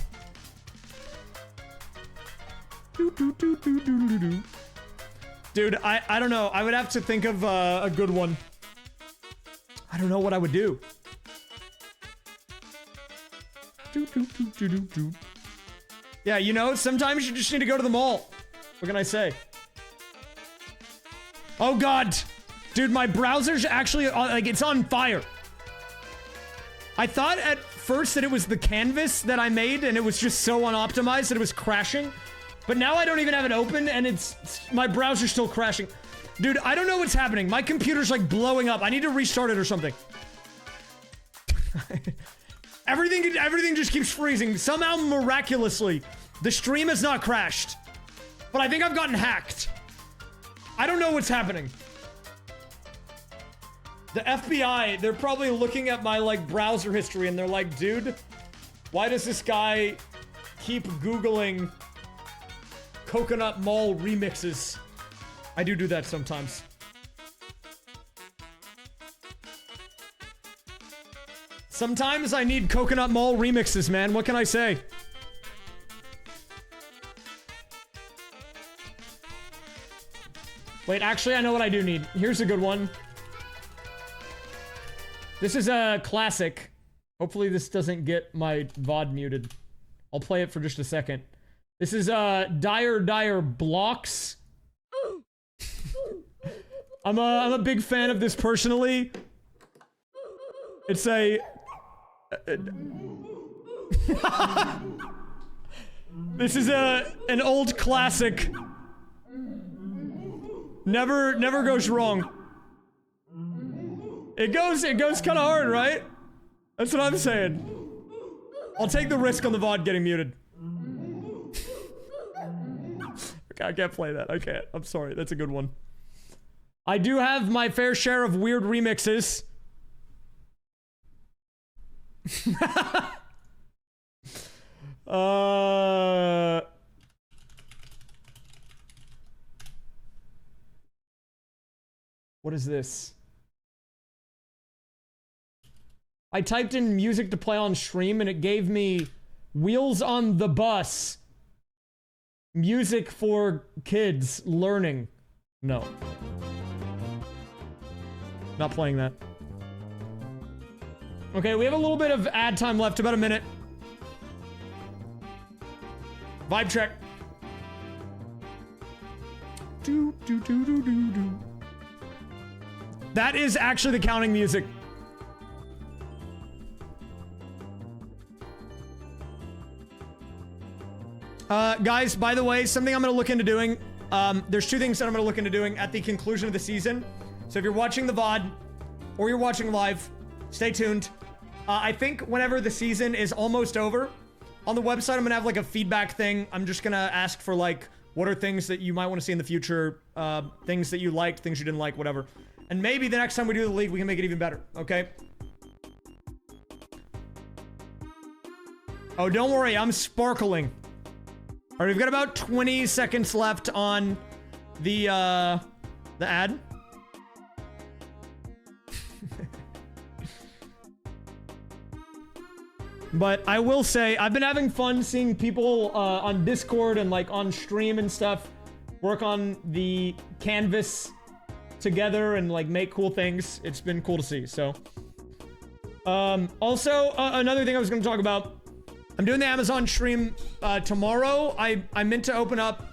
Dude, I don't know. I would have to think of a good one. I don't know what I would do. Yeah, you know, sometimes you just need to go to the mall. What can I say? Oh god. Dude, my browser's actually, like, it's on fire. I thought at first that it was the canvas that I made and it was just so unoptimized that it was crashing. But now I don't even have it open and my browser's still crashing. Dude, I don't know what's happening. My computer's like blowing up. I need to restart it or something. Everything just keeps freezing. Somehow, miraculously, the stream has not crashed. But I think I've gotten hacked. I don't know what's happening. The FBI, they're probably looking at my, like, browser history and they're like, dude, why does this guy keep Googling Coconut Mall remixes? I do that sometimes. Sometimes I need Coconut Mall remixes, man. What can I say? Wait, actually, I know what I do need. Here's a good one. This is a classic. Hopefully this doesn't get my VOD muted. I'll play it for just a second. This is Dire Blocks. I'm a big fan of this personally. It's a... This is an old classic. Never goes wrong. It goes kind of hard, right? That's what I'm saying. I'll take the risk on the VOD getting muted. Okay, I can't play that. I can't. I'm sorry. That's a good one. I do have my fair share of weird remixes. What is this? I typed in music to play on stream and it gave me Wheels on the Bus. Music for kids learning. No. Not playing that. Okay, we have a little bit of ad time left, about a minute. Vibe check. That is actually the counting music. Guys, by the way, something I'm gonna look into doing. There's two things that I'm gonna look into doing at the conclusion of the season. So if you're watching the VOD or you're watching live, stay tuned. I think whenever the season is almost over, on the website, I'm gonna have like a feedback thing. I'm just gonna ask for like, what are things that you might want to see in the future? Things that you liked, things you didn't like, whatever. And maybe the next time we do the league, we can make it even better, okay? Oh, don't worry, I'm sparkling. All right, we've got about 20 seconds left on the ad. But I will say, I've been having fun seeing people on Discord and like on stream and stuff work on the canvas together and like make cool things. It's been cool to see, so. Also, another thing I was gonna talk about, I'm doing the Amazon stream tomorrow. I meant to open up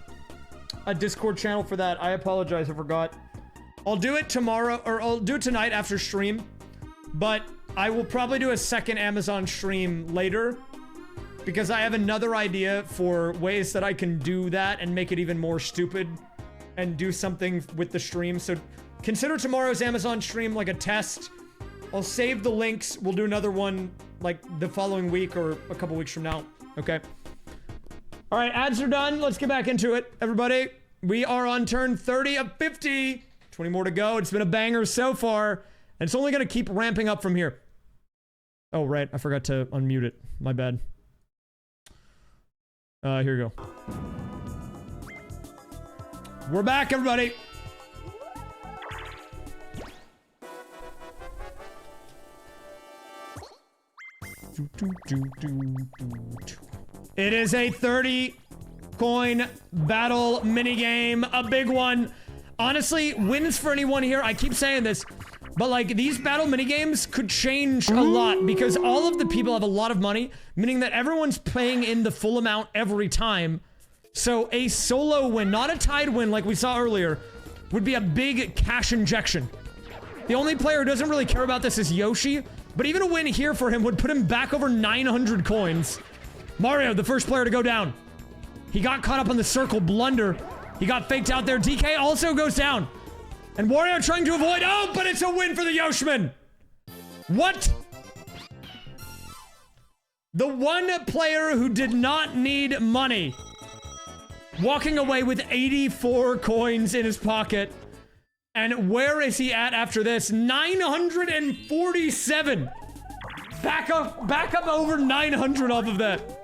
a Discord channel for that. I apologize, I forgot. I'll do it tomorrow, or I'll do it tonight after stream, but I will probably do a second Amazon stream later because I have another idea for ways that I can do that and make it even more stupid and do something with the stream. So consider tomorrow's Amazon stream like a test. I'll save the links. We'll do another one like the following week or a couple weeks from now. Okay. All right, ads are done. Let's get back into it, everybody. We are on turn 30 of 50. 20 more to go. It's been a banger so far. And it's only going to keep ramping up from here. Oh, right. I forgot to unmute it. My bad. Here we go. We're back, everybody. It is a 30 coin battle minigame. A big one. Honestly, wins for anyone here. I keep saying this. But, like, these battle minigames could change a lot because all of the people have a lot of money, meaning that everyone's paying in the full amount every time. So a solo win, not a tied win like we saw earlier, would be a big cash injection. The only player who doesn't really care about this is Yoshi, but even a win here for him would put him back over 900 coins. Mario, the first player to go down. He got caught up on the circle blunder. He got faked out there. DK also goes down. And Wario trying to avoid. Oh, but it's a win for the Yoshman. What? The one player who did not need money. Walking away with 84 coins in his pocket. And where is he at after this? 947. Back up over 900 off of that.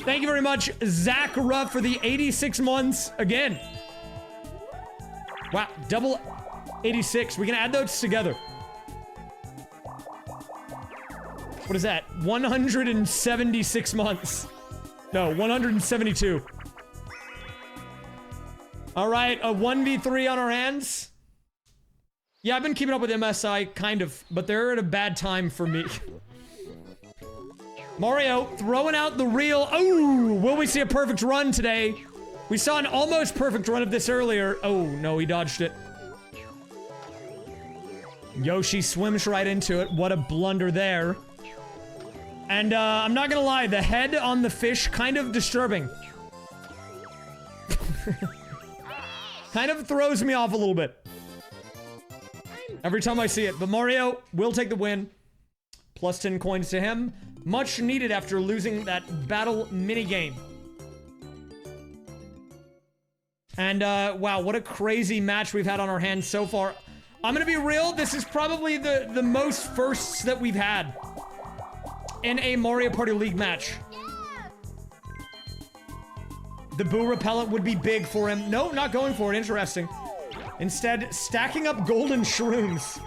Thank you very much, Zach Ruff, for the 86 months again. Wow, double 86. We can add those together. What is that? 176 months. No, 172. All right, a 1v3 on our hands. Yeah, I've been keeping up with MSI, kind of, but they're at a bad time for me. Mario throwing out the reel. Oh, will we see a perfect run today? We saw an almost perfect run of this earlier. Oh, no, he dodged it. Yoshi swims right into it. What a blunder there. And, I'm not gonna lie, the head on the fish, kind of disturbing. Kind of throws me off a little bit. Every time I see it. But Mario will take the win. Plus 10 coins to him. Much needed after losing that battle minigame. And, wow, what a crazy match we've had on our hands so far. I'm gonna be real, this is probably the most firsts that we've had in a Mario Party League match. The Boo Repellent would be big for him. No, not going for it, interesting. Instead, stacking up golden shrooms.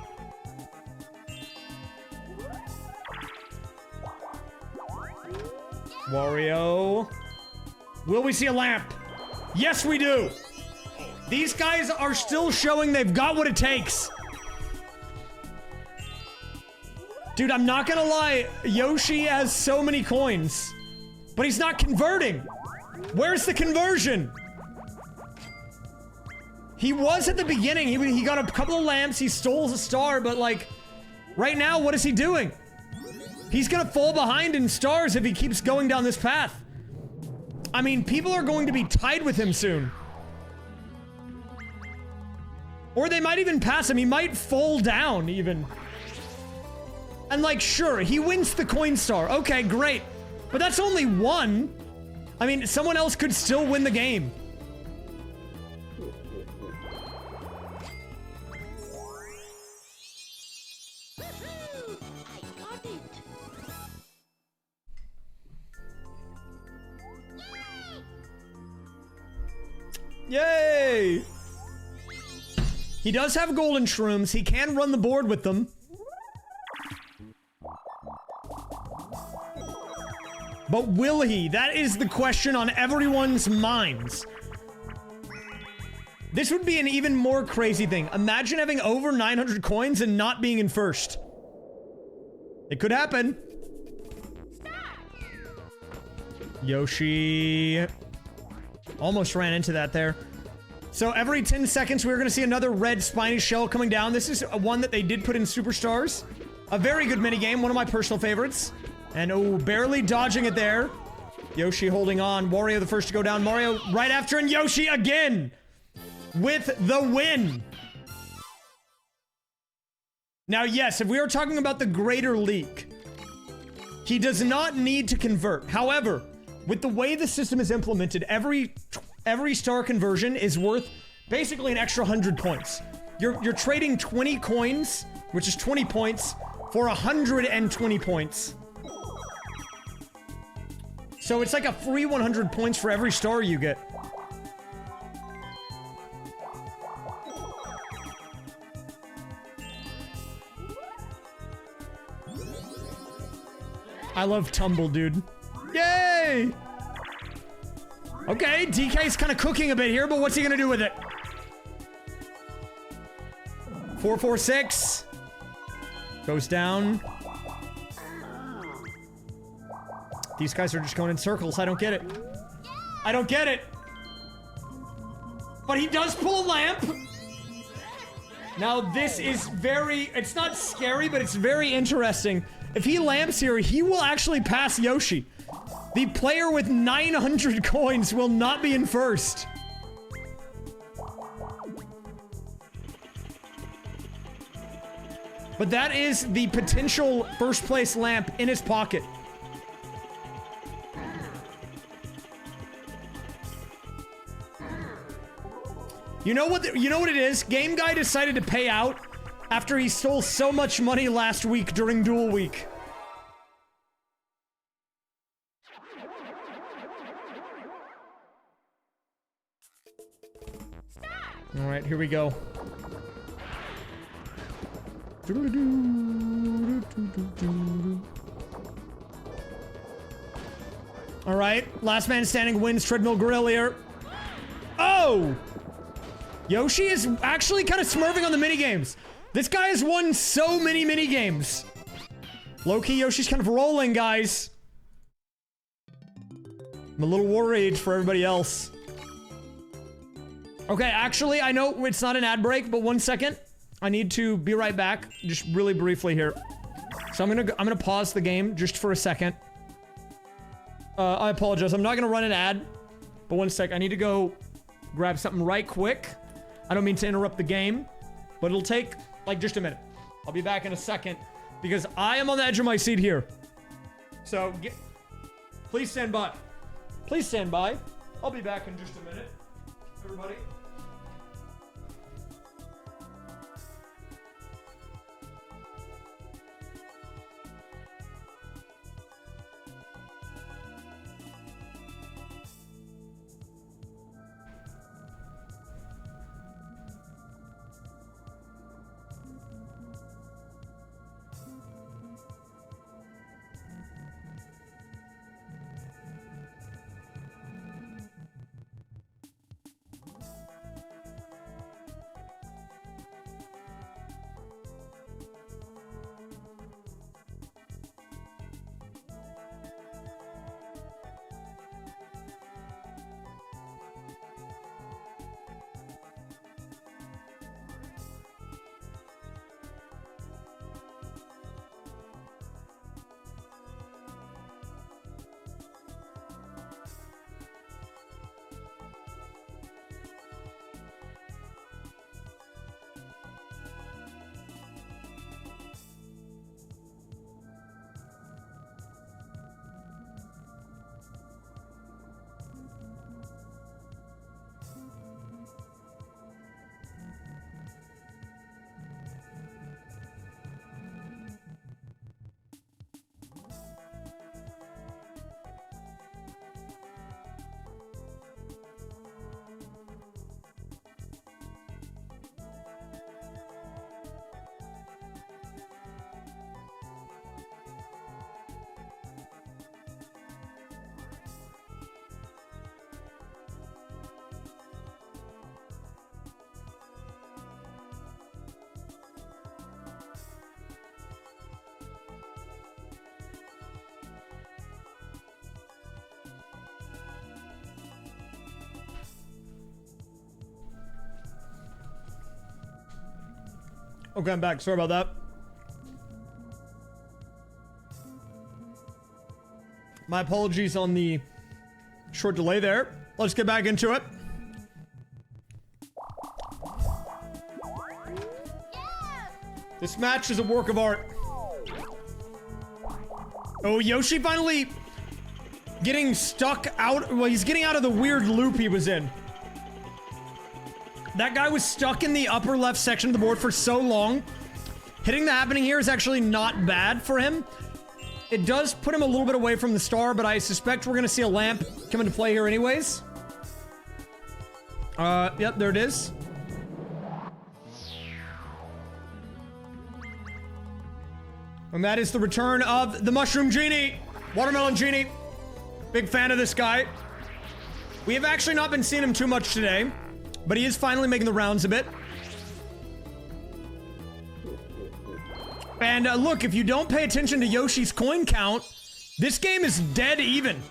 Wario. Will we see a lamp? Yes, we do. These guys are still showing they've got what it takes. Dude, I'm not gonna lie. Yoshi has so many coins. But he's not converting. Where's the conversion? He was at the beginning. He got a couple of lamps. He stole a star. But, like, right now, what is he doing? He's gonna fall behind in stars if he keeps going down this path. I mean, people are going to be tied with him soon. Or they might even pass him. He might fall down, even. And, like, sure, he wins the coin star. Okay, great. But that's only one. I mean, someone else could still win the game. Yay! He does have golden shrooms. He can run the board with them. But will he? That is the question on everyone's minds. This would be an even more crazy thing. Imagine having over 900 coins and not being in first. It could happen. Yoshi almost ran into that there. So every 10 seconds, we're going to see another red spiny shell coming down. This is one that they did put in Superstars. A very good minigame, one of my personal favorites. And oh, barely dodging it there. Yoshi holding on. Wario the first to go down. Mario right after, and Yoshi again with the win. Now, yes, if we are talking about the greater league, he does not need to convert. However, with the way the system is implemented, every star conversion is worth basically an extra 100 points. You're trading 20 coins, which is 20 points, for 120 points. So it's like a free 100 points for every star you get. I love Tumble, dude. Yay! Okay, DK's kind of cooking a bit here, but what's he gonna do with it? 446. Goes down. These guys are just going in circles. I don't get it. I don't get it. But he does pull a lamp. Now, this is very... It's not scary, but it's very interesting. If he lamps here, he will actually pass Yoshi. The player with 900 coins will not be in first. But that is the potential first place lamp in his pocket. You know what it is? Game Guy decided to pay out after he stole so much money last week during Duel Week. All right, here we go. All right, last man standing wins treadmill grill here. Oh! Yoshi is actually kind of smurfing on the minigames. This guy has won so many minigames. Low-key, Yoshi's kind of rolling, guys. I'm a little worried for everybody else. Okay, actually, I know it's not an ad break, but 1 second. I need to be right back, just really briefly here. So I'm gonna pause the game just for a second. I apologize. I'm not gonna run an ad, but 1 sec. I need to go grab something right quick. I don't mean to interrupt the game, but it'll take like just a minute. I'll be back in a second because I am on the edge of my seat here. So please stand by. Please stand by. I'll be back in just a minute, everybody. Okay, I'm back. Sorry about that. My apologies on the short delay there. Let's get back into it. This match is a work of art. Oh, Yoshi finally getting stuck out. Well, he's getting out of the weird loop he was in. That guy was stuck in the upper left section of the board for so long. Hitting the happening here is actually not bad for him. It does put him a little bit away from the star, but I suspect we're going to see a lamp come into play here anyways. Yep, there it is. And that is the return of the Mushroom Genie. Watermelon Genie. Big fan of this guy. We have actually not been seeing him too much today, but he is finally making the rounds a bit. And look, if you don't pay attention to Yoshi's coin count, this game is dead even.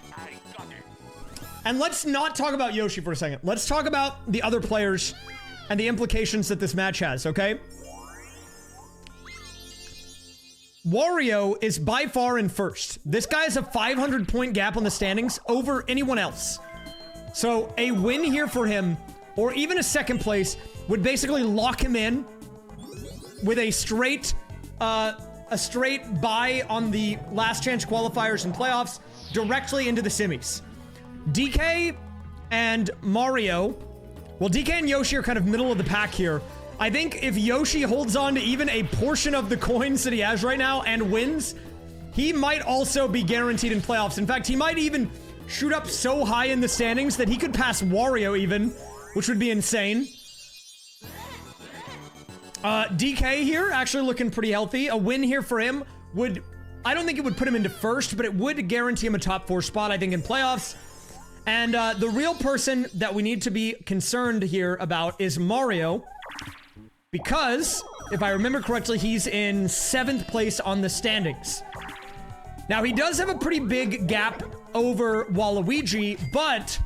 And let's not talk about Yoshi for a second. Let's talk about the other players and the implications that this match has, okay? Wario is by far in first. This guy has a 500-point gap on the standings over anyone else. So a win here for him, or even a second place, would basically lock him in with a straight bye on the last chance qualifiers and playoffs directly into the semis. DK and Mario, well, DK and Yoshi are kind of middle of the pack here. I think if Yoshi holds on to even a portion of the coins that he has right now and wins, he might also be guaranteed in playoffs. In fact, he might even shoot up so high in the standings that he could pass Wario even, which would be insane. DK here, actually looking pretty healthy. A win here for him would, I don't think it would put him into first, but it would guarantee him a top 4 spot, I think, in playoffs. And the real person that we need to be concerned here about is Mario. Because, if I remember correctly, he's in 7th place on the standings. Now, he does have a pretty big gap over Waluigi, but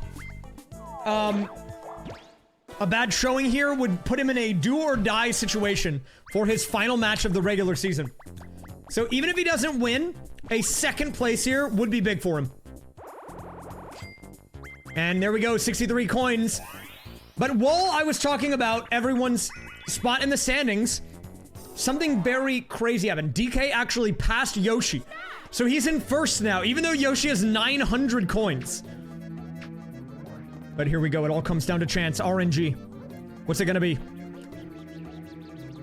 a bad showing here would put him in a do-or-die situation for his final match of the regular season. So even if he doesn't win, a 2nd place here would be big for him. And there we go, 63 coins. But while I was talking about everyone's spot in the standings, something very crazy happened. DK actually passed Yoshi. So he's in first now, even though Yoshi has 900 coins. But here we go. It all comes down to chance. RNG. What's it gonna be?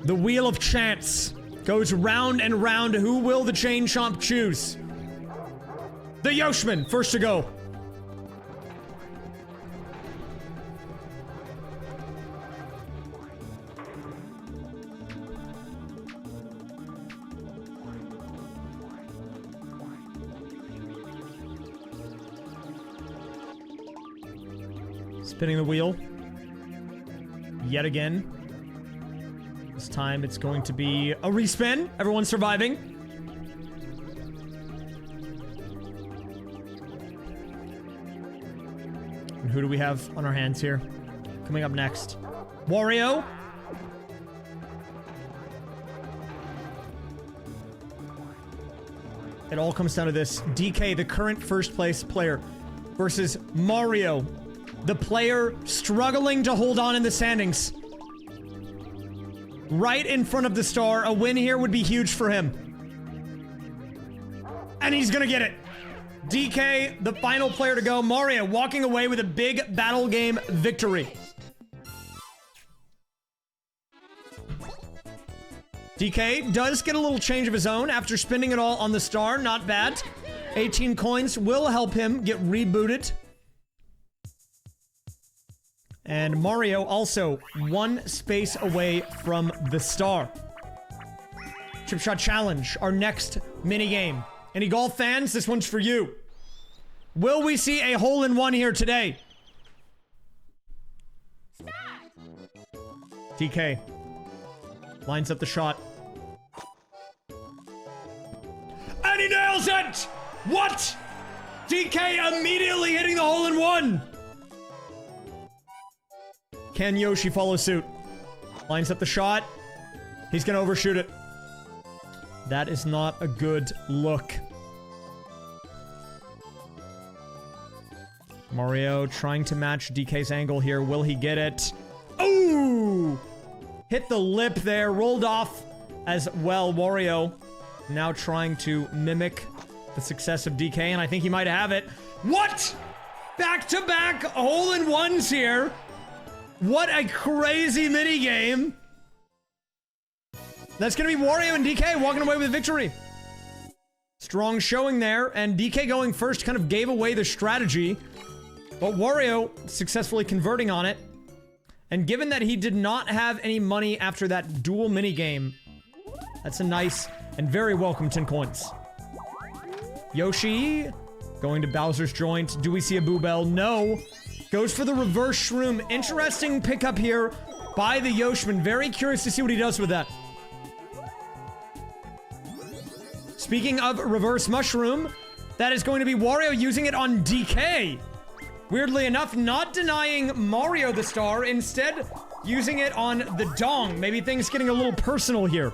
The wheel of chance goes round and round. Who will the Chain Chomp choose? The Yoshman, first to go. Spinning the wheel. Yet again. This time it's going to be a respin. Everyone's surviving. And who do we have on our hands here? Coming up next. Wario. It all comes down to this. DK, the current first place player, versus Mario, the player struggling to hold on in the standings. Right in front of the star. A win here would be huge for him. And he's gonna get it. DK, the final player to go. Mario walking away with a big battle game victory. DK does get a little change of his own after spending it all on the star. Not bad. 18 coins will help him get rebooted. And Mario also 1 space away from the star. Chip Shot Challenge, our next minigame. Any golf fans, this one's for you. Will we see a hole-in-one here today? DK lines up the shot. And he nails it! What? DK immediately hitting the hole-in-one! Can Yoshi follow suit? Lines up the shot. He's gonna overshoot it. That is not a good look. Mario trying to match DK's angle here. Will he get it? Ooh! Hit the lip there. Rolled off as well. Wario now trying to mimic the success of DK, and I think he might have it. What? Back-to-back hole-in-ones here. What a crazy minigame. That's gonna be Wario and DK walking away with victory. Strong showing there, and DK going first kind of gave away the strategy. But Wario successfully converting on it. And given that he did not have any money after that dual minigame, that's a nice and very welcome 10 coins. Yoshi going to Bowser's joint. Do we see a Boo Bell? No. Goes for the reverse shroom. Interesting pickup here by the Yoshman. Very curious to see what he does with that. Speaking of reverse mushroom, that is going to be Wario using it on DK. Weirdly enough, not denying Mario the star, instead using it on the Dong. Maybe things getting a little personal here.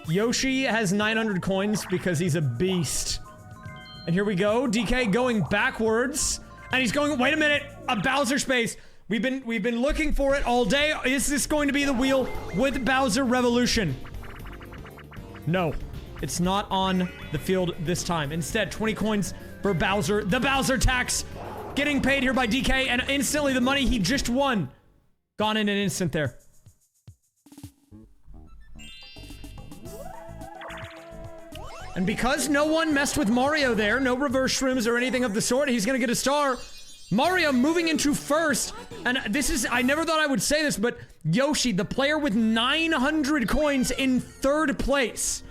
Yoshi has 900 coins because he's a beast. And here we go, DK going backwards. And he's going, wait a minute, a Bowser space. We've been looking for it all day. Is this going to be the wheel with Bowser Revolution? No. It's not on the field this time. Instead, 20 coins for Bowser. The Bowser tax getting paid here by DK, and instantly the money he just won gone in an instant there. And because no one messed with Mario there, no reverse shrooms or anything of the sort, he's gonna get a star. Mario moving into first, and this is, I never thought I would say this, but Yoshi, the player with 900 coins in third place.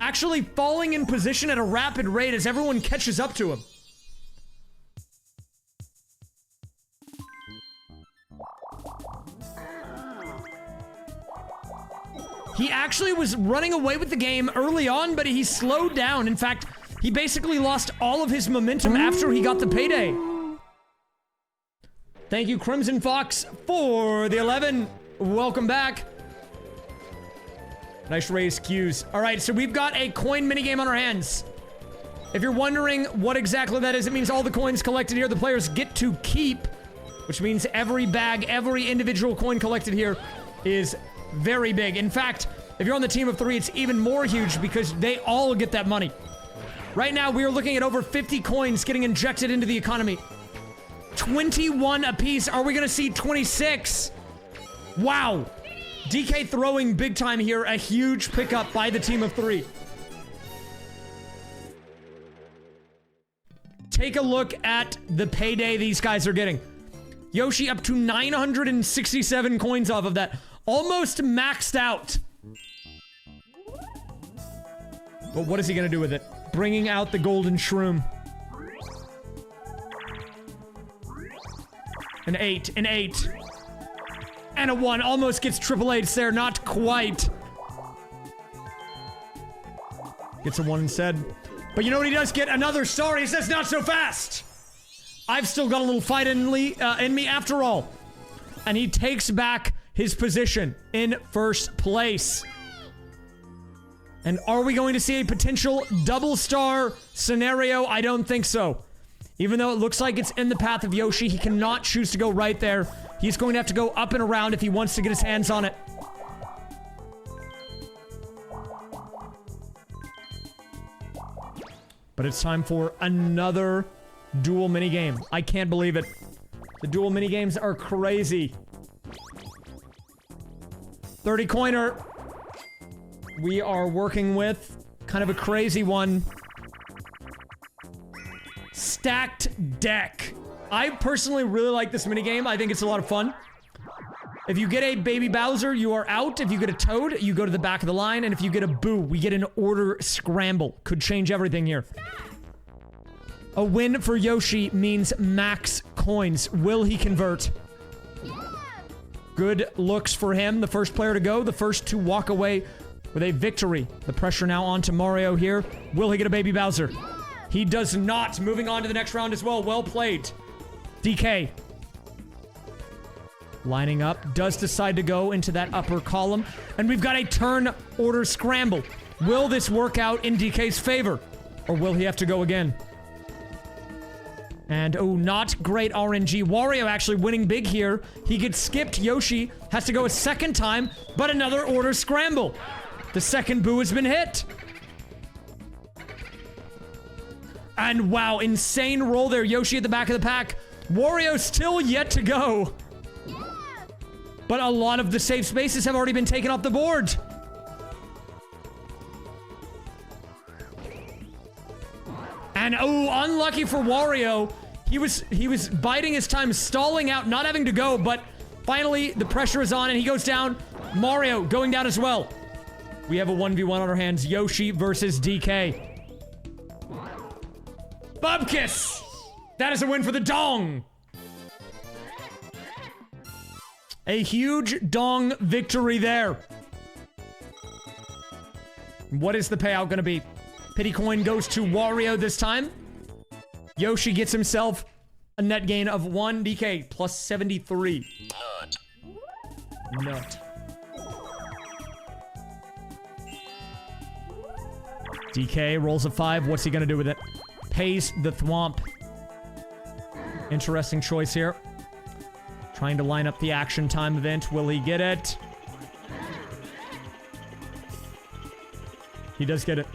Actually falling in position at a rapid rate as everyone catches up to him. He actually was running away with the game early on, but he slowed down. In fact, he basically lost all of his momentum after he got the payday. Thank you, Crimson Fox, for the 11. Welcome back. Nice raised cues. All right, so we've got a coin minigame on our hands. If you're wondering what exactly that is, it means all the coins collected here, the players get to keep, which means every bag, every individual coin collected here is very big. In fact, if you're on the team of 3, it's even more huge because they all get that money. Right now, we are looking at over 50 coins getting injected into the economy. 21 apiece. Are we gonna see 26? Wow. DK throwing big time here, a huge pickup by the team of 3. Take a look at the payday these guys are getting. Yoshi up to 967 coins off of that. Almost maxed out. But what is he gonna do with it? Bringing out the golden shroom. An 8, an 8. And a 1, almost gets triple eights there, not quite. Gets a 1 instead. But you know what he does get? Another star. He says, not so fast. I've still got a little fight in me after all. And he takes back his position in first place. And are we going to see a potential double star scenario? I don't think so. Even though it looks like it's in the path of Yoshi, he cannot choose to go right there. He's going to have to go up and around if he wants to get his hands on it. But it's time for another dual minigame. I can't believe it. The dual minigames are crazy. 30 coiner. We are working with kind of a crazy one. Stacked deck. I personally really like this minigame. I think it's a lot of fun. If you get a Baby Bowser, you are out. If you get a Toad, you go to the back of the line. And if you get a Boo, we get an order scramble. Could change everything here. A win for Yoshi means max coins. Will he convert? Good looks for him. The first player to go. The first to walk away with a victory. The pressure now on to Mario here. Will he get a Baby Bowser? He does not. Moving on to the next round as well. Well played. DK Lining up, does decide to go into that upper column. And we've got a turn order scramble. Will this work out in DK's favor? Or will he have to go again? And, oh, not great RNG. Wario actually winning big here. He gets skipped. Yoshi has to go a second time, but another order scramble. The second boo has been hit. And, wow, insane roll there. Yoshi at the back of the pack. Wario still yet to go. But a lot of the safe spaces have already been taken off the board. And, oh, unlucky for Wario. He was biding his time, stalling out, not having to go, but finally the pressure is on and he goes down. Mario going down as well. We have a 1v1 on our hands. Yoshi versus DK. Bubkiss! That is a win for the Dong. A huge Dong victory there. What is the payout going to be? Pity coin goes to Wario this time. Yoshi gets himself a net gain of 1 DK plus 73. Nut. DK rolls a 5. What's he going to do with it? Pays the thwomp. Interesting choice here. Trying to line up the action time event. Will he get it? He does get it.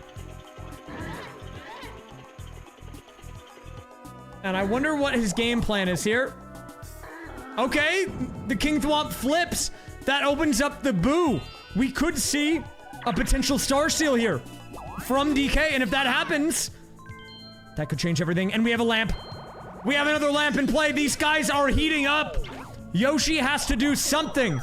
And I wonder what his game plan is here. Okay, the King Thwomp flips. That opens up the boo. We could see a potential star steal here from DK. And if that happens, that could change everything. And we have a lamp. We have another lamp in play. These guys are heating up. Yoshi has to do something.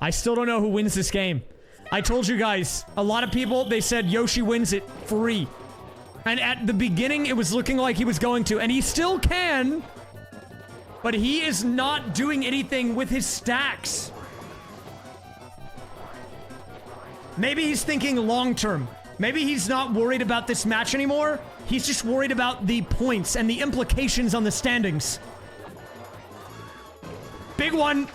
I still don't know who wins this game. I told you guys, a lot of people, they said Yoshi wins it free. And at the beginning, it was looking like he was going to, and he still can. But he is not doing anything with his stacks. Maybe he's thinking long-term. Maybe he's not worried about this match anymore. He's just worried about the points and the implications on the standings. Big one.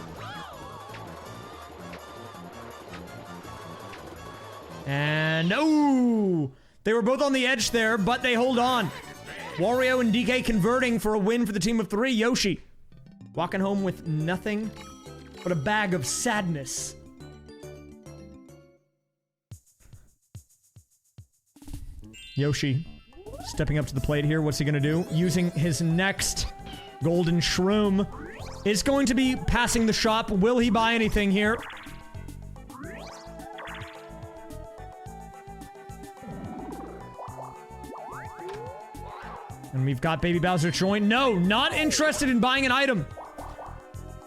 And, oh, they were both on the edge there, but they hold on. Wario and DK converting for a win for the team of 3. Yoshi walking home with nothing but a bag of sadness. Yoshi stepping up to the plate here. What's he gonna do? Using his next golden shroom. Is going to be passing the shop. Will he buy anything here? And we've got Baby Bowser join. No, not interested in buying an item.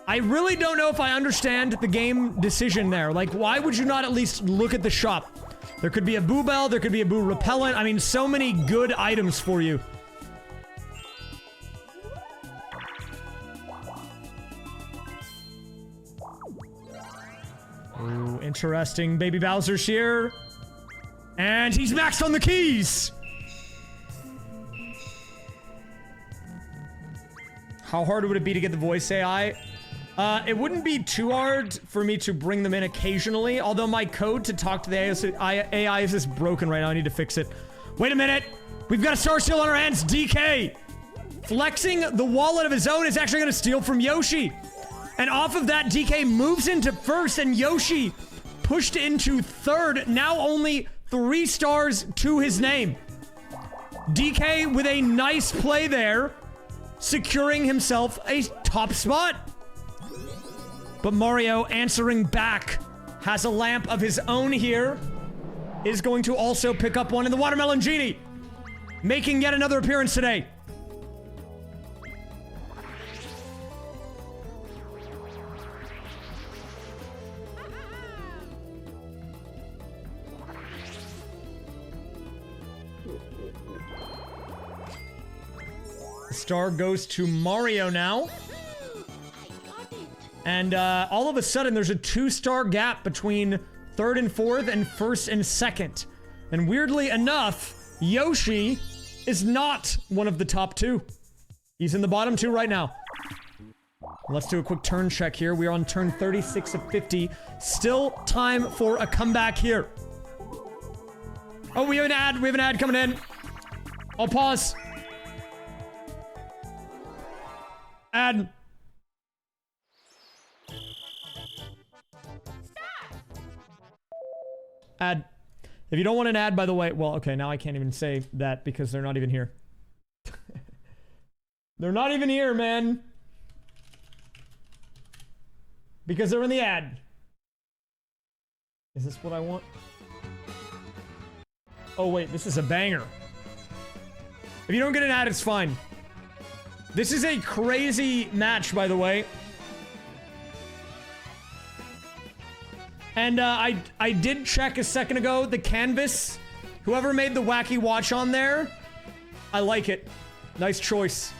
I really don't know if I understand the game decision there. Like, why would you not at least look at the shop? There could be a Boo Bell, there could be a Boo Repellent. I mean, so many good items for you. Ooh, interesting. Baby Bowser's here. And he's maxed on the keys! How hard would it be to get the voice AI? It wouldn't be too hard for me to bring them in occasionally, although my code to talk to the AI is just broken right now. I need to fix it. Wait a minute. We've got a star steal on our hands. DK flexing the wallet of his own is actually going to steal from Yoshi. And off of that, DK moves into first, and Yoshi pushed into third. Now only 3 stars to his name. DK with a nice play there, securing himself a top spot. But Mario answering back, has a lamp of his own here, is going to also pick up one in the Watermelon Genie, making yet another appearance today. The star goes to Mario now. And all of a sudden, there's a 2-star gap between 3rd and 4th and 1st and 2nd. And weirdly enough, Yoshi is not one of the top 2. He's in the bottom 2 right now. Let's do a quick turn check here. We are on turn 36 of 50. Still time for a comeback here. Oh, we have an ad. We have an ad coming in. I'll pause. Ad. Ad. If you don't want an ad, by the way, well, okay, now I can't even say that because they're not even here. They're not even here, man. Because they're in the ad. Is this what I want? Oh, wait, this is a banger. If you don't get an ad, it's fine. This is a crazy match, by the way. And I did check a second ago, the canvas. Whoever made the wacky watch on there, I like it. Nice choice.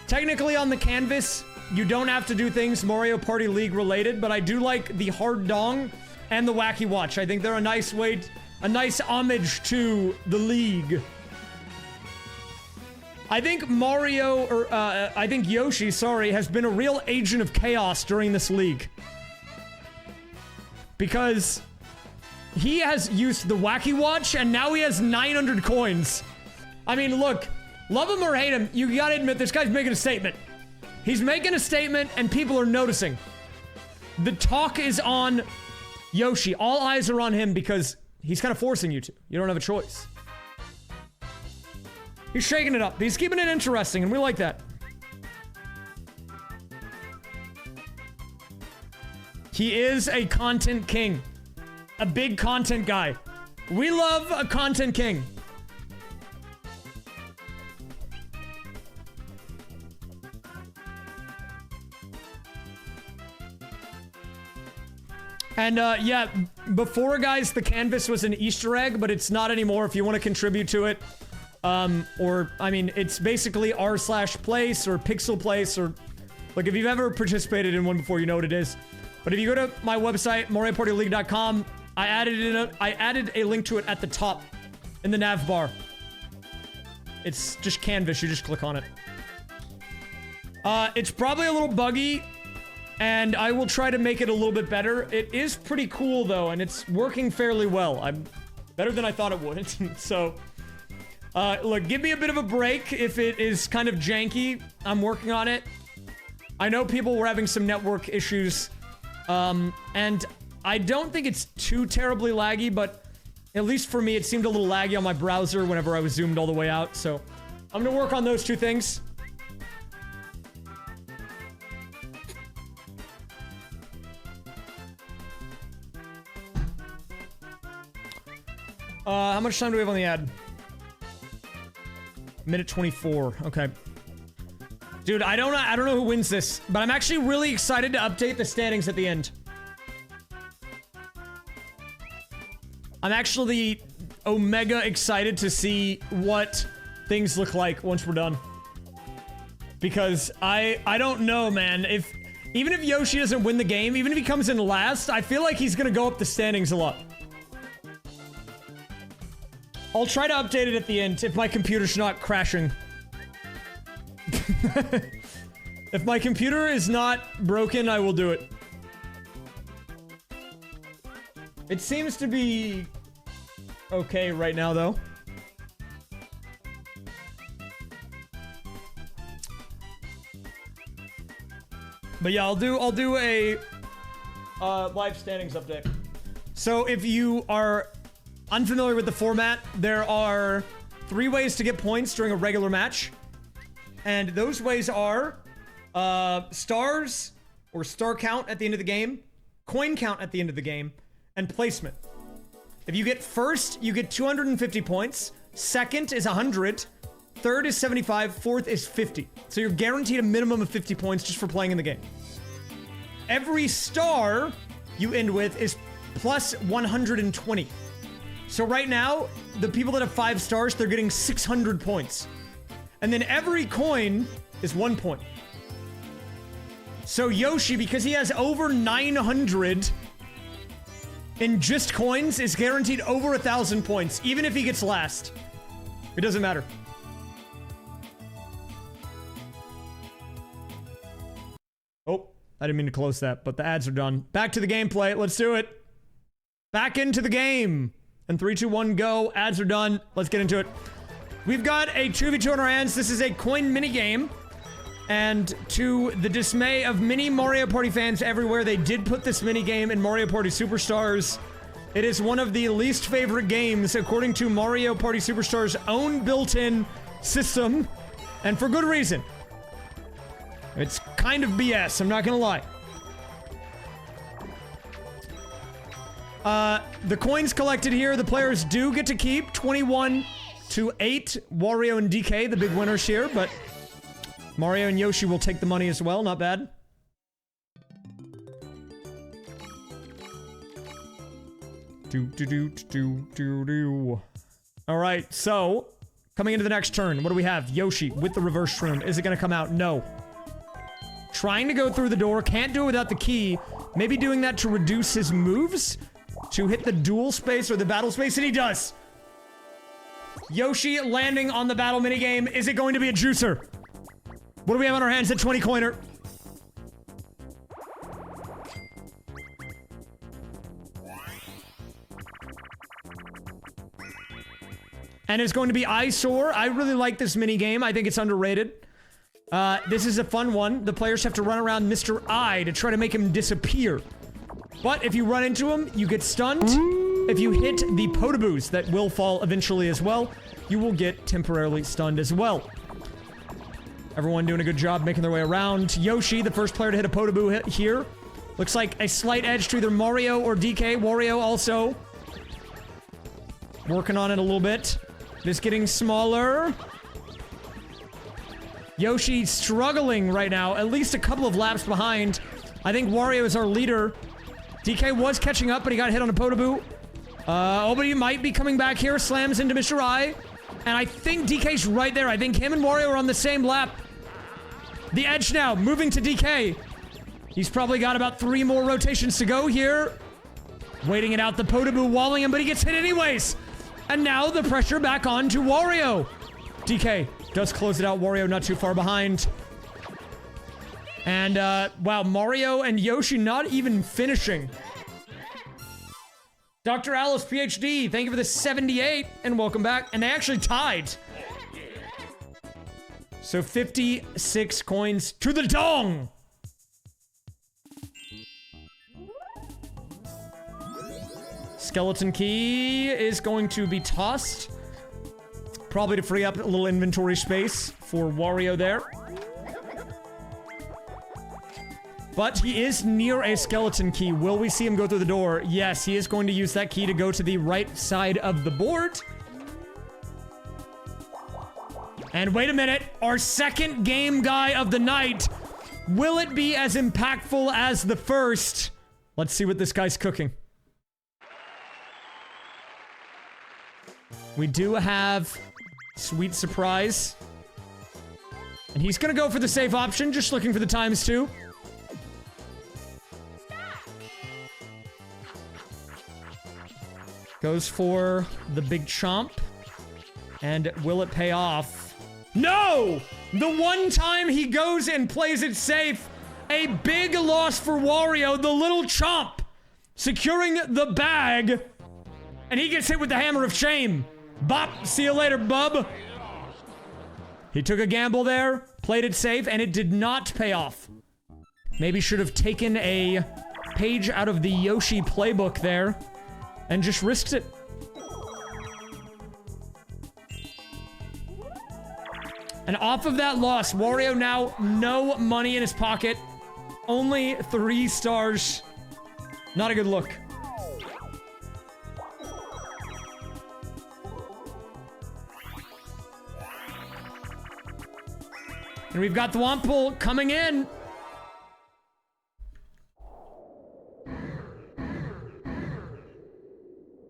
Technically on the canvas, you don't have to do things Mario Party League related, but I do like the hard dong and the wacky watch. I think they're a nice way, a nice homage to the league. I think Mario, or I think Yoshi, sorry, has been a real agent of chaos during this league. Because he has used the wacky watch and now he has 900 coins. I mean, look, love him or hate him, you gotta admit this guy's making a statement. He's making a statement and people are noticing. The talk is on Yoshi. All eyes are on him because he's kind of forcing you to. You don't have a choice. He's shaking it up. He's keeping it interesting and we like that. He is a content king. A big content guy. We love a content king. And yeah, before guys, the canvas was an Easter egg, but it's not anymore if you want to contribute to it. Or, I mean, it's basically r/place or pixel place or... Like, if you've ever participated in one before, you know what it is. But if you go to my website, MarioPartyLeague.com, I added a link to it at the top in the nav bar. It's just canvas, you just click on it. It's probably a little buggy, and I will try to make it a little bit better. It is pretty cool, though, and it's working fairly well. I'm better than I thought it would, so... look, give me a bit of a break if it is kind of janky. I'm working on it. I know people were having some network issues, and I don't think it's too terribly laggy, but at least for me, it seemed a little laggy on my browser whenever I was zoomed all the way out, so I'm gonna work on those two things. How much time do we have on the ad? Minute 24. Okay. Dude, I don't know who wins this, but I'm actually really excited to update the standings at the end. I'm actually omega excited to see what things look like once we're done. Because I don't know, man. Even if Yoshi doesn't win the game, even if he comes in last, I feel like he's gonna go up the standings a lot. I'll try to update it at the end if my computer's not crashing. If my computer is not broken, I will do it. It seems to be okay right now, though. But yeah, I'll do a live standings update. So if you are unfamiliar with the format, there are 3 ways to get points during a regular match. And those ways are stars, or star count at the end of the game, coin count at the end of the game, and placement. If you get first, you get 250 points. Second is 100. Third is 75. Fourth is 50. So you're guaranteed a minimum of 50 points just for playing in the game. Every star you end with is plus 120. So right now, the people that have 5 stars, they're getting 600 points. And then every coin is 1 point. So Yoshi, because he has over 900, in just coins is guaranteed over 1,000 points, even if he gets last. It doesn't matter. Oh, I didn't mean to close that, but the ads are done. Back to the gameplay. Let's do it. Back into the game. And 3, 2, 1, go. Ads are done. Let's get into it. We've got a 2v2 on our hands. This is a coin minigame. And to the dismay of many Mario Party fans everywhere, they did put this minigame in Mario Party Superstars. It is one of the least favorite games, according to Mario Party Superstars' own built-in system. And for good reason. It's kind of BS, I'm not gonna lie. The coins collected here, the players do get to keep 21 to 8. Wario and DK, the big winners here, but Mario and Yoshi will take the money as well, not bad. Alright, so, coming into the next turn, what do we have? Yoshi with the reverse shroom. Is it gonna come out? No. Trying to go through the door, can't do it without the key. Maybe doing that to reduce his moves? To hit the dual space or the battle space, and he does! Yoshi landing on the battle minigame. Is it going to be a juicer? What do we have on our hands at 20 coiner? And it's going to be Eyesore. I really like this minigame. I think it's underrated. This is a fun one. The players have to run around Mr. Eye to try to make him disappear. But if you run into him, you get stunned. If you hit the Potaboos that will fall eventually as well, you will get temporarily stunned as well. Everyone doing a good job making their way around. Yoshi, the first player to hit a Potaboo hit here. Looks like a slight edge to either Mario or DK. Wario also working on it a little bit. Just getting smaller. Yoshi struggling right now, at least a couple of laps behind. I think Wario is our leader. DK was catching up, but he got hit on a Potaboo. Oh, but he might be coming back here. Slams into Mr. I. And I think DK's right there. I think him and Wario are on the same lap. The edge now, moving to DK. He's probably got about 3 more rotations to go here. Waiting it out, the Potaboo walling him, but he gets hit anyways. And now the pressure back on to Wario. DK does close it out. Wario not too far behind. And, wow, Mario and Yoshi not even finishing. Dr. Alice, PhD, thank you for the 78, and welcome back. And they actually tied. So 56 coins to the dong! Skeleton key is going to be tossed. Probably to free up a little inventory space for Wario there. But he is near a skeleton key. Will we see him go through the door? Yes, he is going to use that key to go to the right side of the board. And wait a minute, our second game guy of the night. Will it be as impactful as the first? Let's see what this guy's cooking. We do have Sweet Surprise. And he's gonna go for the safe option, just looking for the ×2. Goes for the big chomp. And will it pay off? No! The one time he goes and plays it safe, a big loss for Wario, the little chomp, securing the bag, and he gets hit with the hammer of shame. Bop, see you later, bub. He took a gamble there, played it safe, and it did not pay off. Maybe should have taken a page out of the Yoshi playbook there, and just risked it. And off of that loss, Wario now no money in his pocket. Only 3 stars. Not a good look. And we've got the Wample coming in.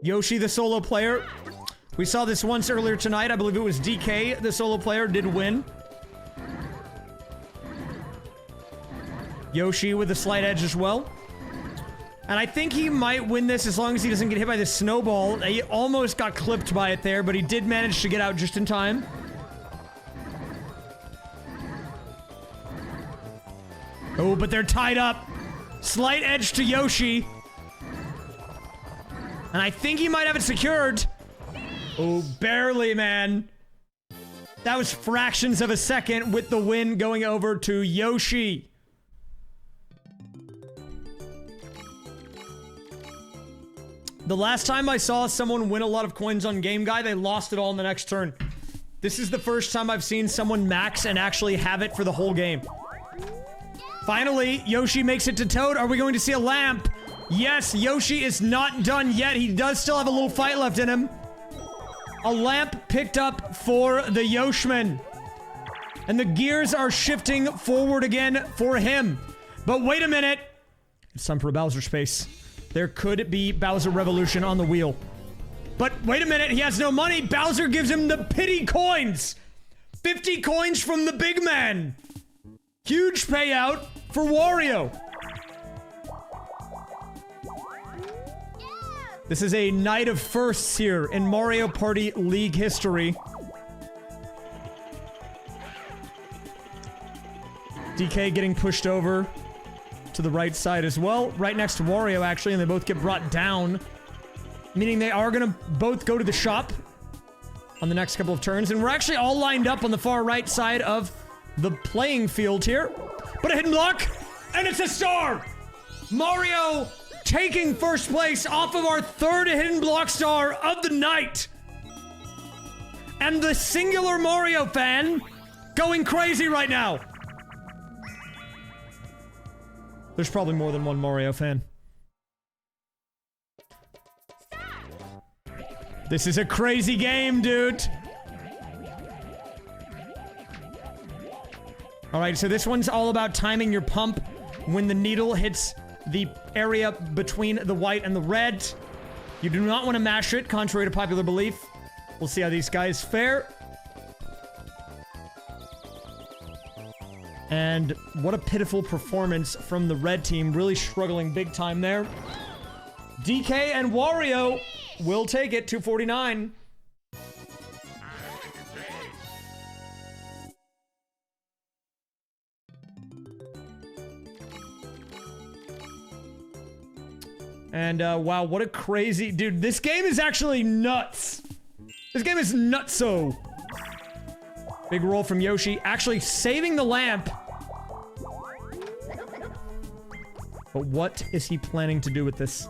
Yoshi, the solo player. We saw this once earlier tonight. I believe it was DK, the solo player, did win. Yoshi with a slight edge as well. And I think he might win this as long as he doesn't get hit by the snowball. He almost got clipped by it there, but he did manage to get out just in time. Oh, but they're tied up. Slight edge to Yoshi. And I think he might have it secured. Oh, barely, man. That was fractions of a second with the win going over to Yoshi. The last time I saw someone win a lot of coins on Game Guy, they lost it all in the next turn. This is the first time I've seen someone max and actually have it for the whole game. Finally, Yoshi makes it to Toad. Are we going to see a lamp? Yes, Yoshi is not done yet. He does still have a little fight left in him. A lamp picked up for the Yoshman. And the gears are shifting forward again for him. But wait a minute. It's time for a Bowser space. There could be Bowser Revolution on the wheel. But wait a minute, he has no money. Bowser gives him the pity coins. 50 coins from the big man. Huge payout for Wario. This is a night of firsts here in Mario Party League history. DK getting pushed over to the right side as well. Right next to Wario, actually, and they both get brought down. Meaning they are gonna both go to the shop on the next couple of turns. And we're actually all lined up on the far right side of the playing field here. But a hidden block, and it's a star! Mario taking first place off of our third hidden block star of the night. And the singular Mario fan going crazy right now. There's probably more than one Mario fan. This is a crazy game, dude. Alright, so this one's all about timing your pump when the needle hits the area between the white and the red. You do not want to mash it, contrary to popular belief. We'll see how these guys fare. And what a pitiful performance from the red team. Really struggling big time there. DK and Wario will take it. 249. And, wow, what a crazy... Dude, this game is actually nuts. This game is nutso. Big roll from Yoshi. Actually saving the lamp. But what is he planning to do with this?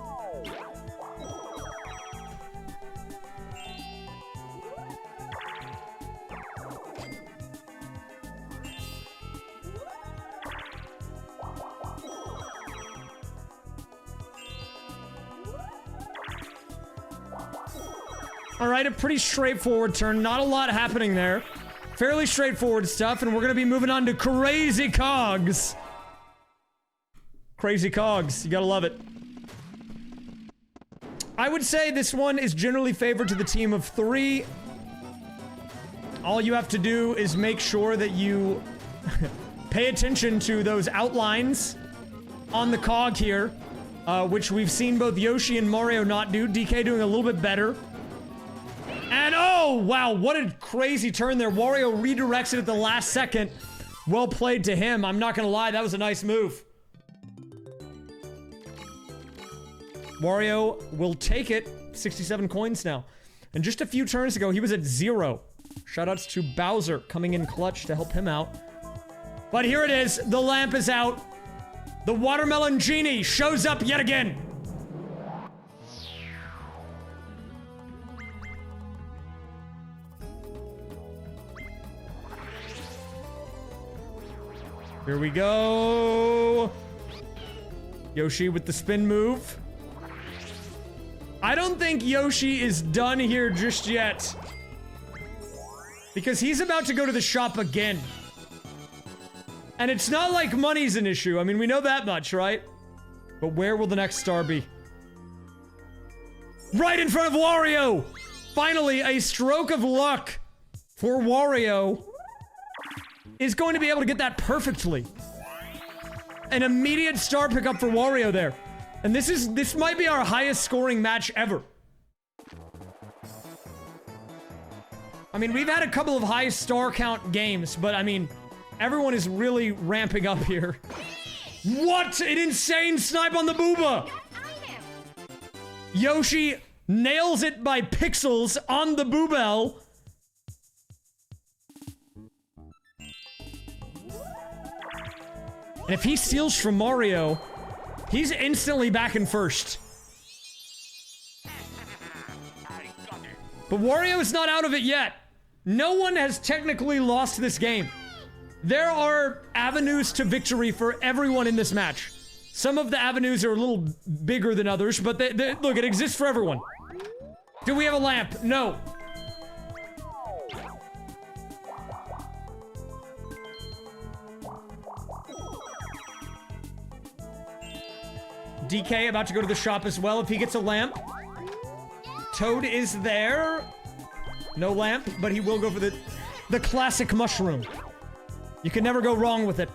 Alright, a pretty straightforward turn. Not a lot happening there. Fairly straightforward stuff, and we're gonna be moving on to Crazy Cogs. Crazy Cogs, you gotta love it. I would say this one is generally favored to the team of 3. All you have to do is make sure that you pay attention to those outlines on the cog here, which we've seen both Yoshi and Mario not do. DK doing a little bit better. And oh, wow, what a crazy turn there. Wario redirects it at the last second. Well played to him. I'm not gonna lie, that was a nice move. Wario will take it. 67 coins now. And just a few turns ago, he was at 0. Shoutouts to Bowser coming in clutch to help him out. But here it is. The lamp is out. The Watermelon Genie shows up yet again. Here we go. Yoshi with the spin move. I don't think Yoshi is done here just yet. Because he's about to go to the shop again. And it's not like money's an issue. I mean, we know that much, right? But where will the next star be? Right in front of Wario! Finally, a stroke of luck for Wario is going to be able to get that perfectly. An immediate star pickup for Wario there. And this might be our highest scoring match ever. I mean, we've had a couple of high star count games, but I mean, everyone is really ramping up here. What an insane snipe on the booba! Yoshi nails it by pixels on the boobel. And if he steals from Mario, he's instantly back in first. But Wario is not out of it yet. No one has technically lost this game. There are avenues to victory for everyone in this match. Some of the avenues are a little bigger than others, but look, it exists for everyone. Do we have a lamp? No. DK about to go to the shop as well if he gets a lamp. Toad is there. No lamp, but he will go for the classic mushroom. You can never go wrong with it.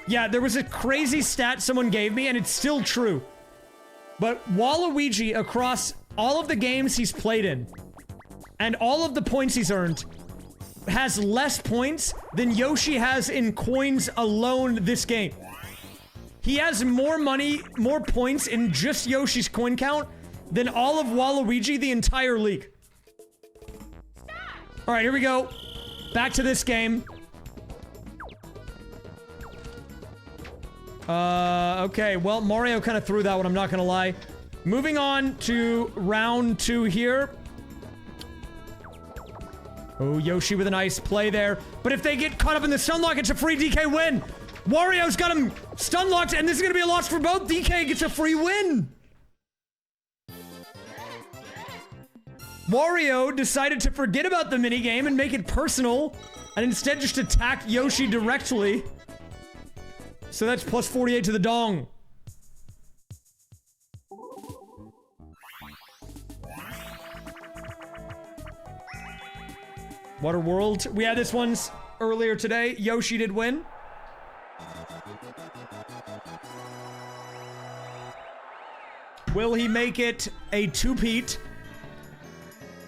Yeah, there was a crazy stat someone gave me, and it's still true. But Waluigi, across all of the games he's played in, and all of the points he's earned, has less points than Yoshi has in coins alone this game. He has more money, more points in just Yoshi's coin count than all of Waluigi the entire league. Alright, here we go. Back to this game. Okay, well, Mario kind of threw that one, I'm not gonna lie. Moving on to round 2 here. Oh, Yoshi with a nice play there. But if they get caught up in the stunlock, it's a free DK win. Wario's got him stunlocked, and this is gonna be a loss for both. DK gets a free win. Wario decided to forget about the minigame and make it personal, and instead just attack Yoshi directly. So that's plus 48 to the dong. Water World. We had this one's earlier today. Yoshi did win. Will he make it a two-peat?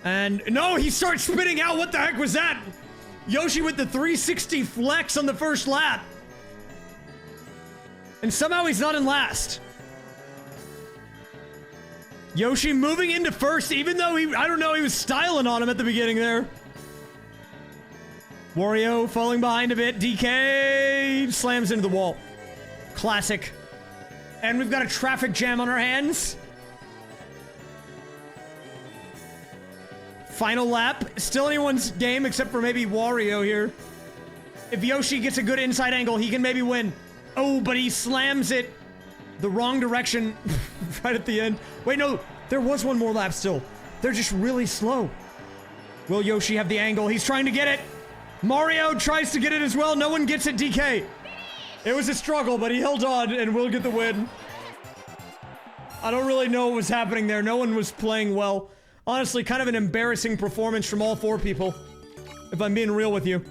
And no, he starts spitting out. What the heck was that? Yoshi with the 360 flex on the first lap. And somehow he's not in last. Yoshi moving into first, even though I don't know, he was styling on him at the beginning there. Wario falling behind a bit. DK slams into the wall. Classic. And we've got a traffic jam on our hands. Final lap. Still anyone's game except for maybe Wario here. If Yoshi gets a good inside angle, he can maybe win. Oh, but he slams it the wrong direction right at the end. Wait, no. There was one more lap still. They're just really slow. Will Yoshi have the angle? He's trying to get it. Mario tries to get it as well. No one gets it, DK. It was a struggle, but he held on and will get the win. I don't really know what was happening there. No one was playing well. Honestly, kind of an embarrassing performance from all 4 people, if I'm being real with you.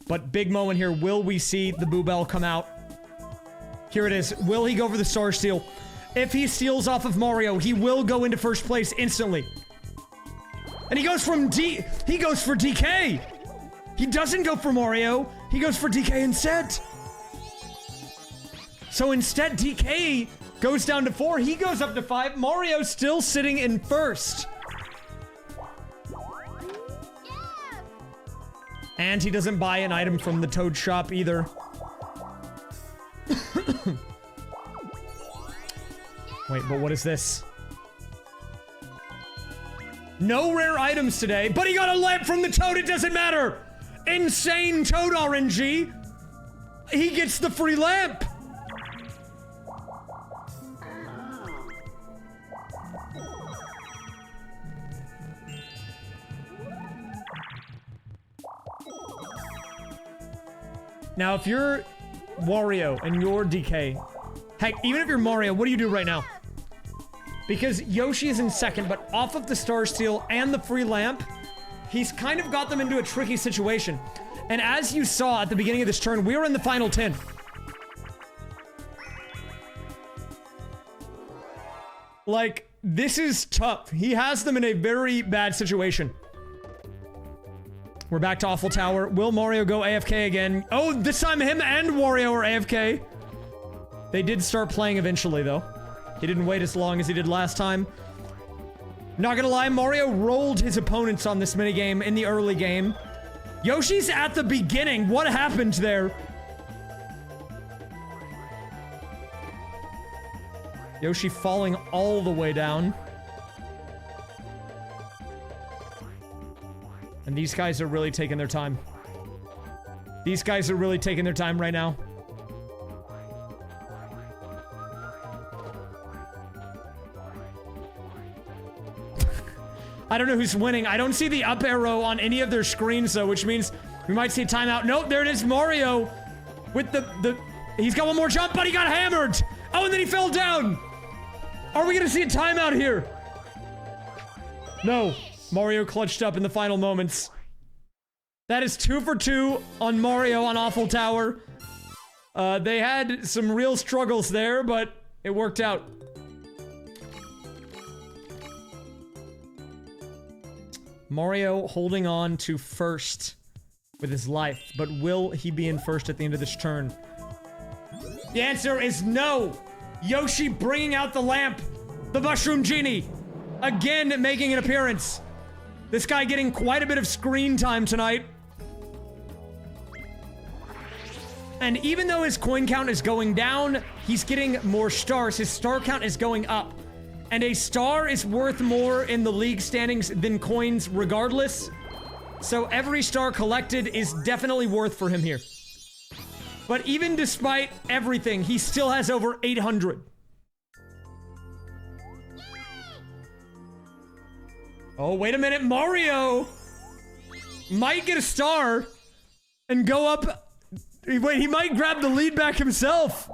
But big moment here. Will we see the Boobell come out? Here it is. Will he go for the Star Steal? If he steals off of Mario, he will go into first place instantly. And he goes for DK. He doesn't go for Mario. He goes for DK instead. So instead, DK goes down to 4. He goes up to 5. Mario still sitting in first. And he doesn't buy an item from the Toad shop either. Wait, but what is this? No rare items today, but he got a lamp from the Toad, it doesn't matter! Insane Toad RNG! He gets the free lamp! Now, if you're Wario and you're DK, heck, even if you're Mario, what do you do right now? because Yoshi is in second, but off of the Star Steal and the free lamp, he's kind of got them into a tricky situation. And as you saw at the beginning of this turn, we were in the final 10. Like, this is tough. He has them in a very bad situation. We're back to Awful Tower. Will Mario go AFK again? Oh, this time him and Wario are AFK. They did start playing eventually, though. He didn't wait as long as he did last time. Not gonna lie, Mario rolled his opponents on this minigame in the early game. Yoshi's at the beginning. What happened there? Yoshi falling all the way down. And these guys are really taking their time. These guys are really taking their time right now. I don't know who's winning. I don't see the up arrow on any of their screens, though, which means we might see a timeout. Nope, there it is, Mario with the... He's got one more jump, but he got hammered! Oh, and then he fell down! Are we gonna see a timeout here? No. Mario clutched up in the final moments. That is 2 for 2 on Mario on Awful Tower. They had some real struggles there, but it worked out. Mario holding on to first with his life, but will he be in first at the end of this turn? The answer is no! Yoshi bringing out the lamp! The Mushroom Genie! Again making an appearance! This guy getting quite a bit of screen time tonight. And even though his coin count is going down, he's getting more stars. His star count is going up. And a star is worth more in the league standings than coins regardless. So every star collected is definitely worth for him here. But even despite everything, he still has over 800. Oh, wait a minute. Mario might get a star and go up. Wait, he might grab the lead back himself.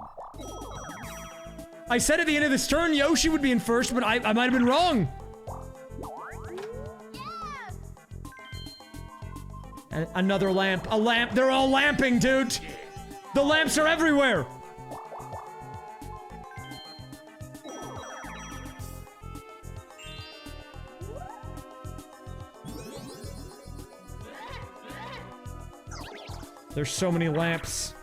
I said at the end of this turn, Yoshi would be in first, but I might have been wrong. And another lamp. A lamp. They're all lamping, dude. The lamps are everywhere. There's so many lamps.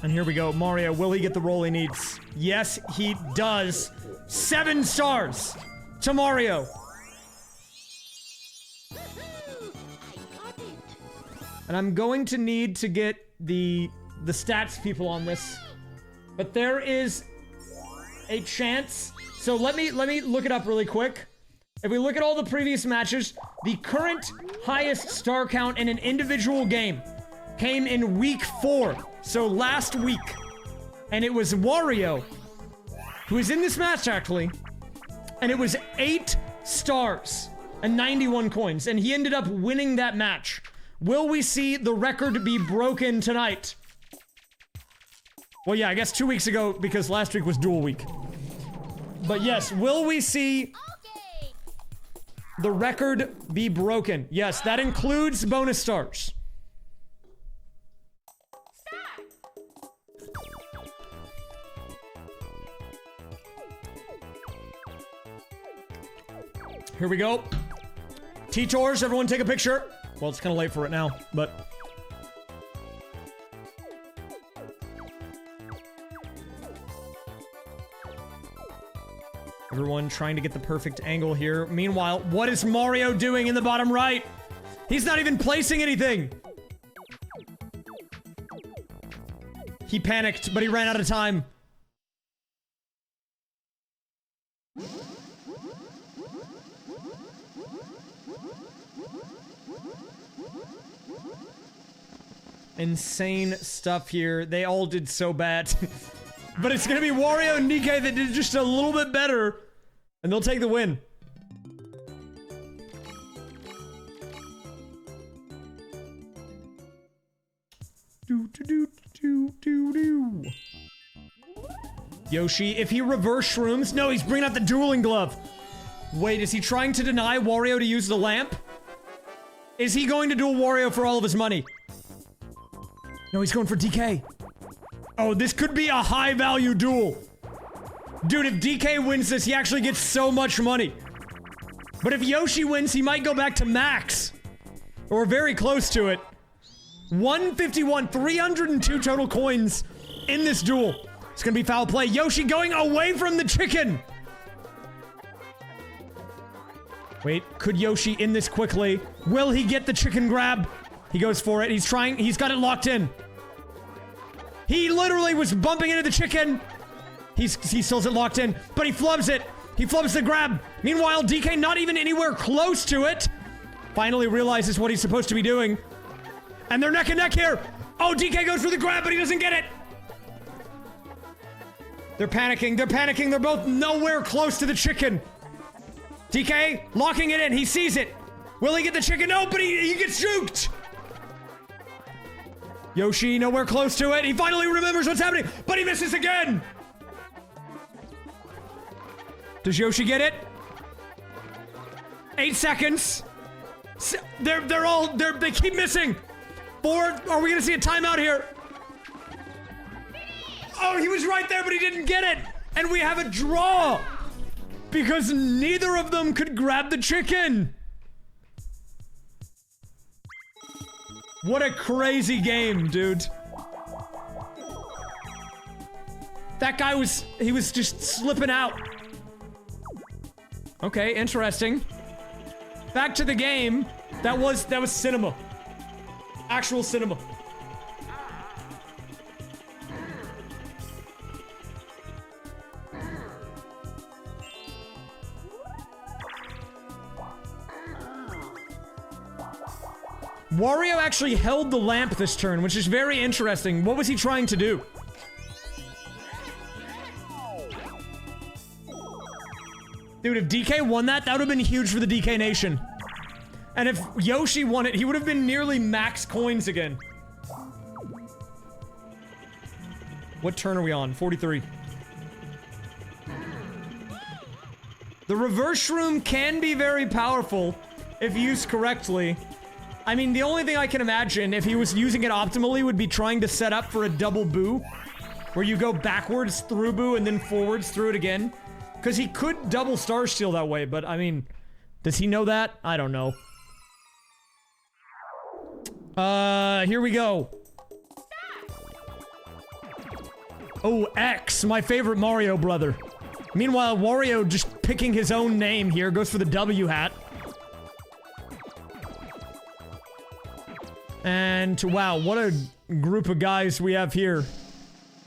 And here we go. Mario, will he get the roll he needs? Yes, he does. 7 stars to Mario. And I'm going to need to get the stats people on this. But there is a chance. So let me look it up really quick. If we look at all the previous matches, the current highest star count in an individual game came in week 4. So last week. And it was Wario, who was in this match actually. And it was 8 stars and 91 coins. And he ended up winning that match. Will we see the record be broken tonight? Well, yeah, I guess 2 weeks ago because last week was dual week. But yes, will we see the record be broken? Yes, that includes bonus stars. Here we go. T-Tours, everyone take a picture. Well, it's kind of late for it now, but... Everyone trying to get the perfect angle here. Meanwhile, what is Mario doing in the bottom right? He's not even placing anything. He panicked, but he ran out of time. Insane stuff here. They all did so bad. But it's gonna be Wario and Nikkei that did just a little bit better. And they'll take the win. Do, Yoshi, if he reverse shrooms... No, he's bringing out the dueling glove. Wait, is he trying to deny Wario to use the lamp? Is he going to duel Wario for all of his money? No, he's going for DK. Oh, this could be a high-value duel. Dude, if DK wins this, he actually gets so much money. But if Yoshi wins, he might go back to max. Or very close to it. 151, 302 total coins in this duel. It's gonna be foul play. Yoshi going away from the chicken. Wait, could Yoshi in this quickly? Will he get the chicken grab? He goes for it. He's trying. He's got it locked in. He literally was bumping into the chicken. He still has it locked in, but he flubs it. He flubs the grab. Meanwhile, DK not even anywhere close to it. Finally realizes what he's supposed to be doing. And they're neck and neck here. Oh, DK goes for the grab, but he doesn't get it. They're panicking. They're panicking. They're both nowhere close to the chicken. DK locking it in. He sees it. Will he get the chicken? No, but he gets juked. Yoshi nowhere close to it. He finally remembers what's happening, but he misses again. Does Yoshi get it? 8 seconds. They keep missing. 4. Are we gonna see a timeout here? Oh, he was right there, but he didn't get it. And we have a draw. Because neither of them could grab the chicken. What a crazy game, dude. That guy he was just slipping out. Okay, interesting. Back to the game. That was cinema. Actual cinema. Wario actually held the lamp this turn, which is very interesting. What was he trying to do? Dude, if DK won that, that would have been huge for the DK Nation. And if Yoshi won it, he would have been nearly max coins again. What turn are we on? 43. The reverse shroom can be very powerful if used correctly. I mean, the only thing I can imagine if he was using it optimally would be trying to set up for a double boo, where you go backwards through boo and then forwards through it again. Because he could double star steal that way, but I mean, does he know that? I don't know. Here we go. Oh, X, my favorite Mario brother. Meanwhile, Wario just picking his own name here, goes for the W hat. And wow, what a group of guys we have here.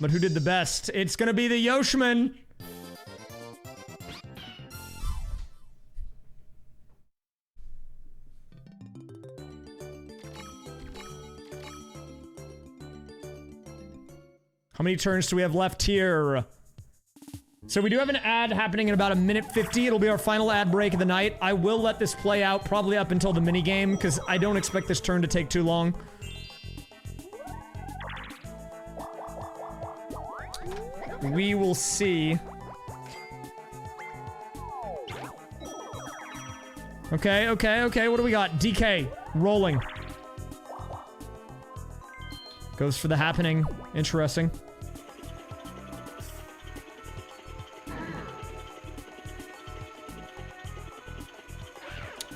But who did the best? It's gonna be the Yoshman. How many turns do we have left here? So we do have an ad happening in about 1:50. It'll be our final ad break of the night. I will let this play out probably up until the minigame, because I don't expect this turn to take too long. We will see. Okay, what do we got? DK, rolling. Goes for the happening. Interesting.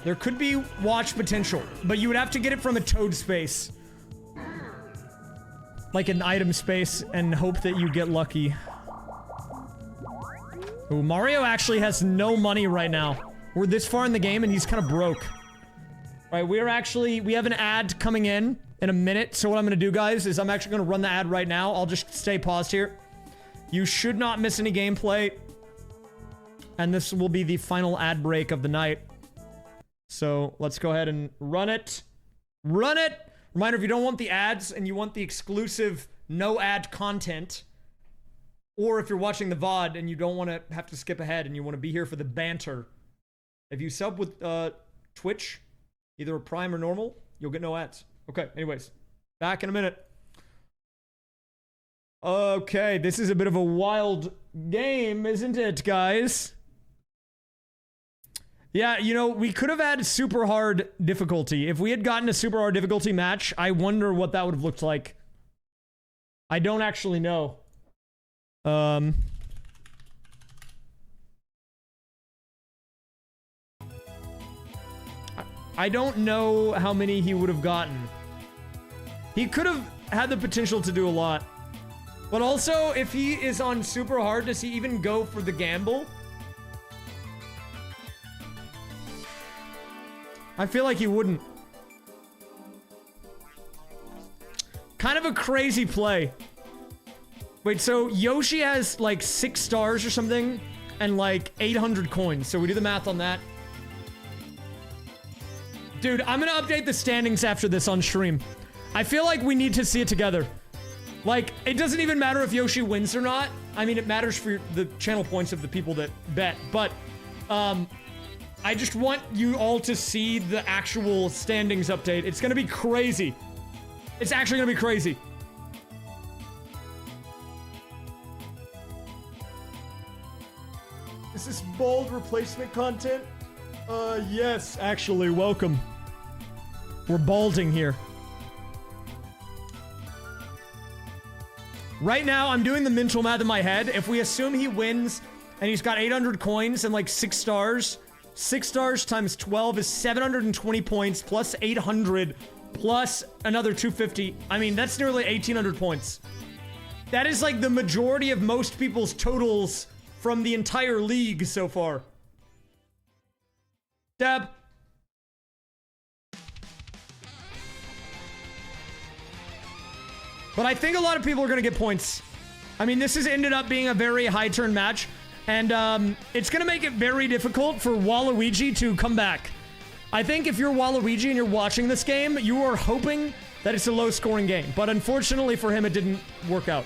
There could be watch potential, but you would have to get it from a toad space. Like an item space, and hope that you get lucky. Ooh, Mario actually has no money right now. We're this far in the game and he's kind of broke. Right, we have an ad coming in a minute, so what I'm gonna do, guys, is I'm actually gonna run the ad right now. I'll just stay paused here. You should not miss any gameplay. And this will be the final ad break of the night. So, let's go ahead and run it. Run it! Reminder, if you don't want the ads and you want the exclusive no ad content, or if you're watching the VOD and you don't want to have to skip ahead and you want to be here for the banter, if you sub with Twitch, either a Prime or normal, you'll get no ads. Okay, anyways, back in a minute. Okay, this is a bit of a wild game, isn't it, guys? Yeah, you know, we could have had super hard difficulty. If we had gotten a super hard difficulty match, I wonder what that would have looked like. I don't actually know. I don't know how many he would have gotten. He could have had the potential to do a lot. But also, if he is on super hard, does he even go for the gamble? I feel like he wouldn't. Kind of a crazy play. Wait, so Yoshi has like 6 stars or something and like 800 coins. So we do the math on that. Dude, I'm gonna update the standings after this on stream. I feel like we need to see it together. Like, it doesn't even matter if Yoshi wins or not. I mean, it matters for the channel points of the people that bet. But, I just want you all to see the actual standings update. It's gonna be crazy. It's actually gonna be crazy. Is this bald replacement content? Yes, actually, welcome. We're balding here. Right now, I'm doing the mental math in my head. If we assume he wins and he's got 800 coins and like 6 stars, 6 stars times 12 is 720 points plus 800 plus another 250. I mean, that's nearly 1,800 points. That is like the majority of most people's totals from the entire league so far. Dab. But I think a lot of people are going to get points. I mean, this has ended up being a very high turn match. And it's going to make it very difficult for Waluigi to come back. I think if you're Waluigi and you're watching this game, you are hoping that it's a low scoring game. But unfortunately for him, it didn't work out.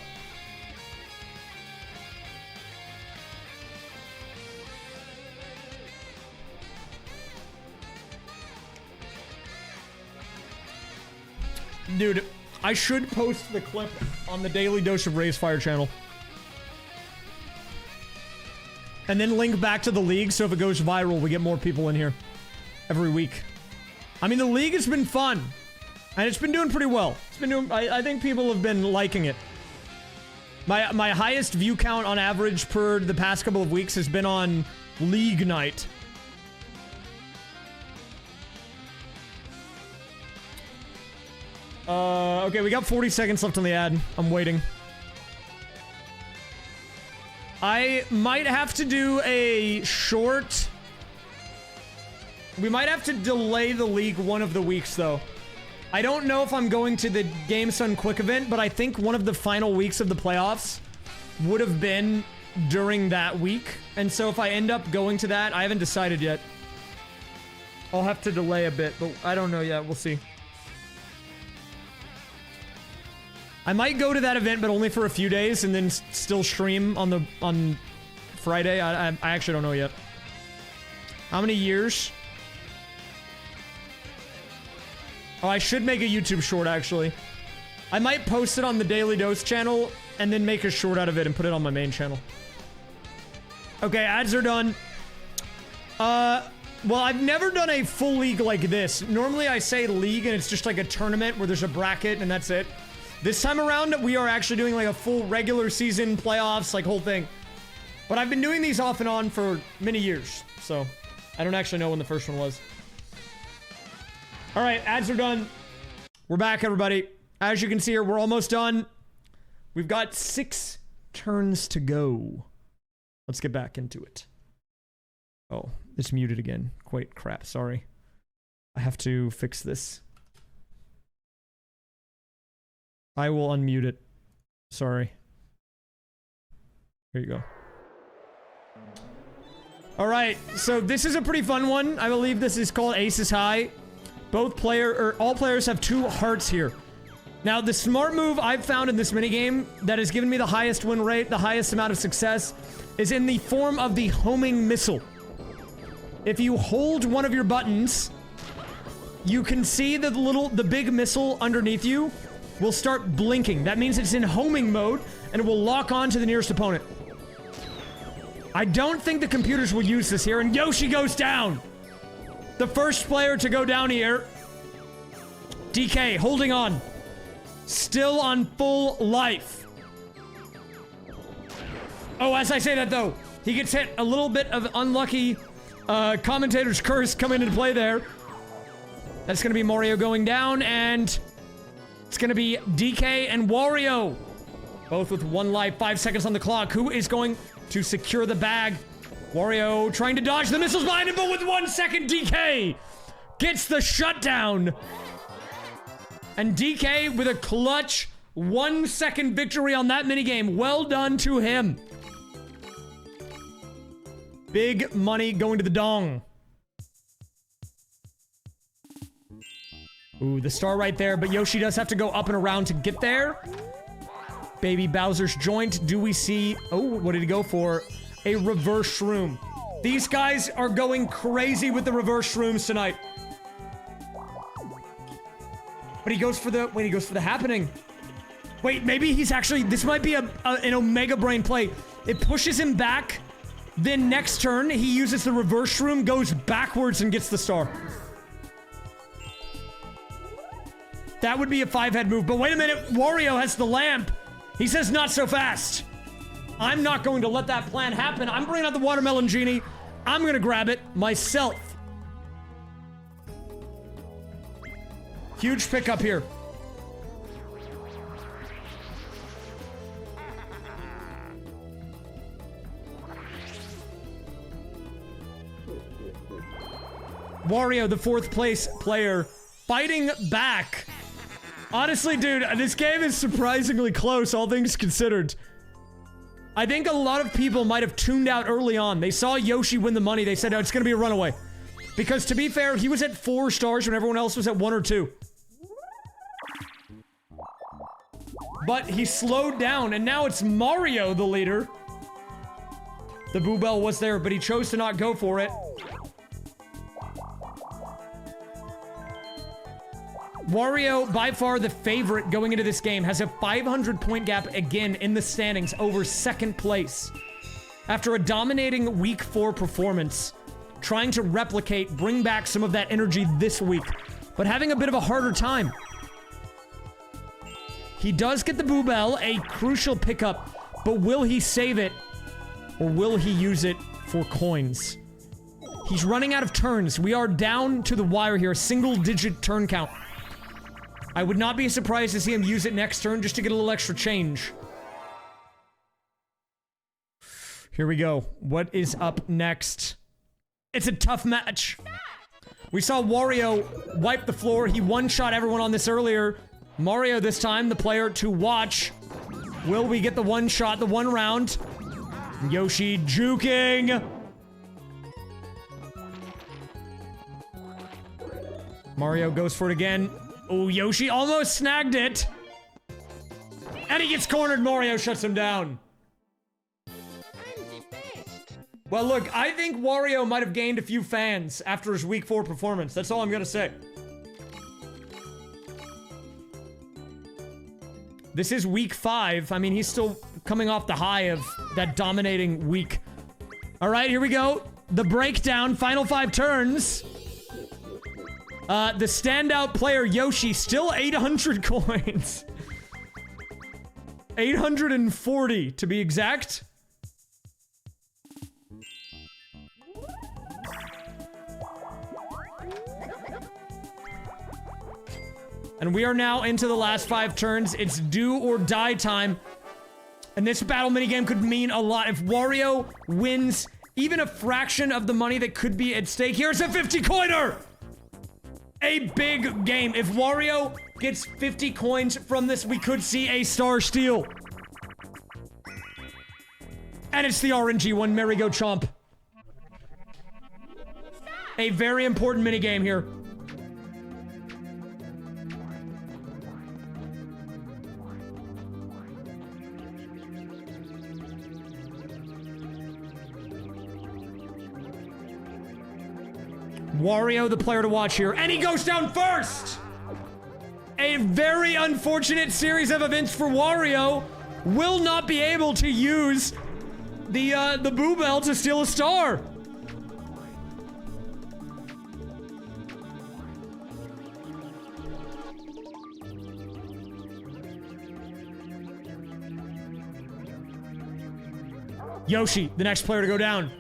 Dude, I should post the clip on the Daily Dose of Raysfire channel. And then link back to the league, so if it goes viral, we get more people in here every week. I mean, the league has been fun. And it's been doing pretty well. It's been doing, I think people have been liking it. My highest view count on average per the past couple of weeks has been on League Night. Okay, we got 40 seconds left on the ad. I'm waiting. I might have to do a short... We might have to delay the league one of the weeks, though. I don't know if I'm going to the GameSun Quick event, but I think one of the final weeks of the playoffs would have been during that week. And so if I end up going to that, I haven't decided yet. I'll have to delay a bit, but I don't know yet. We'll see. I might go to that event, but only for a few days, and then still stream on Friday. I actually don't know yet. How many years? Oh, I should make a YouTube short, actually. I might post it on the Daily Dose channel, and then make a short out of it and put it on my main channel. Okay, ads are done. Well, I've never done a full league like this. Normally, I say league, and it's just like a tournament where there's a bracket, and that's it. This time around, we are actually doing like a full regular season, playoffs, like whole thing. But I've been doing these off and on for many years, so I don't actually know when the first one was. All right, ads are done. We're back, everybody. As you can see here, we're almost done. We've got 6 turns to go. Let's get back into it. Oh, it's muted again. Quite crap, sorry. I have to fix this. I will unmute it. Sorry. Here you go. Alright, so this is a pretty fun one. I believe this is called Aces High. All players have 2 hearts here. Now, the smart move I've found in this minigame that has given me the highest win rate, the highest amount of success, is in the form of the homing missile. If you hold one of your buttons, you can see the big missile underneath you will start blinking. That means it's in homing mode, and it will lock on to the nearest opponent. I don't think the computers will use this here, and Yoshi goes down. The first player to go down here. DK, holding on. Still on full life. Oh, as I say that, though, he gets hit. A little bit of unlucky commentator's curse coming into play there. That's going to be Mario going down, and it's going to be DK and Wario. Both with 1 life, 5 seconds on the clock. Who is going to secure the bag? Wario trying to dodge the missiles behind him, but with 1 second, DK gets the shutdown. And DK with a clutch 1 second victory on that minigame. Well done to him. Big money going to the dong. Ooh, the star right there, but Yoshi does have to go up and around to get there. Baby Bowser's joint. Do we see... Oh, what did he go for? A reverse shroom. These guys are going crazy with the reverse shrooms tonight. But he goes for the... Wait, he goes for the happening. Wait, maybe he's actually... This might be an Omega Brain play. It pushes him back. Then next turn, he uses the reverse shroom, goes backwards, and gets the star. That would be a 5-head move. But wait a minute. Wario has the lamp. He says, not so fast. I'm not going to let that plan happen. I'm bringing out the Watermelon Genie. I'm going to grab it myself. Huge pickup here. Wario, the 4th place player, fighting back. Honestly, dude, this game is surprisingly close, all things considered. I think a lot of people might have tuned out early on. They saw Yoshi win the money. They said, oh, it's going to be a runaway. Because, to be fair, he was at 4 stars when everyone else was at 1 or 2. But he slowed down, and now it's Mario, the leader. The Boo Bell was there, but he chose to not go for it. Wario, by far the favorite going into this game, has a 500-point gap again in the standings over 2nd place. After a dominating Week 4 performance, trying to replicate, bring back some of that energy this week, but having a bit of a harder time. He does get the Boo Bell, a crucial pickup, but will he save it, or will he use it for coins? He's running out of turns. We are down to the wire here, a single-digit turn count. I would not be surprised to see him use it next turn just to get a little extra change. Here we go. What is up next? It's a tough match. We saw Wario wipe the floor. He one-shot everyone on this earlier. Mario this time, the player to watch. Will we get the one shot, the one round? Yoshi juking. Mario goes for it again. Oh, Yoshi almost snagged it. And he gets cornered. Mario shuts him down. Well, look, I think Wario might have gained a few fans after his Week 4 performance. That's all I'm gonna say. This is Week 5. I mean, he's still coming off the high of that dominating week. All right, here we go. The breakdown, final 5 turns. The standout player, Yoshi, still 800 coins. 840, to be exact. And we are now into the last 5 turns. It's do or die time. And this battle minigame could mean a lot. If Wario wins even a fraction of the money that could be at stake, here's a 50-coiner! A big game. If Wario gets 50 coins from this, we could see a star steal. And it's the RNG one, Merry Go Chomp. A very important minigame here. Wario, the player to watch here, and he goes down first! A a very unfortunate series of events for Wario. Will not be able to use the Boo Bell to steal a star. Yoshi, the next player to go down.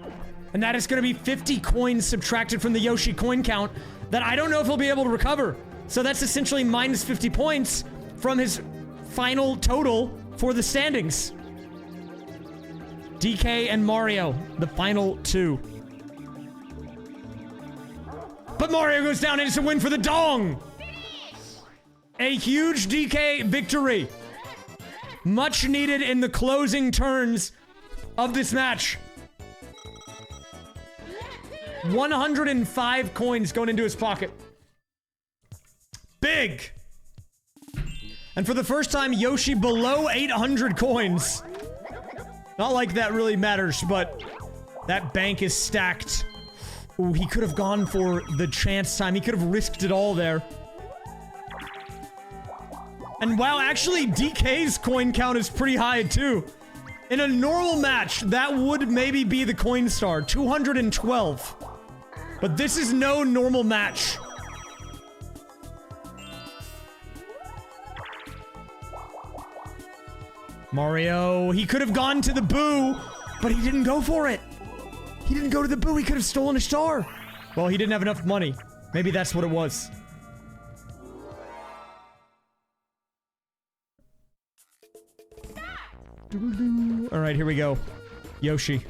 And that is going to be 50 coins subtracted from the Yoshi coin count that I don't know if he'll be able to recover. So that's essentially minus 50 points from his final total for the standings. DK and Mario, the final two. But Mario goes down and it's a win for the Dong. A huge DK victory. Much needed in the closing turns of this match. 105 coins going into his pocket. Big. And for the first time, Yoshi below 800 coins. Not like that really matters, but that bank is stacked. Ooh, he could have gone for the chance time. He could have risked it all there. And wow, actually, DK's coin count is pretty high too. In a normal match, that would maybe be the coin star, 212. But this is no normal match. Mario, he could have gone to the Boo, but he didn't go for it. He didn't go to the Boo, he could have stolen a star. Well, he didn't have enough money. Maybe that's what it was. All right, here we go. Yoshi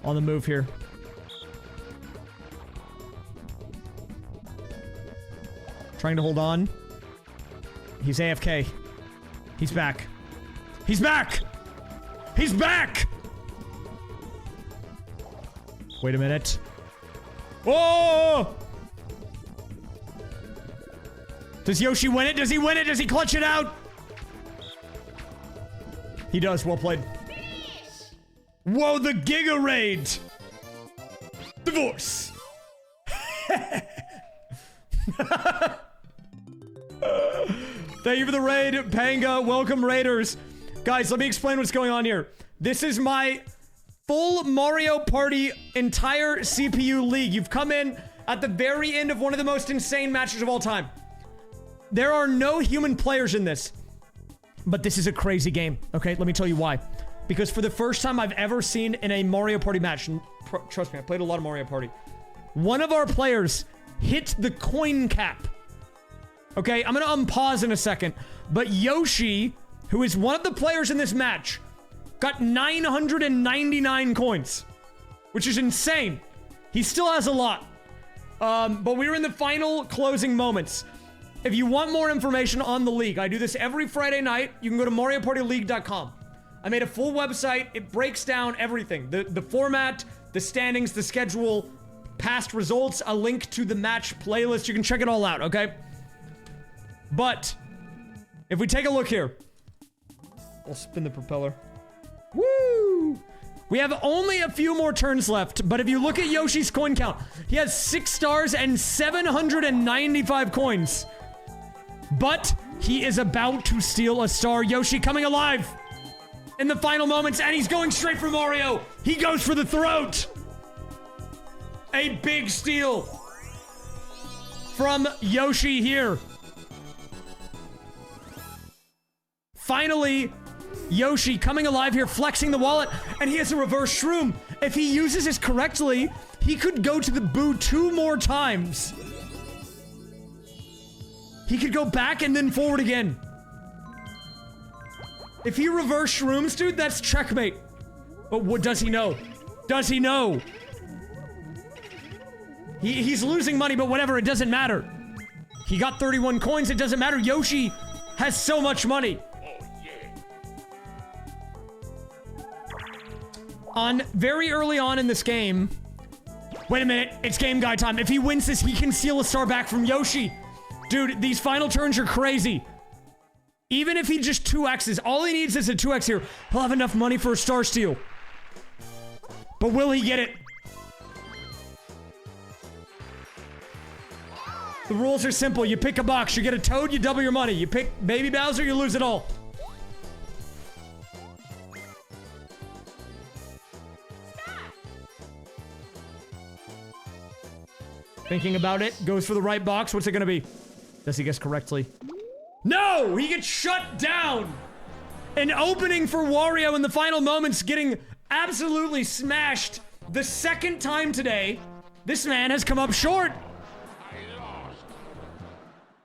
on the move here. Trying to hold on. He's AFK. He's back. He's back! He's back! Wait a minute. Whoa! Does Yoshi win it? Does he win it? Does he clutch it out? He does. Well played. Whoa, the Giga Raid! Divorce! Thank you for the raid, Panga. Welcome, Raiders. Guys, let me explain what's going on here. This is my full Mario Party entire CPU league. You've come in at the very end of one of the most insane matches of all time. There are no human players in this. But this is a crazy game, okay? Let me tell you why. Because for the first time I've ever seen in a Mario Party match, and trust me, I played a lot of Mario Party, one of our players hit the coin cap. Okay, I'm gonna unpause in a second, but Yoshi, who is one of the players in this match, got 999 coins, which is insane. He still has a lot. But we were in the final closing moments. If you want more information on the league, I do this every Friday night. You can go to MarioPartyLeague.com. I made a full website. It breaks down everything. The format, the standings, the schedule, past results, a link to the match playlist. You can check it all out, okay? But if we take a look here, I'll spin the propeller. Woo! We have only a few more turns left, but if you look at Yoshi's coin count, he has 6 stars and 795 coins. But he is about to steal a star. Yoshi coming alive in the final moments, and he's going straight for Mario. He goes for the throat. A big steal from Yoshi here. Finally, Yoshi coming alive here, flexing the wallet, and he has a reverse shroom. If he uses this correctly, he could go to the Boo 2 more times. He could go back and then forward again. If he reverse shrooms, dude, that's checkmate. But what does he know? Does he know? He's losing money, but whatever, it doesn't matter. He got 31 coins, it doesn't matter. Yoshi has so much money. Very early on in this game. Wait a minute, it's game guy time. If he wins this, he can steal a star back from Yoshi. Dude, these final turns are crazy. Even if he just 2x's, all he needs is a 2x here. He'll have enough money for a star steal. But will he get it? The rules are simple. You pick a box. You get a toad, you double your money. You pick Baby Bowser, you lose it all. Thinking about it, goes for the right box. What's it gonna be? Does he guess correctly? No! He gets shut down! An opening for Wario in the final moments, getting absolutely smashed the second time today. This man has come up short.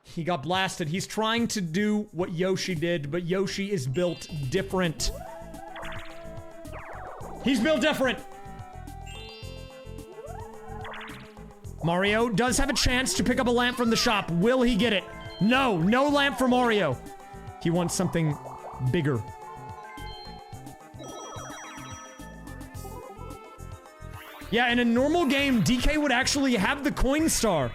He got blasted. He's trying to do what Yoshi did, but Yoshi is built different. He's built different. Mario does have a chance to pick up a lamp from the shop. Will he get it? No, no lamp for Mario. He wants something bigger. Yeah, in a normal game, DK would actually have the coin star.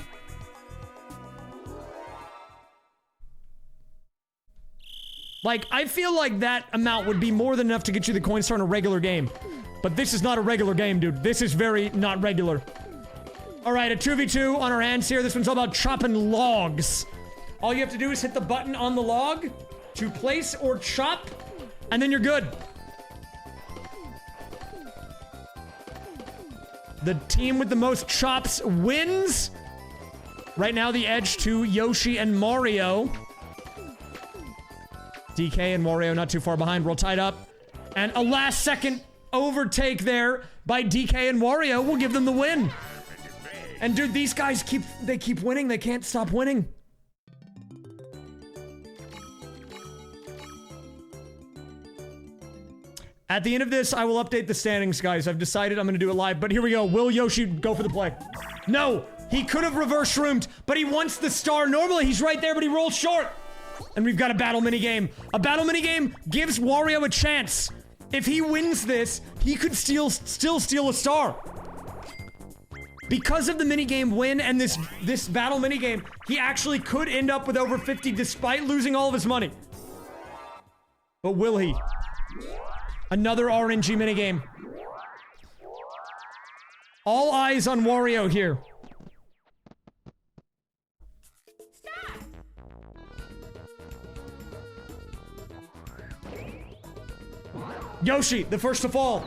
Like, I feel like that amount would be more than enough to get you the coin star in a regular game. But this is not a regular game, dude. This is very not regular. Alright, a 2v2 on our hands here. This one's all about chopping logs. All you have to do is hit the button on the log to place or chop, and then you're good. The team with the most chops wins. Right now, the edge to Yoshi and Mario. DK and Wario not too far behind. We're all tied up. And a last-second overtake there by DK and Wario will give them the win. And dude, these guys keep winning. They can't stop winning. At the end of this, I will update the standings, guys. I've decided I'm gonna do it live, but here we go. Will Yoshi go for the play? No, he could have reverse shroomed, but he wants the star. Normally, he's right there, but he rolled short. And we've got a battle minigame. A battle minigame gives Wario a chance. If he wins this, he could still steal a star. Because of the minigame win and this battle minigame, he actually could end up with over 50 despite losing all of his money. But will he? Another RNG minigame. All eyes on Wario here. Yoshi, the first to fall.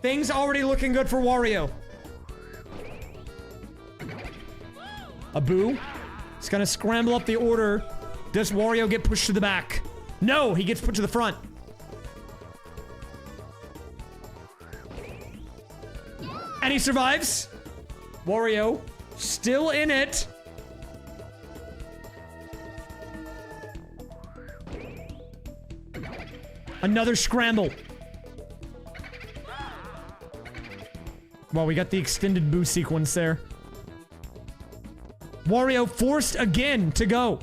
Things already looking good for Wario. A boo. He's gonna scramble up the order. Does Wario get pushed to the back? No, he gets put to the front. And he survives. Wario still in it. Another scramble. Well, we got the extended boo sequence there. Wario forced again to go.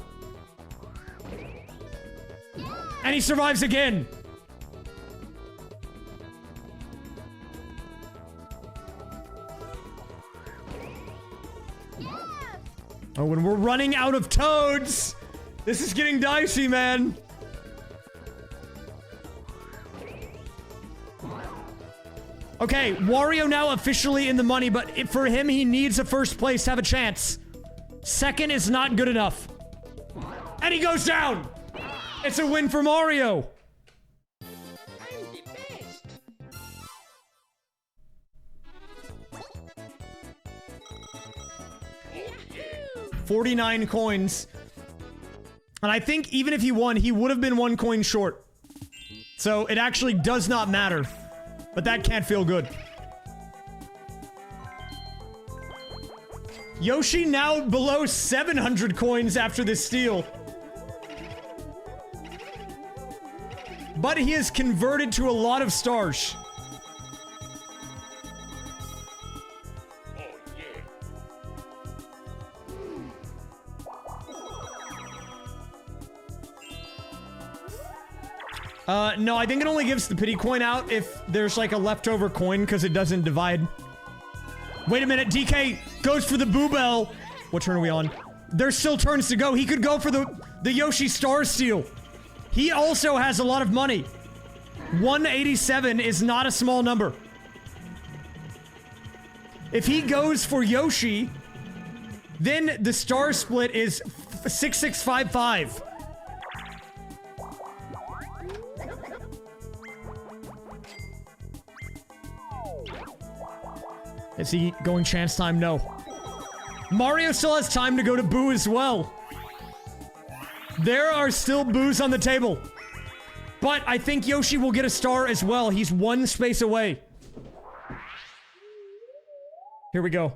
And he survives again. Oh, when we're running out of toads, this is getting dicey, man. Okay, Wario now officially in the money, but for him, he needs a first place to have a chance. Second is not good enough. And he goes down! It's a win for Mario! I'm the best. 49 coins. And I think even if he won, he would have been 1 coin short. So it actually does not matter. But that can't feel good. Yoshi now below 700 coins after this steal. But he is converted to a lot of stars. No, I think it only gives the pity coin out if there's like a leftover coin because it doesn't divide. Wait a minute, DK goes for the Boo Bell. What turn are we on? There's still turns to go. He could go for the Yoshi Star Steal. He also has a lot of money. 187 is not a small number. If he goes for Yoshi, then the star split is 6655. Is he going chance time? No. Mario still has time to go to Boo as well. There are still Boos on the table. But I think Yoshi will get a star as well. He's one space away. Here we go.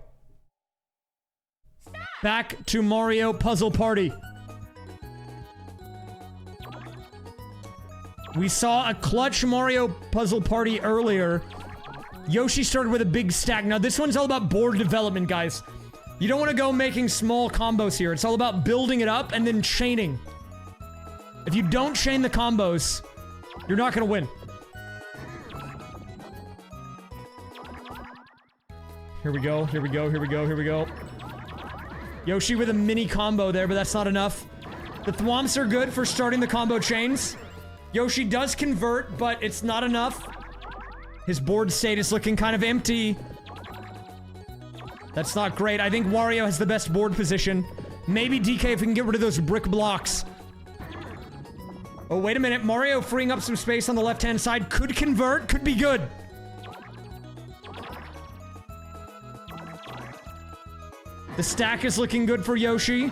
Back to Mario Puzzle Party. We saw a clutch Mario Puzzle Party earlier. Yoshi started with a big stack. Now, this one's all about board development, guys. You don't want to go making small combos here. It's all about building it up and then chaining. If you don't chain the combos, you're not going to win. Here we go, here we go, here we go, here we go. Yoshi with a mini combo there, but that's not enough. The thwomps are good for starting the combo chains. Yoshi does convert, but it's not enough. His board state is looking kind of empty. That's not great. I think Wario has the best board position. Maybe DK if we can get rid of those brick blocks. Oh, wait a minute. Mario freeing up some space on the left-hand side. Could convert. Could be good. The stack is looking good for Yoshi.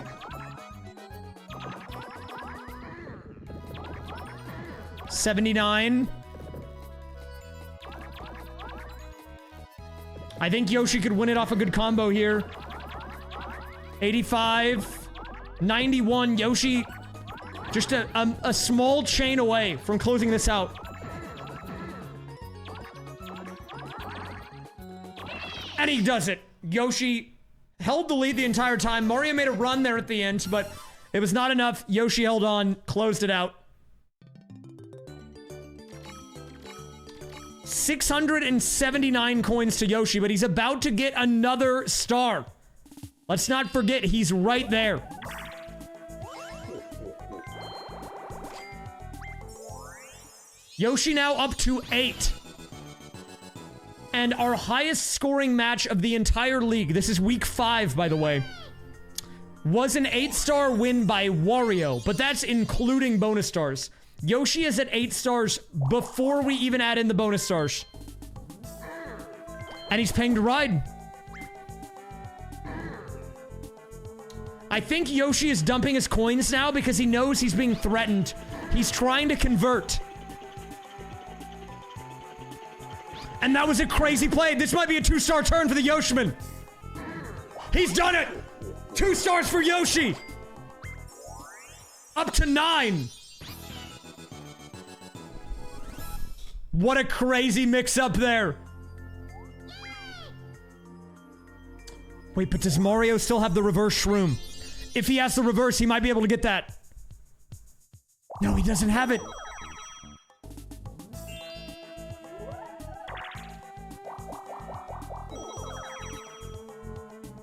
$79. I think Yoshi could win it off a good combo here. 85. 91. Yoshi just a small chain away from closing this out. And he does it. Yoshi held the lead the entire time. Mario made a run there at the end, but it was not enough. Yoshi held on, closed it out. 679 coins to Yoshi, but he's about to get another star. Let's not forget, he's right there. Yoshi now up to 8. And our highest scoring match of the entire league, this is week 5, by the way, was an 8-star win by Wario, but that's including bonus stars. Yoshi is at 8 stars before we even add in the bonus stars. And he's paying to ride. I think Yoshi is dumping his coins now because he knows he's being threatened. He's trying to convert. And that was a crazy play. This might be a 2-star turn for the Yoshiman. He's done it! 2 stars for Yoshi! Up to 9. What a crazy mix-up there. Wait, but does Mario still have the reverse shroom? If he has the reverse, he might be able to get that. No, he doesn't have it.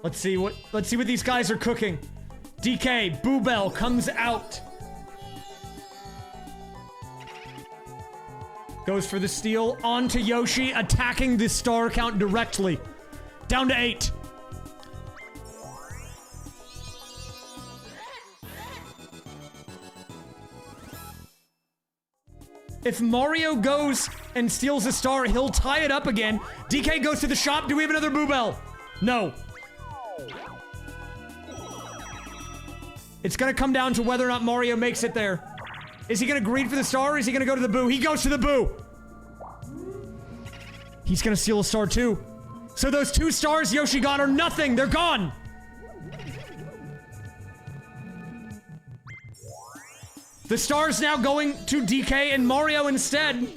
Let's see what these guys are cooking. DK, Boo Bell comes out. Goes for the steal onto Yoshi, attacking the star count directly. Down to 8. If Mario goes and steals a star, he'll tie it up again. DK goes to the shop. Do we have another Boo Bell? No. It's gonna come down to whether or not Mario makes it there. Is he gonna greed for the star or is he gonna go to the Boo? He goes to the Boo! He's gonna steal a star too. So those 2 stars Yoshi got are nothing! They're gone! The star's now going to DK and Mario instead.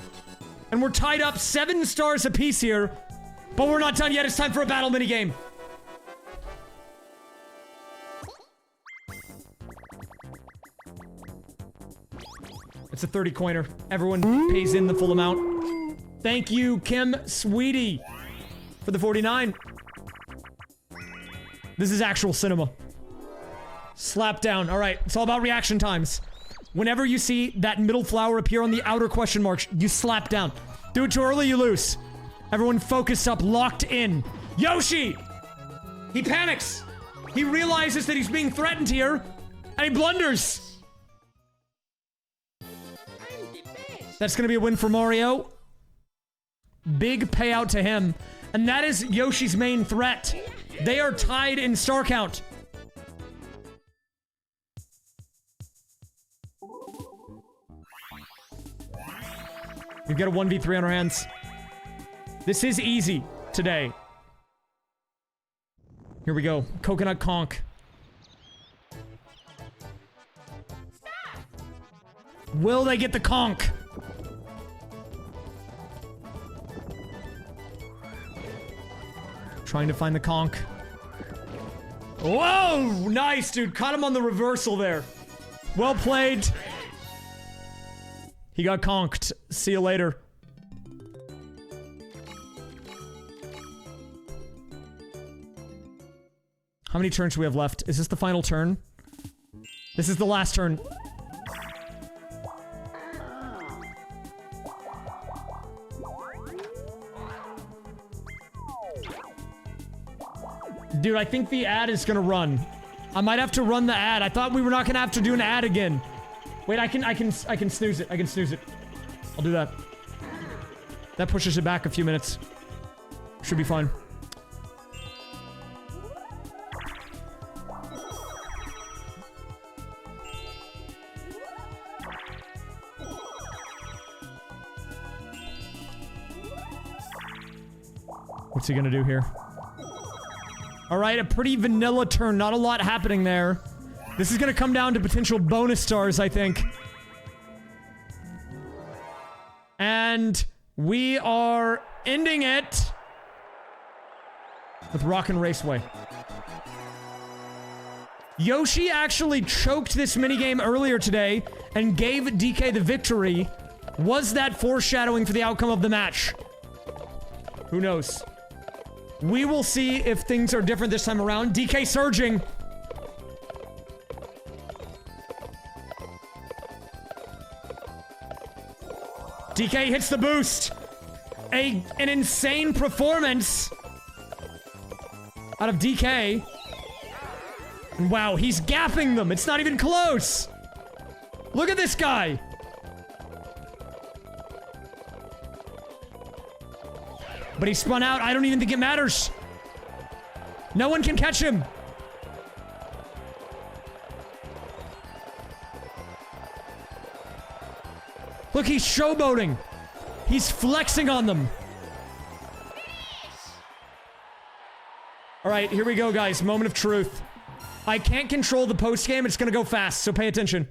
And we're tied up 7 stars apiece here. But we're not done yet. It's time for a battle minigame. It's a 30 coiner. Everyone pays in the full amount. Thank you, Kim Sweetie, for the 49. This is actual cinema. Slap down. All right, it's all about reaction times. Whenever you see that middle flower appear on the outer question marks, you slap down. Do it too early, you lose. Everyone focused up, locked in. Yoshi! He panics! He realizes that he's being threatened here, and he blunders. That's gonna be a win for Mario. Big payout to him. And that is Yoshi's main threat. They are tied in star count. We've got a 1v3 on our hands. This is easy today. Here we go. Coconut conch. Will they get the conch? Trying to find the conch. Whoa! Nice, dude. Caught him on the reversal there. Well played. He got conked. See you later. How many turns do we have left? Is this the final turn? This is the last turn. Dude, I think the ad is gonna run. I might have to run the ad. I thought we were not gonna have to do an ad again. Wait, I can snooze it. I can snooze it. I'll do that. That pushes it back a few minutes. Should be fine. What's he gonna do here? Alright, a pretty vanilla turn. Not a lot happening there. This is gonna come down to potential bonus stars, I think. And we are ending it with Rockin' Raceway. Yoshi actually choked this minigame earlier today and gave DK the victory. Was that foreshadowing for the outcome of the match? Who knows? We will see if things are different this time around. DK surging. DK hits the boost. An insane performance out of DK. And wow, he's gapping them. It's not even close. Look at this guy. But he spun out. I don't even think it matters. No one can catch him. Look, he's showboating. He's flexing on them. All right, here we go, guys. Moment of truth. I can't control the post game. It's going to go fast, so pay attention.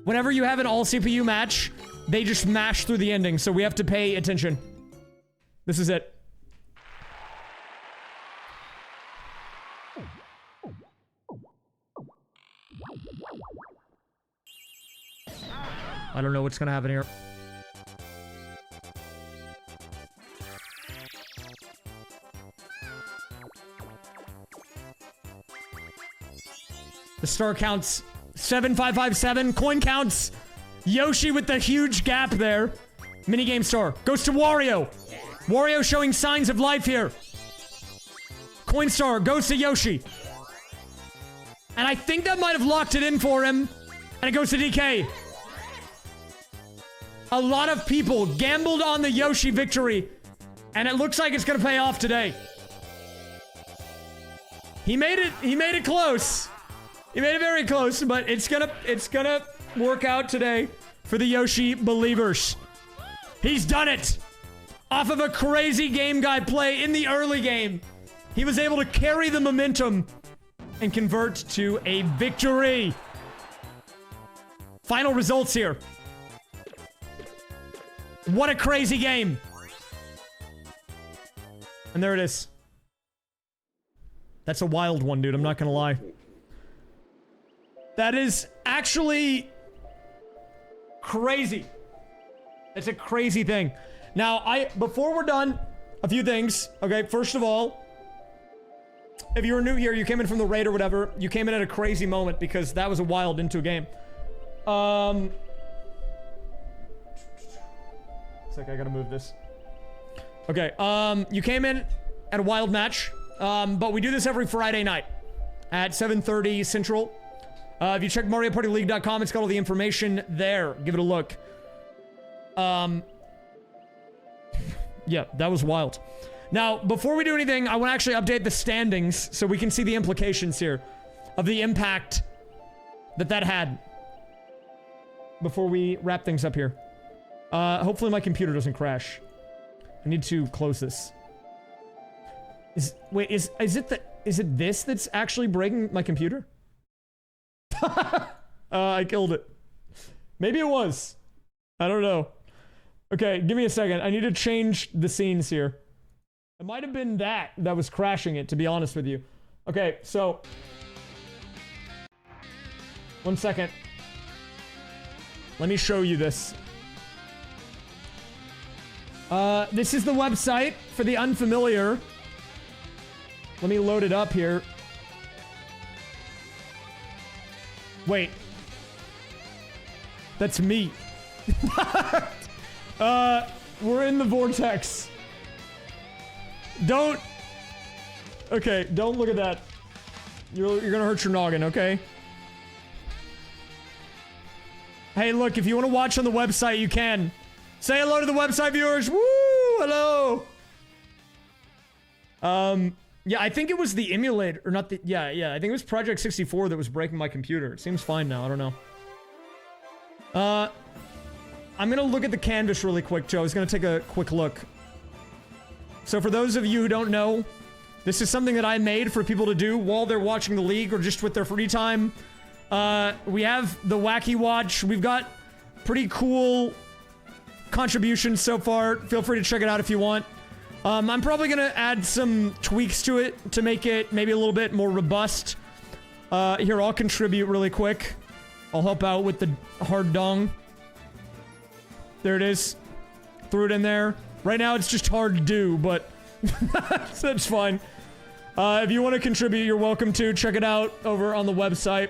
Whenever you have an all-CPU match, they just mash through the ending, so we have to pay attention. This is it. I don't know what's gonna happen here. The star counts 7557. Coin counts. Yoshi with the huge gap there. Minigame star goes to Wario. Wario showing signs of life here. Coin star goes to Yoshi. And I think that might have locked it in for him. And it goes to DK. A lot of people gambled on the Yoshi victory. And it looks like it's gonna pay off today. He made it close. He made it very close, but it's gonna work out today for the Yoshi believers. He's done it! Off of a crazy game guy play in the early game. He was able to carry the momentum and convert to a victory. Final results here. What a crazy game. And there it is. That's a wild one, dude. I'm not gonna lie. That is actually crazy. It's a crazy thing. Now, before we're done, a few things. Okay, first of all, if you were new here, you came in from the raid or whatever, you came in at a crazy moment because that was a wild into a game. It's like I gotta move this. Okay, you came in at a wild match, but we do this every Friday night at 7:30 Central. If you check MarioPartyLeague.com, it's got all the information there. Give it a look. Yeah, that was wild. Now, before we do anything, I want to actually update the standings so we can see the implications here of the impact that had before we wrap things up here. Hopefully my computer doesn't crash. I need to close this. Is it this that's actually breaking my computer? I killed it. Maybe it was. I don't know. Okay, give me a second. I need to change the scenes here. It might have been that was crashing it, to be honest with you. Okay, so... one second. Let me show you this. This is the website for the unfamiliar. Let me load it up here. Wait. That's me. We're in the vortex. Don't... Okay, don't look at that. You're gonna hurt your noggin, okay? Hey, look, if you want to watch on the website, you can. Say hello to the website viewers. Woo! Hello! Yeah, I think it was the emulator, or not the... Yeah, I think it was Project 64 that was breaking my computer. It seems fine now, I don't know. I'm gonna look at the canvas really quick, Joe. I was gonna take a quick look. So for those of you who don't know, this is something that I made for people to do while they're watching the league or just with their free time. We have the Wacky Watch. We've got pretty cool contributions so far. Feel free to check it out if you want. I'm probably gonna add some tweaks to it to make it maybe a little bit more robust. Here, I'll contribute really quick. I'll help out with the hard dong. There it is. Threw it in there. Right now, it's just hard to do, but that's fine. If you want to contribute, you're welcome to. Check it out over on the website.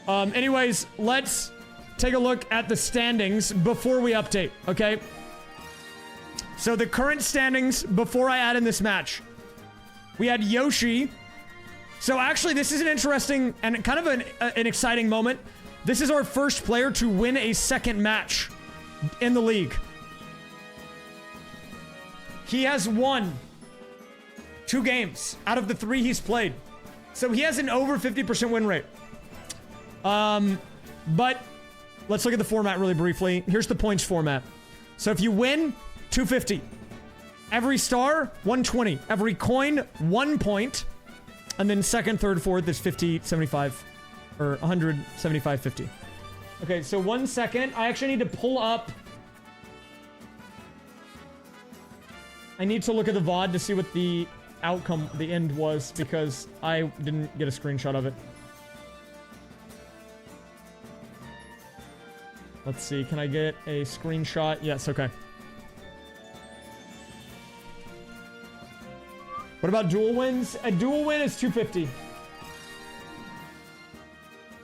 Anyways, let's take a look at the standings before we update, okay? So the current standings before I add in this match. We had Yoshi. So actually, this is an interesting and kind of an exciting moment. This is our first player to win a second match in the league. He has won 2 games out of the 3 he's played. So he has an over 50% win rate. But let's look at the format really briefly. Here's the points format. So if you win, 250. Every star, 120. Every coin, 1 point. And then second, third, fourth is 50, 75, or 100, 75, 50. Okay, so 1 second. I actually need to pull up. I need to look at the VOD to see what the outcome, the end was, because I didn't get a screenshot of it. Let's see, can I get a screenshot? Yes, okay. What about dual wins? A dual win is 250.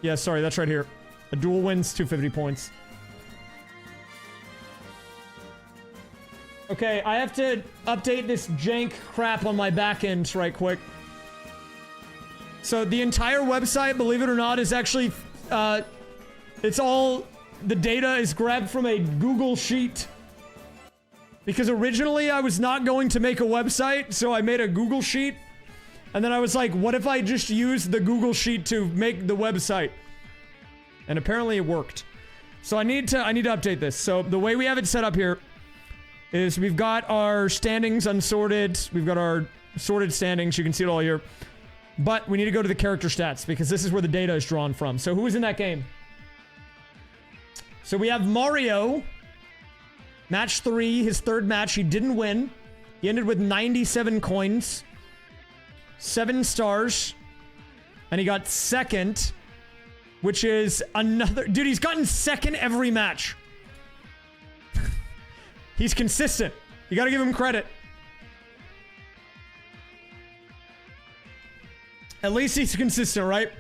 Yeah, sorry, that's right here. A dual win's 250 points. Okay, I have to update this jank crap on my back end right quick. So the entire website, believe it or not, is actually, it's all, the data is grabbed from a Google Sheet. Because originally I was not going to make a website, so I made a Google Sheet. And then I was like, what if I just use the Google Sheet to make the website? And apparently it worked. So I need to update this. So the way we have it set up here is we've got our standings unsorted. We've got our sorted standings. You can see it all here. But we need to go to the character stats because this is where the data is drawn from. So who was in that game? So we have Mario. Match 3, his third match. He didn't win. He ended with 97 coins. 7 stars. And he got second. Which is another... Dude, he's gotten second every match. He's consistent. You gotta give him credit. At least he's consistent, right?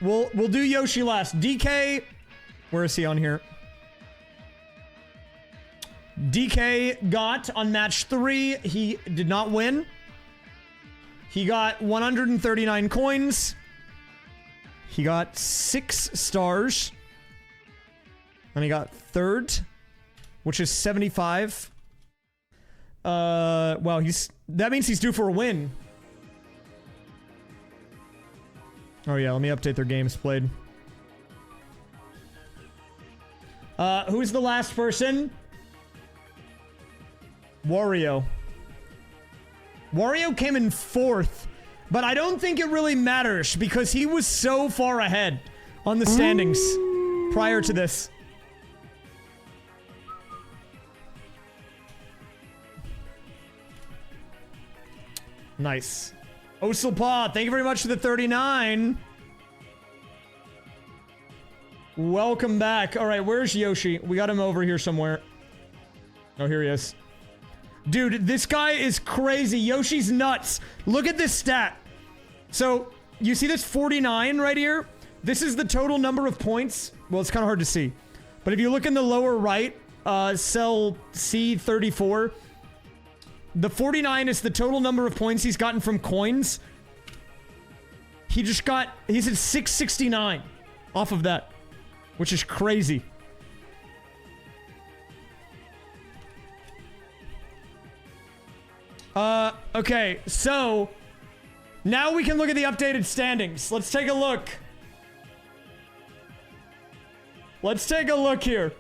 We'll do Yoshi last. DK... Where is he on here? DK got on match 3. He did not win. He got 139 coins. He got 6 stars. And he got 3rd, which is 75. Well, that means he's due for a win. Oh yeah, let me update their games played. Who's the last person? Wario. Wario came in 4th, but I don't think it really matters because he was so far ahead on the standings prior to this. Nice. Osilpa, thank you very much for the 39. Welcome back. All right, where's Yoshi? We got him over here somewhere. Oh, here he is. Dude, this guy is crazy. Yoshi's nuts. Look at this stat. So, you see this 49 right here? This is the total number of points. Well, it's kind of hard to see. But if you look in the lower right, cell C34, the 49 is the total number of points he's gotten from coins. He's at 669 off of that, which is crazy. Okay, so now we can look at the updated standings. Let's take a look. Let's take a look here.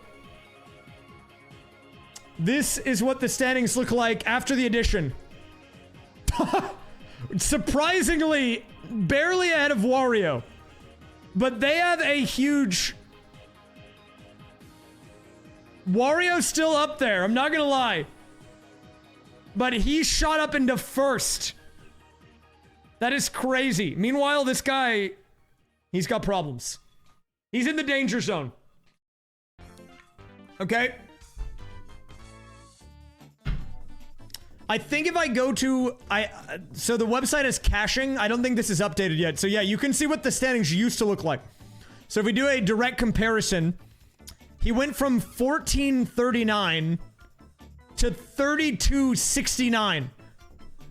This is what the standings look like after the addition. Surprisingly, barely ahead of Wario. But they have a huge... Wario's still up there, I'm not gonna lie. But he shot up into 1st. That is crazy. Meanwhile, this guy, he's got problems. He's in the danger zone. Okay? I think if I go to... so the website is caching. I don't think this is updated yet. So yeah, you can see what the standings used to look like. So if we do a direct comparison, he went from 1439 to 3269.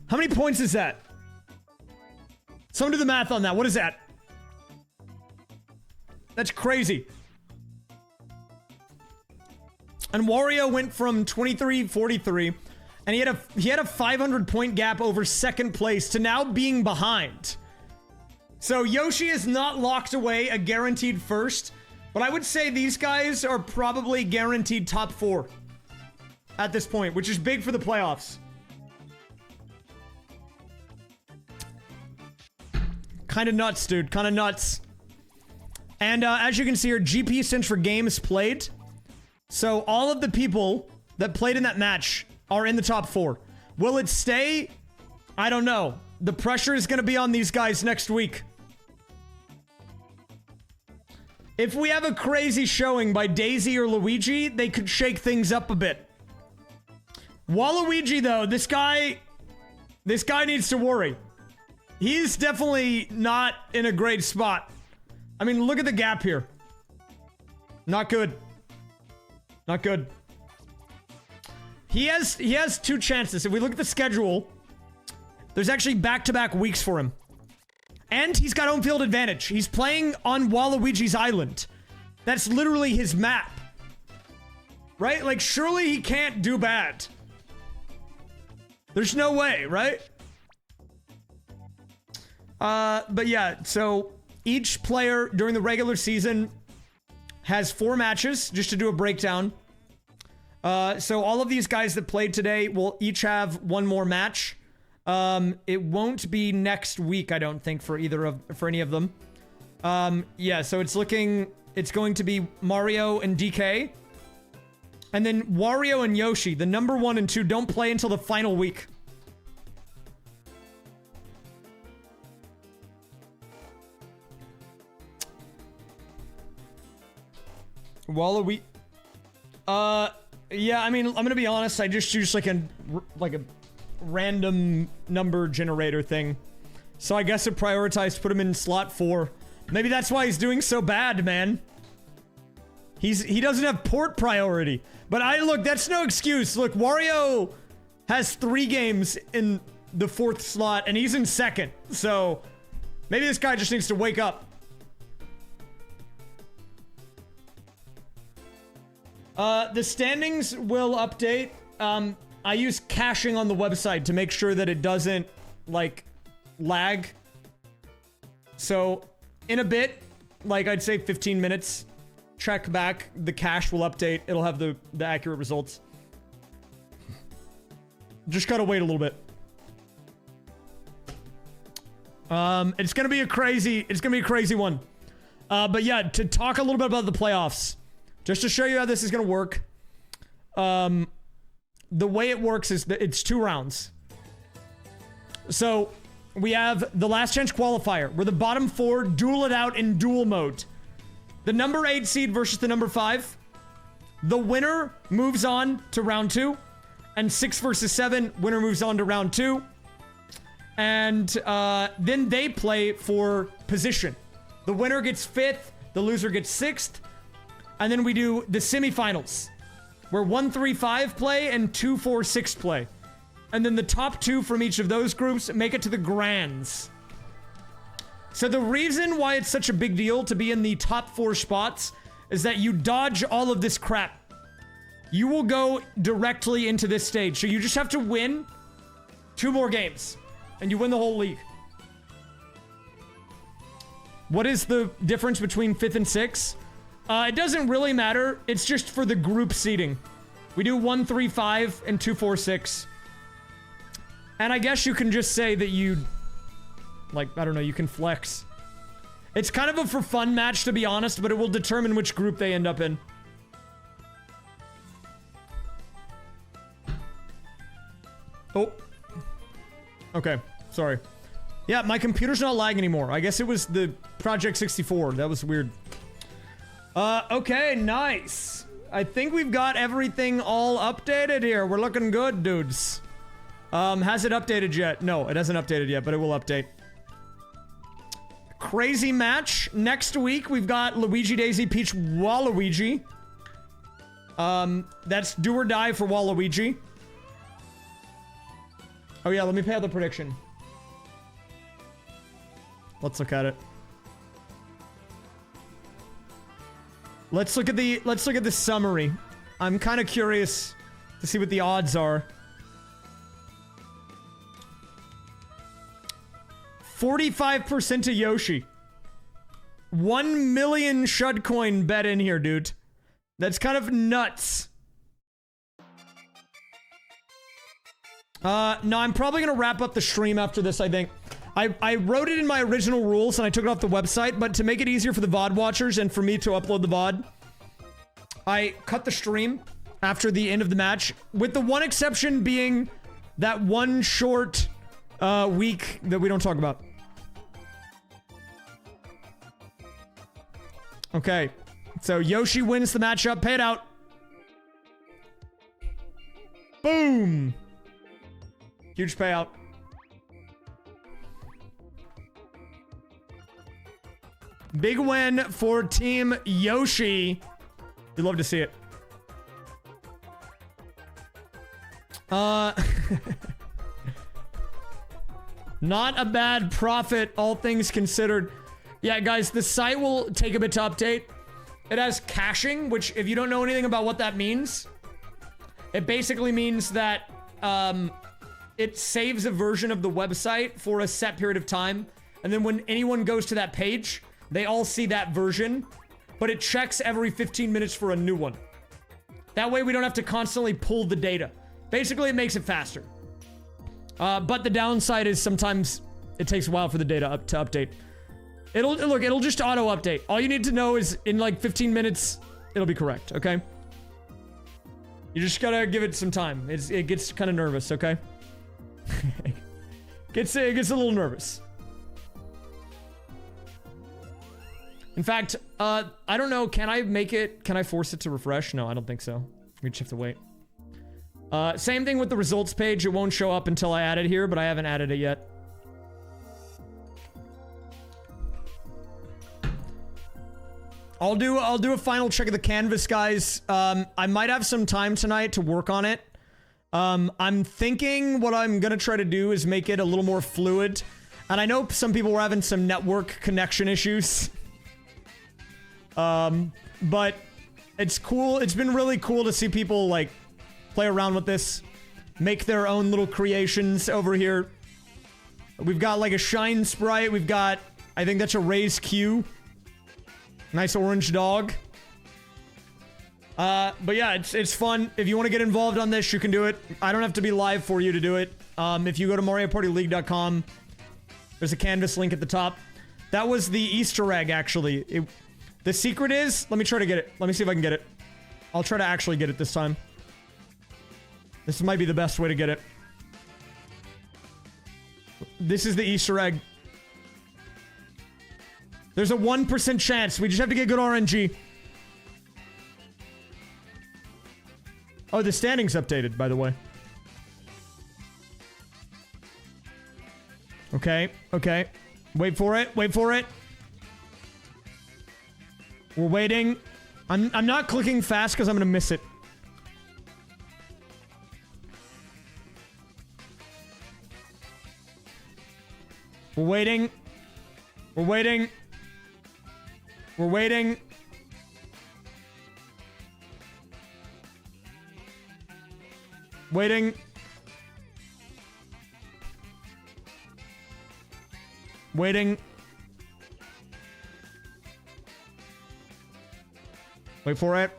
How many points is that? Someone do the math on that. What is that? That's crazy. And Wario went from 2343, and he had a 500 point gap over 2nd place to now being behind. So Yoshi is not locked away a guaranteed 1st, but I would say these guys are probably guaranteed top 4 at this point, which is big for the playoffs. Kind of nuts, dude. Kind of nuts. And as you can see here, GP stands for games played. So all of the people that played in that match are in the top 4. Will it stay? I don't know. The pressure is going to be on these guys next week. If we have a crazy showing by Daisy or Luigi, they could shake things up a bit. Waluigi, though, this guy needs to worry. He's definitely not in a great spot. I mean, look at the gap here. Not good. Not good. He has 2 chances. If we look at the schedule, there's actually back-to-back weeks for him. And he's got home field advantage. He's playing on Waluigi's Island. That's literally his map. Right? Like, surely he can't do bad. There's no way, right? But yeah, so each player during the regular season has 4 matches, just to do a breakdown. So all of these guys that played today will each have 1 more match. It won't be next week, I don't think, for any of them. Yeah, so it's going to be Mario and DK. And then Wario and Yoshi, the number 1 and 2, don't play until the final week. Waluigi. Yeah, I mean, I'm gonna be honest, I just used like a random number generator thing. So I guess it prioritized to put him in slot 4. Maybe that's why he's doing so bad, man. He doesn't have port priority. But look, that's no excuse. Look, Wario has 3 games in the 4th slot, and he's in 2nd. So maybe this guy just needs to wake up. The standings will update. I use caching on the website to make sure that it doesn't, like, lag. So, in a bit, like, I'd say 15 minutes, check back, the cache will update, it'll have the accurate results. Just gotta wait a little bit. It's gonna be a crazy one. But yeah, to talk a little bit about the playoffs, just to show you how this is gonna work, the way it works is that it's 2 rounds. So, we have the last chance qualifier, where the bottom 4 duel it out in duel mode. The number 8 seed versus the number 5. The winner moves on to round 2. And 6 versus 7, winner moves on to round 2. And then they play for position. The winner gets 5th, the loser gets 6th. And then we do the semifinals, where 1, 3, 5 play and 2, 4, 6 play. And then the top 2 from each of those groups make it to the grands. So the reason why it's such a big deal to be in the top 4 spots is that you dodge all of this crap. You will go directly into this stage. So you just have to win 2 more games, and you win the whole league. What is the difference between 5th and 6th? It doesn't really matter. It's just for the group seeding. We do 1, 3, 5, and 2, 4, 6. And I guess you can just say that you, like, I don't know, you can flex. It's kind of a for fun match, to be honest, but it will determine which group they end up in. Oh. Okay, sorry. Yeah, my computer's not lagging anymore. I guess it was the Project 64. That was weird. Okay, nice. I think we've got everything all updated here. We're looking good, dudes. Has it updated yet? No, it hasn't updated yet, but it will update. Crazy match. Next week, we've got Luigi, Daisy, Peach, Waluigi. That's do or die for Waluigi. Oh yeah, let me pay out the prediction. Let's look at it. Let's look at the summary. I'm kind of curious to see what the odds are. 45% to Yoshi. 1 million Shud coin bet in here, dude. That's kind of nuts. No, I'm probably gonna wrap up the stream after this, I think. I wrote it in my original rules and I took it off the website, but to make it easier for the VOD watchers and for me to upload the VOD, I cut the stream after the end of the match, with the one exception being that one short week that we don't talk about. Okay, so Yoshi wins the matchup. Pay it out. Boom. Huge payout. Big win for Team Yoshi. We'd love to see it. Not a bad profit, all things considered. Yeah, guys, the site will take a bit to update. It has caching, which, if you don't know anything about what that means, it basically means that it saves a version of the website for a set period of time, and then when anyone goes to that page, they all see that version, but it checks every 15 minutes for a new one. That way we don't have to constantly pull the data. Basically, it makes it faster. But the downside is sometimes it takes a while for the data to update. It'll just auto-update. All you need to know is in like 15 minutes, it'll be correct, okay? You just gotta give it some time. It gets kind of nervous, okay? It gets a little nervous. In fact, I don't know, can I force it to refresh? No, I don't think so. We just have to wait. Same thing with the results page. It won't show up until I add it here, but I haven't added it yet. I'll do a final check of the canvas, guys. I might have some time tonight to work on it. I'm thinking what I'm gonna try to do is make it a little more fluid. And I know some people were having some network connection issues. But it's cool. It's been really cool to see people, like, play around with this. Make their own little creations over here. We've got, like, a shine sprite. We've got, I think that's a raise Q. Nice orange dog. But yeah, it's fun. If you want to get involved on this, you can do it. I don't have to be live for you to do it. If you go to MarioPartyLeague.com, there's a canvas link at the top. That was the Easter egg, actually. The secret is... Let me try to get it. Let me see if I can get it. I'll try to actually get it this time. This might be the best way to get it. This is the Easter egg. There's a 1% chance. We just have to get good RNG. Oh, the standings updated, by the way. Okay, okay. Wait for it, wait for it. We're waiting. I'm not clicking fast because I'm gonna miss it. We're waiting. We're waiting. We're waiting. Waiting. Waiting. Wait for it.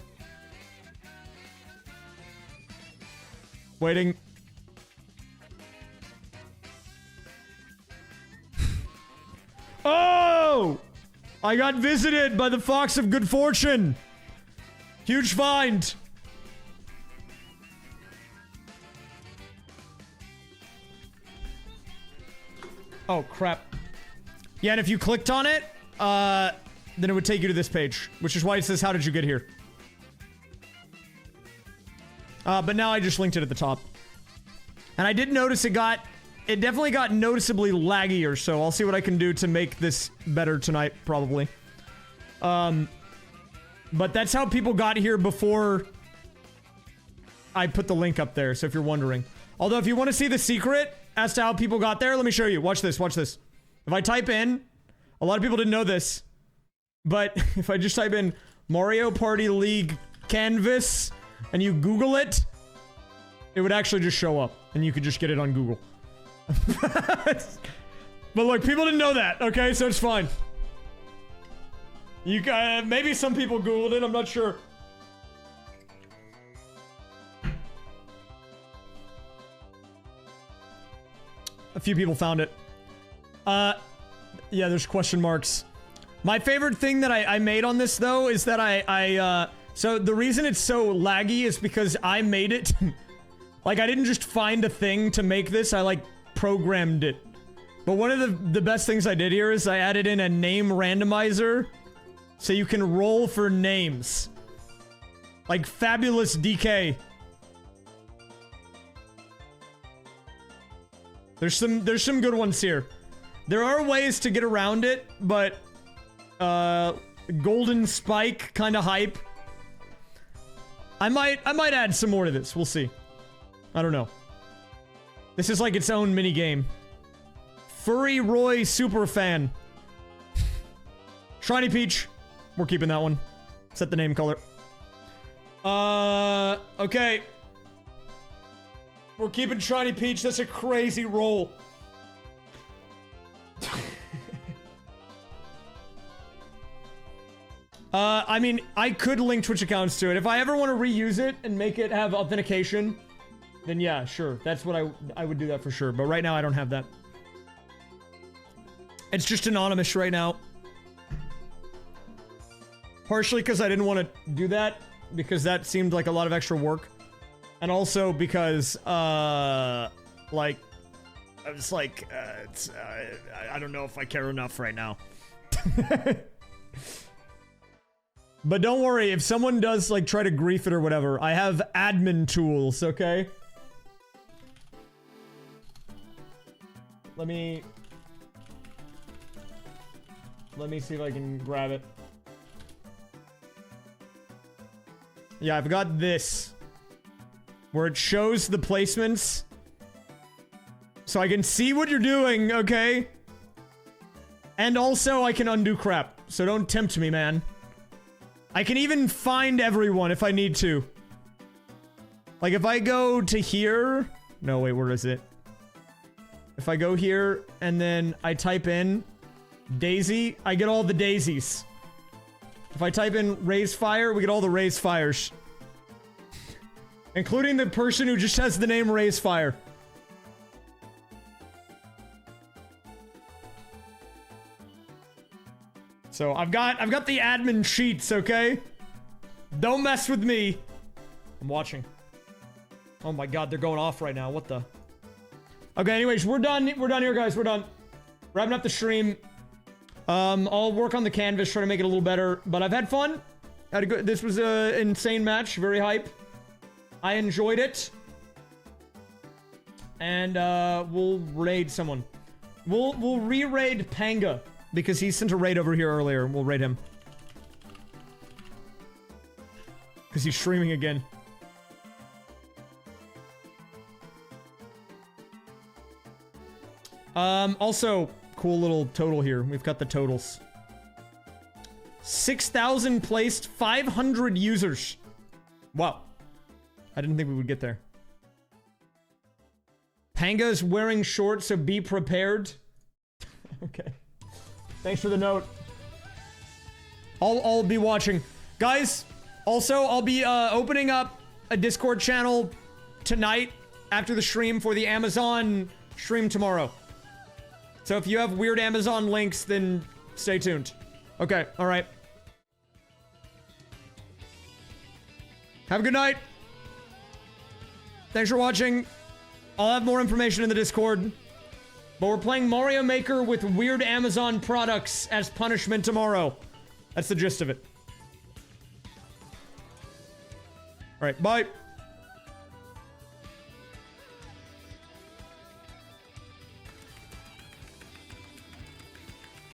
Waiting. Oh! I got visited by the Fox of Good Fortune. Huge find. Oh, crap. Yeah, and if you clicked on it, then it would take you to this page, which is why it says, how did you get here? But now I just linked it at the top. And I did notice it definitely got noticeably laggier, so I'll see what I can do to make this better tonight, probably. But that's how people got here before I put the link up there, so if you're wondering. Although, if you want to see the secret as to how people got there, let me show you. Watch this, watch this. If I type in, a lot of people didn't know this, but if I just type in Mario Party League Canvas, and you Google it, it would actually just show up, and you could just get it on Google. But look, people didn't know that, okay? So it's fine. You maybe some people Googled it, I'm not sure. A few people found it. Yeah, there's question marks. My favorite thing that I made on this, though, is that so the reason it's so laggy is because I made it. Like, I didn't just find a thing to make this, I, like, programmed it. But one of the best things I did here is I added in a name randomizer, so you can roll for names. Like, Fabulous DK. There's some good ones here. There are ways to get around it, but Golden Spike kind of hype. I might add some more to this. We'll see. I don't know. This is like its own mini game. Furry Roy Superfan. Shiny Peach. We're keeping that one. Set the name color. Okay. We're keeping Shiny Peach. That's a crazy roll. I mean, I could link Twitch accounts to it. If I ever want to reuse it and make it have authentication, then yeah, sure. That's what I would do that for sure. But right now, I don't have that. It's just anonymous right now. Partially because I didn't want to do that, because that seemed like a lot of extra work. And also because, like, I was like, I don't know if I care enough right now. But don't worry, if someone does, like, try to grief it or whatever, I have admin tools, okay? Let me see if I can grab it. Yeah, I've got this. where it shows the placements. So I can see what you're doing, okay? And also I can undo crap. So don't tempt me, man. I can even find everyone if I need to. Like if I go to here... No, wait, where is it? If I go here and then I type in Daisy, I get all the daisies. If I type in raysfire, we get all the raysfires. Including the person who just has the name raysfire. So I've got the admin cheats, okay? Don't mess with me. I'm watching. Oh my god, they're going off right now. What the? Okay, anyways, we're done. We're done here, guys. We're done. Wrapping up the stream. I'll work on the canvas, try to make it a little better. But I've had fun. Had a good. This was an insane match. Very hype. I enjoyed it. And we'll raid someone. We'll re-raid Panga because he sent a raid over here earlier. We'll raid him because he's streaming again. Also, cool little total here. We've got the totals. 6,000 placed, 500 users. Wow. I didn't think we would get there. Panga's wearing shorts, so be prepared. Okay. Thanks for the note. I'll be watching. Guys, also, I'll be opening up a Discord channel tonight after the stream for the Amazon stream tomorrow. So if you have weird Amazon links, then stay tuned. Okay, alright. Have a good night. Thanks for watching. I'll have more information in the Discord. But we're playing Mario Maker with weird Amazon products as punishment tomorrow. That's the gist of it. Alright, bye.